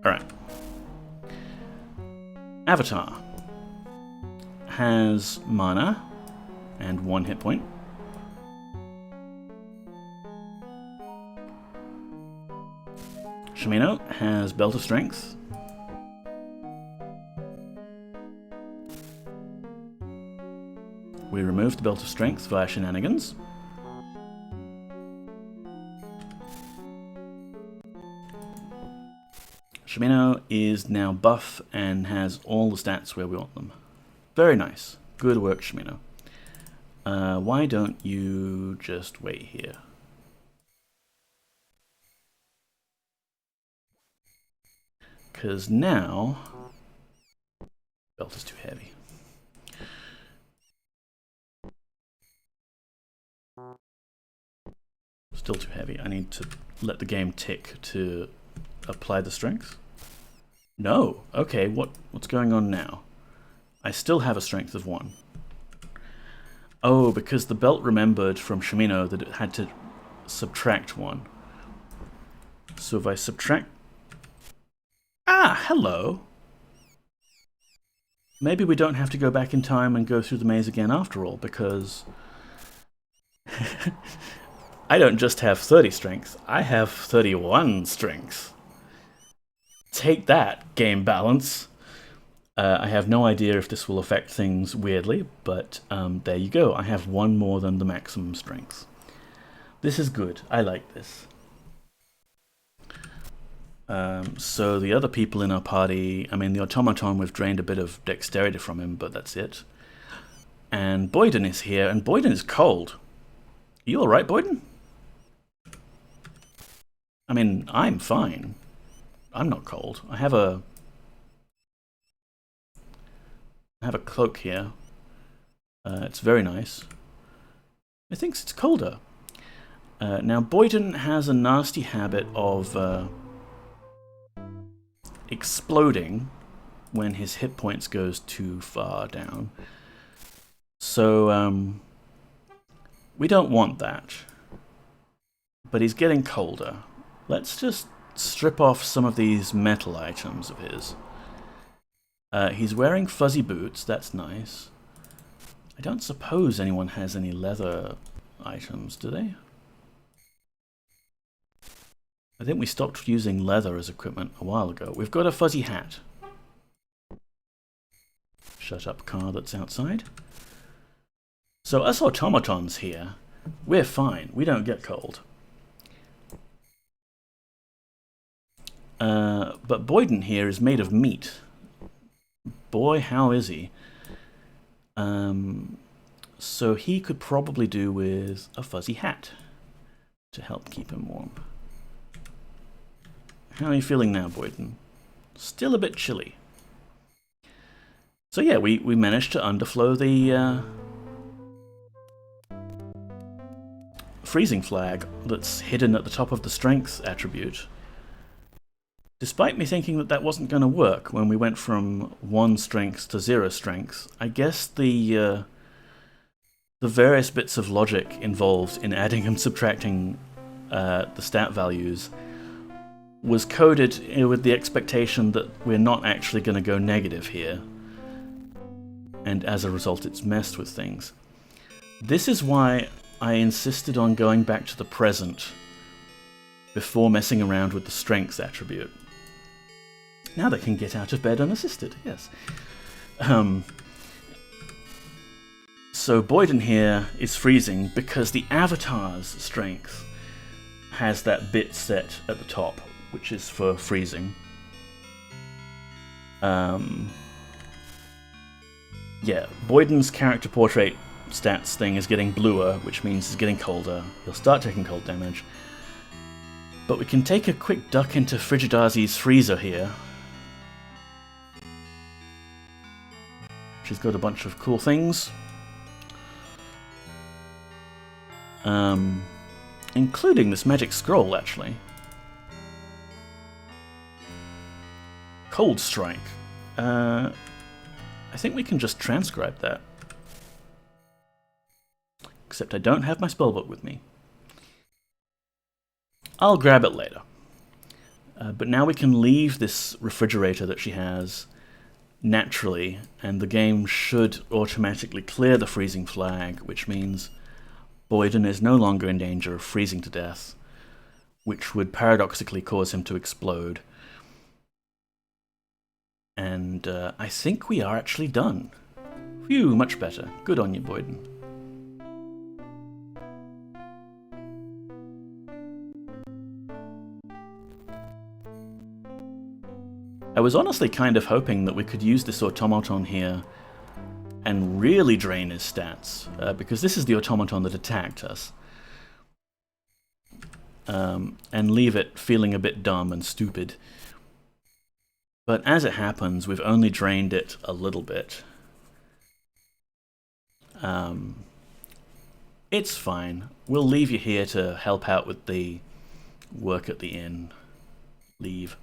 Alright. Avatar has mana and 1 hit point. Shimino has Belt of Strength. We removed the Belt of Strength via Shenanigans. Shimino is now buff and has all the stats where we want them. Very nice. Good work, Shimino. Why don't you just wait here? Because now... belt is too heavy. Still too heavy. I need to let the game tick to apply the strength. No. Okay, what's going on now? I still have a strength of 1. Oh, because the belt remembered from Shimino that it had to subtract 1. So if I subtract... Ah, hello! Maybe we don't have to go back in time and go through the maze again after all, because... I don't just have 30 strength, I have 31 strength. Take that, game balance! I have no idea if this will affect things weirdly, but there you go. I have 1 more than the maximum strength. This is good. I like this. So the other people in our party, I mean, the automaton, we've drained a bit of dexterity from him, but that's it. And Boyden is here, and Boyden is cold. Are you alright, Boyden? I mean, I'm fine. I'm not cold. I have a cloak here. It's very nice. It thinks it's colder. Now, Boyden has a nasty habit of exploding when his hit points goes too far down. So, we don't want that. But he's getting colder. Let's just strip off some of these metal items of his. He's wearing fuzzy boots, that's nice. I don't suppose anyone has any leather items, do they? I think we stopped using leather as equipment a while ago. We've got a fuzzy hat. Shut up, car that's outside. So us automatons here, we're fine. We don't get cold. But Boyden here is made of meat. Boy, how is he? So he could probably do with a fuzzy hat to help keep him warm. How are you feeling now, Boyden? Still a bit chilly. So yeah, we managed to underflow the freezing flag that's hidden at the top of the strength attribute. Despite me thinking that that wasn't going to work when we went from 1 strength to 0 strength, I guess the various bits of logic involved in adding and subtracting the stat values was coded with the expectation that we're not actually going to go negative here. And as a result, it's messed with things. This is why I insisted on going back to the present before messing around with the strength attribute. Now they can get out of bed unassisted, yes. So Boyden here is freezing because the avatar's strength has that bit set at the top, which is for freezing. Yeah, Boyden's character portrait stats thing is getting bluer, which means he's getting colder. He'll start taking cold damage. But we can take a quick duck into Frigidazi's freezer here. She's got a bunch of cool things. Including this magic scroll, actually. Cold Strike. I think we can just transcribe that. Except I don't have my spellbook with me. I'll grab it later. But now we can leave this refrigerator that she has naturally, and the game should automatically clear the freezing flag, which means Boyden is no longer in danger of freezing to death, which would paradoxically cause him to explode. And I think we are actually done. Phew, much better. Good on you, Boyden. I was honestly kind of hoping that we could use this automaton here and really drain his stats, because this is the automaton that attacked us. And leave it feeling a bit dumb and stupid. But as it happens, we've only drained it a little bit. It's fine. We'll leave you here to help out with the work at the inn. Leave.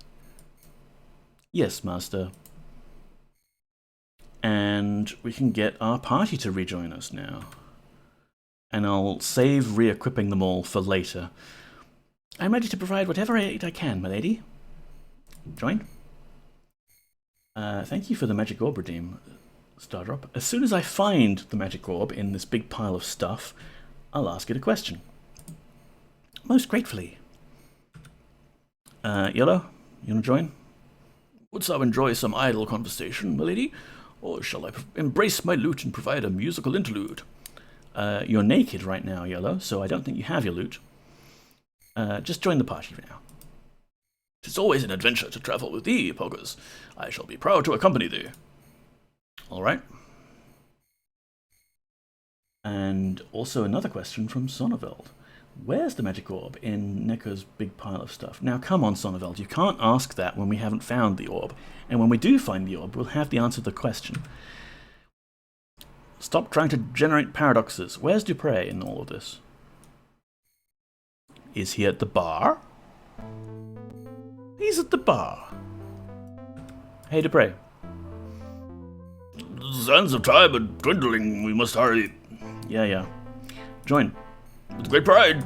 Yes, Master. And we can get our party to rejoin us now. And I'll save re-equipping them all for later. I'm ready to provide whatever aid I can, my lady. Join. Thank you for the magic orb redeem, Stardrop. As soon as I find the magic orb in this big pile of stuff, I'll ask it a question. Most gratefully. Yellow, you want to join? Wouldst thou enjoy some idle conversation, my lady? Or shall I embrace my lute and provide a musical interlude? You're naked right now, Yellow, so I don't think you have your lute. Just join the party for now. 'Tis always an adventure to travel with thee, Poggers. I shall be proud to accompany thee. All right. And also another question from Sonneveld. Where's the magic orb in Neko's big pile of stuff? Now, come on, Sonneveld, you can't ask that when we haven't found the orb. And when we do find the orb, we'll have the answer to the question. Stop trying to generate paradoxes. Where's Dupre in all of this? Is he at the bar? He's at the bar. Hey, Dupre. The sands of time are dwindling. We must hurry. Yeah. Join. With great pride.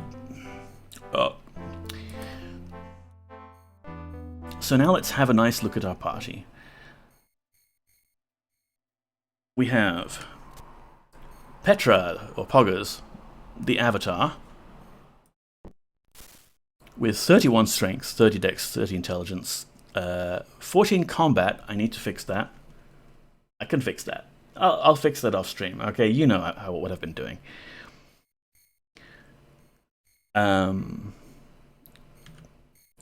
So now let's have a nice look at our party. We have Petra, or Poggers, the Avatar, with 31 strength, 30 dex, 30 intelligence, 14 combat. I need to fix that. I can fix that. I'll fix that off stream. Okay, you know what I've been doing.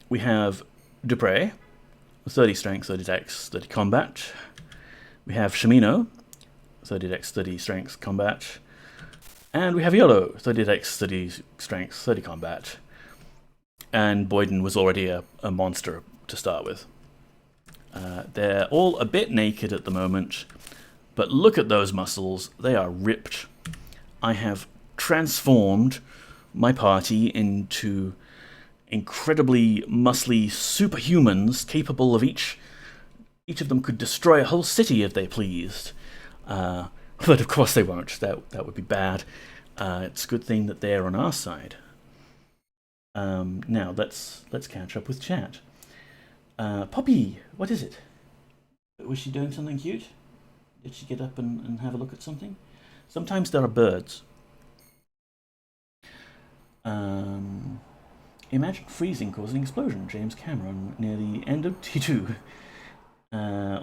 We have Dupre, 30 strength, 30 dex, 30 combat. We have Shimino, 30 dex, 30 strength, combat. And we have Yolo, 30 dex, 30 strength, 30 combat. And Boyden was already a monster to start with. They're all a bit naked at the moment, but look at those muscles, they are ripped. I have transformed my party into incredibly muscly superhumans, capable of each of them could destroy a whole city if they pleased. But of course they won't, that would be bad. It's a good thing that they're on our side. Now let's catch up with chat. Poppy, what is it? Was she doing something cute? Did she get up and have a look at something? Sometimes there are birds. Imagine freezing causing an explosion. James Cameron near the end of T2.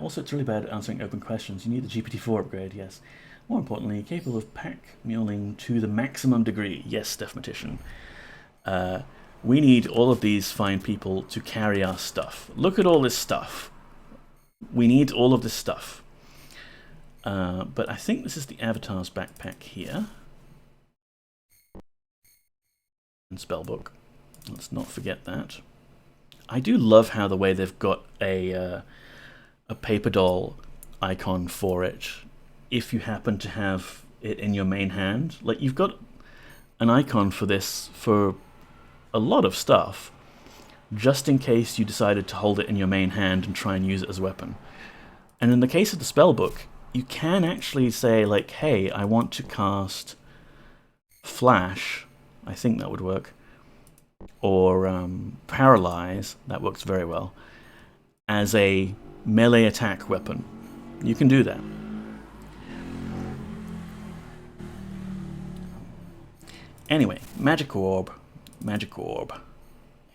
Also, it's really bad at answering open questions. You need the GPT-4 upgrade, yes. More importantly, capable of pack muling to the maximum degree. Yes, Deathmatician. We need all of these fine people to carry our stuff. Look at all this stuff. We need all of this stuff. But I think this is the Avatar's backpack here. And spellbook. Let's not forget that. I do love how the way they've got a paper doll icon for it. If you happen to have it in your main hand, like you've got an icon for this for a lot of stuff, just in case you decided to hold it in your main hand and try and use it as a weapon. And in the case of the spellbook, you can actually say like, hey, I want to cast Flash. I think that would work. Or Paralyze, that works very well, as a melee attack weapon. You can do that. Anyway, Magic Orb. Magic Orb.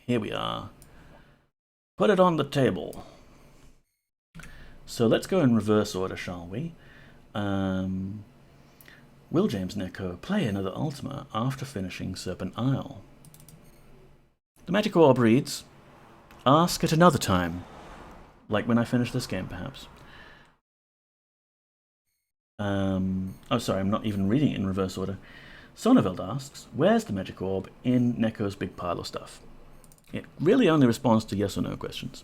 Here we are. Put it on the table. So let's go in reverse order, shall we? Will James Neko play another Ultima after finishing Serpent Isle? The Magic Orb reads, ask at another time. Like when I finish this game, perhaps. Oh, sorry, I'm not even reading it in reverse order. Sonneveld asks, where's the Magic Orb in Neko's big pile of stuff? It really only responds to yes or no questions.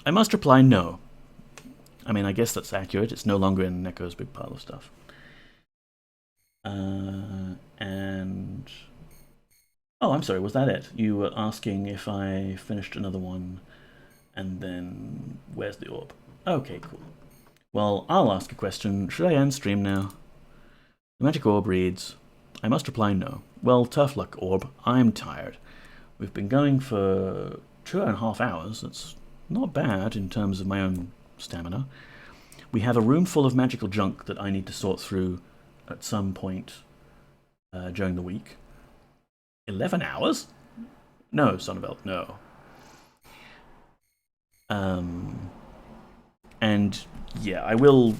I must reply no. I mean, I guess that's accurate. It's no longer in Neko's big pile of stuff. And... oh, I'm sorry, was that it? You were asking if I finished another one, and then where's the orb? Okay, cool. Well, I'll ask a question. Should I end stream now? The Magic Orb reads, I must reply no. Well, tough luck, Orb. I'm tired. We've been going for 2.5 hours. That's not bad in terms of my own stamina. We have a room full of magical junk that I need to sort through at some point during the week. 11 hours? No, Sonneveld, no. And yeah, I will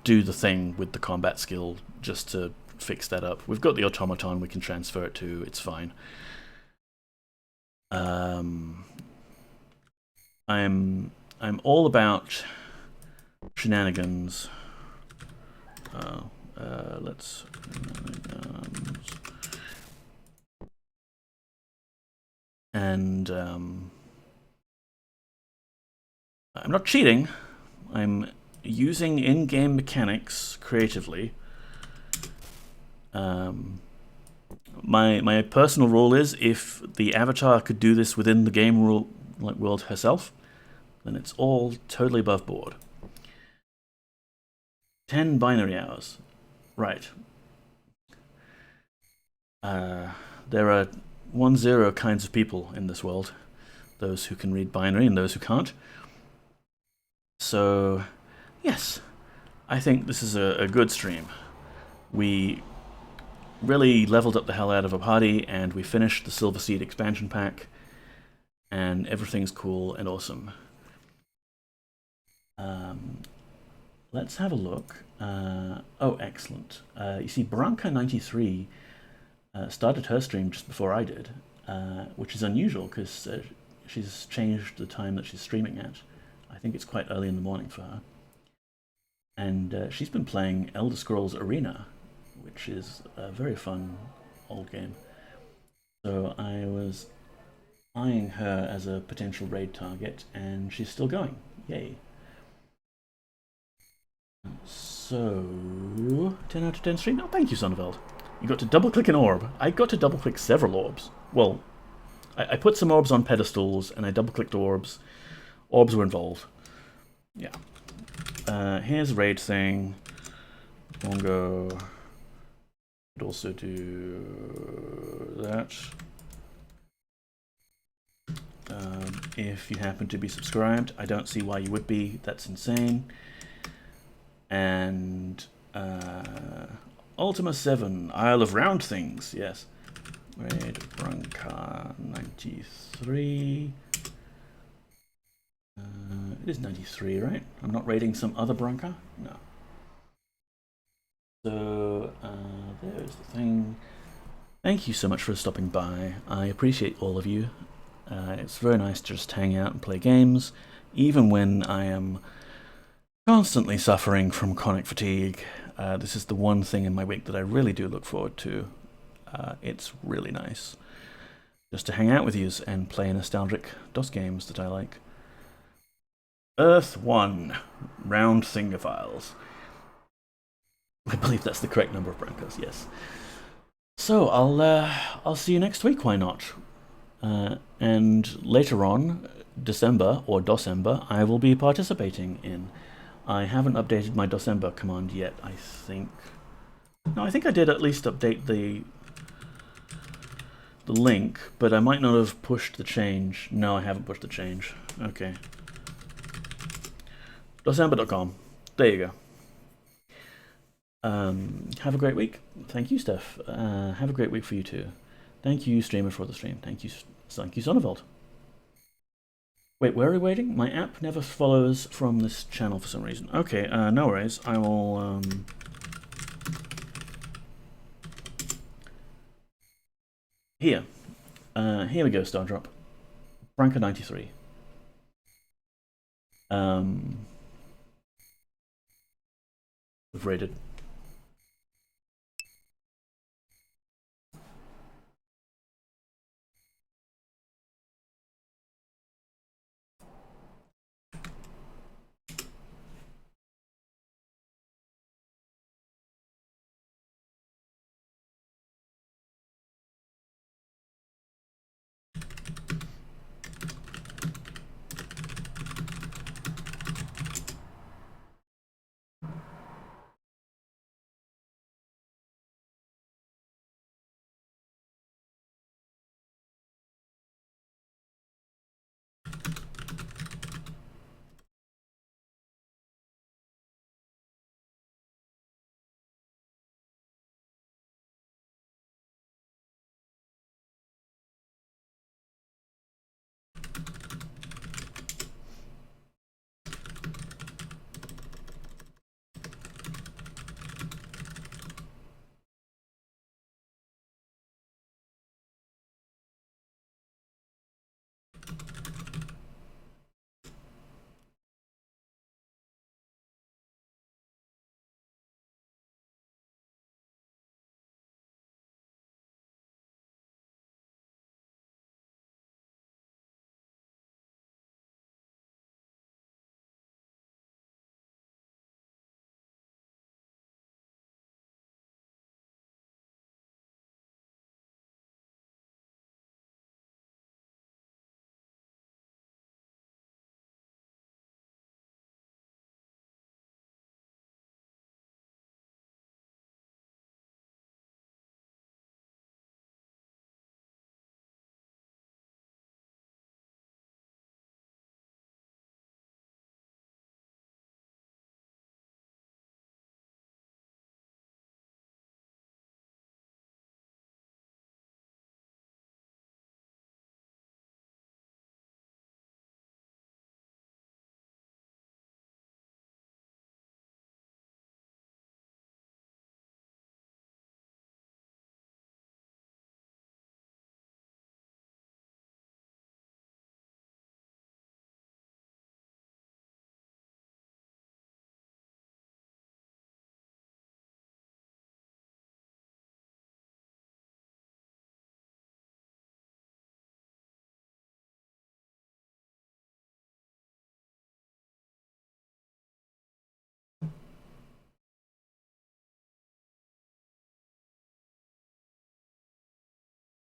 do the thing with the combat skill just to fix that up. We've got the automaton we can transfer it to, it's fine. I'm all about shenanigans. Let's shenanigans. And I'm not cheating. I'm using in-game mechanics creatively. My personal rule is if the avatar could do this within the game world herself, then it's all totally above board. 10 binary hours. Right. There are 1-0 kinds of people in this world. Those who can read binary and those who can't. So, yes, I think this is a good stream. We really leveled up the hell out of a party, and we finished the Silver Seed expansion pack, and everything's cool and awesome. Let's have a look. Oh, excellent. You see, Branka93 started her stream just before I did, which is unusual because she's changed the time that she's streaming at. I think it's quite early in the morning for her. And she's been playing Elder Scrolls Arena, which is a very fun old game. So I was eyeing her as a potential raid target, and she's still going. Yay. So, 10 out of 10 stream. Oh, thank you, Sonneveld. You got to double-click an orb. I got to double-click several orbs. Well, I put some orbs on pedestals, and I double-clicked orbs. Orbs were involved. Yeah. Here's a raid thing. Bongo. Could also do that. If you happen to be subscribed, I don't see why you would be. That's insane. And Ultima 7, Isle of Round Things, yes. Raid Brunka 93. It is 93, right? I'm not raiding some other Brunka? No. So, there's the thing. Thank you so much for stopping by. I appreciate all of you. It's very nice to just hang out and play games, even when I am constantly suffering from chronic fatigue. This is the one thing in my week that I really do look forward to. It's really nice just to hang out with you and play nostalgic DOS games that I like. Earth 1, Round Thingophiles. I believe that's the correct number of Brancos, yes. So I'll see you next week, why not? And later on, December or Docember, I will be participating in. I haven't updated my Docember command yet, I think. No, I think I did at least update the link, but I might not have pushed the change. No, I haven't pushed the change. Okay. Docember.com. There you go. Have a great week. Thank you, Steph. Have a great week for you too. Thank you, streamer, for the stream. Thank you, Sonneveld. Wait, where are we waiting? My app never follows from this channel for some reason. Okay, no worries. I will, Here. Here we go, Star Drop. Branca 93. We've raided.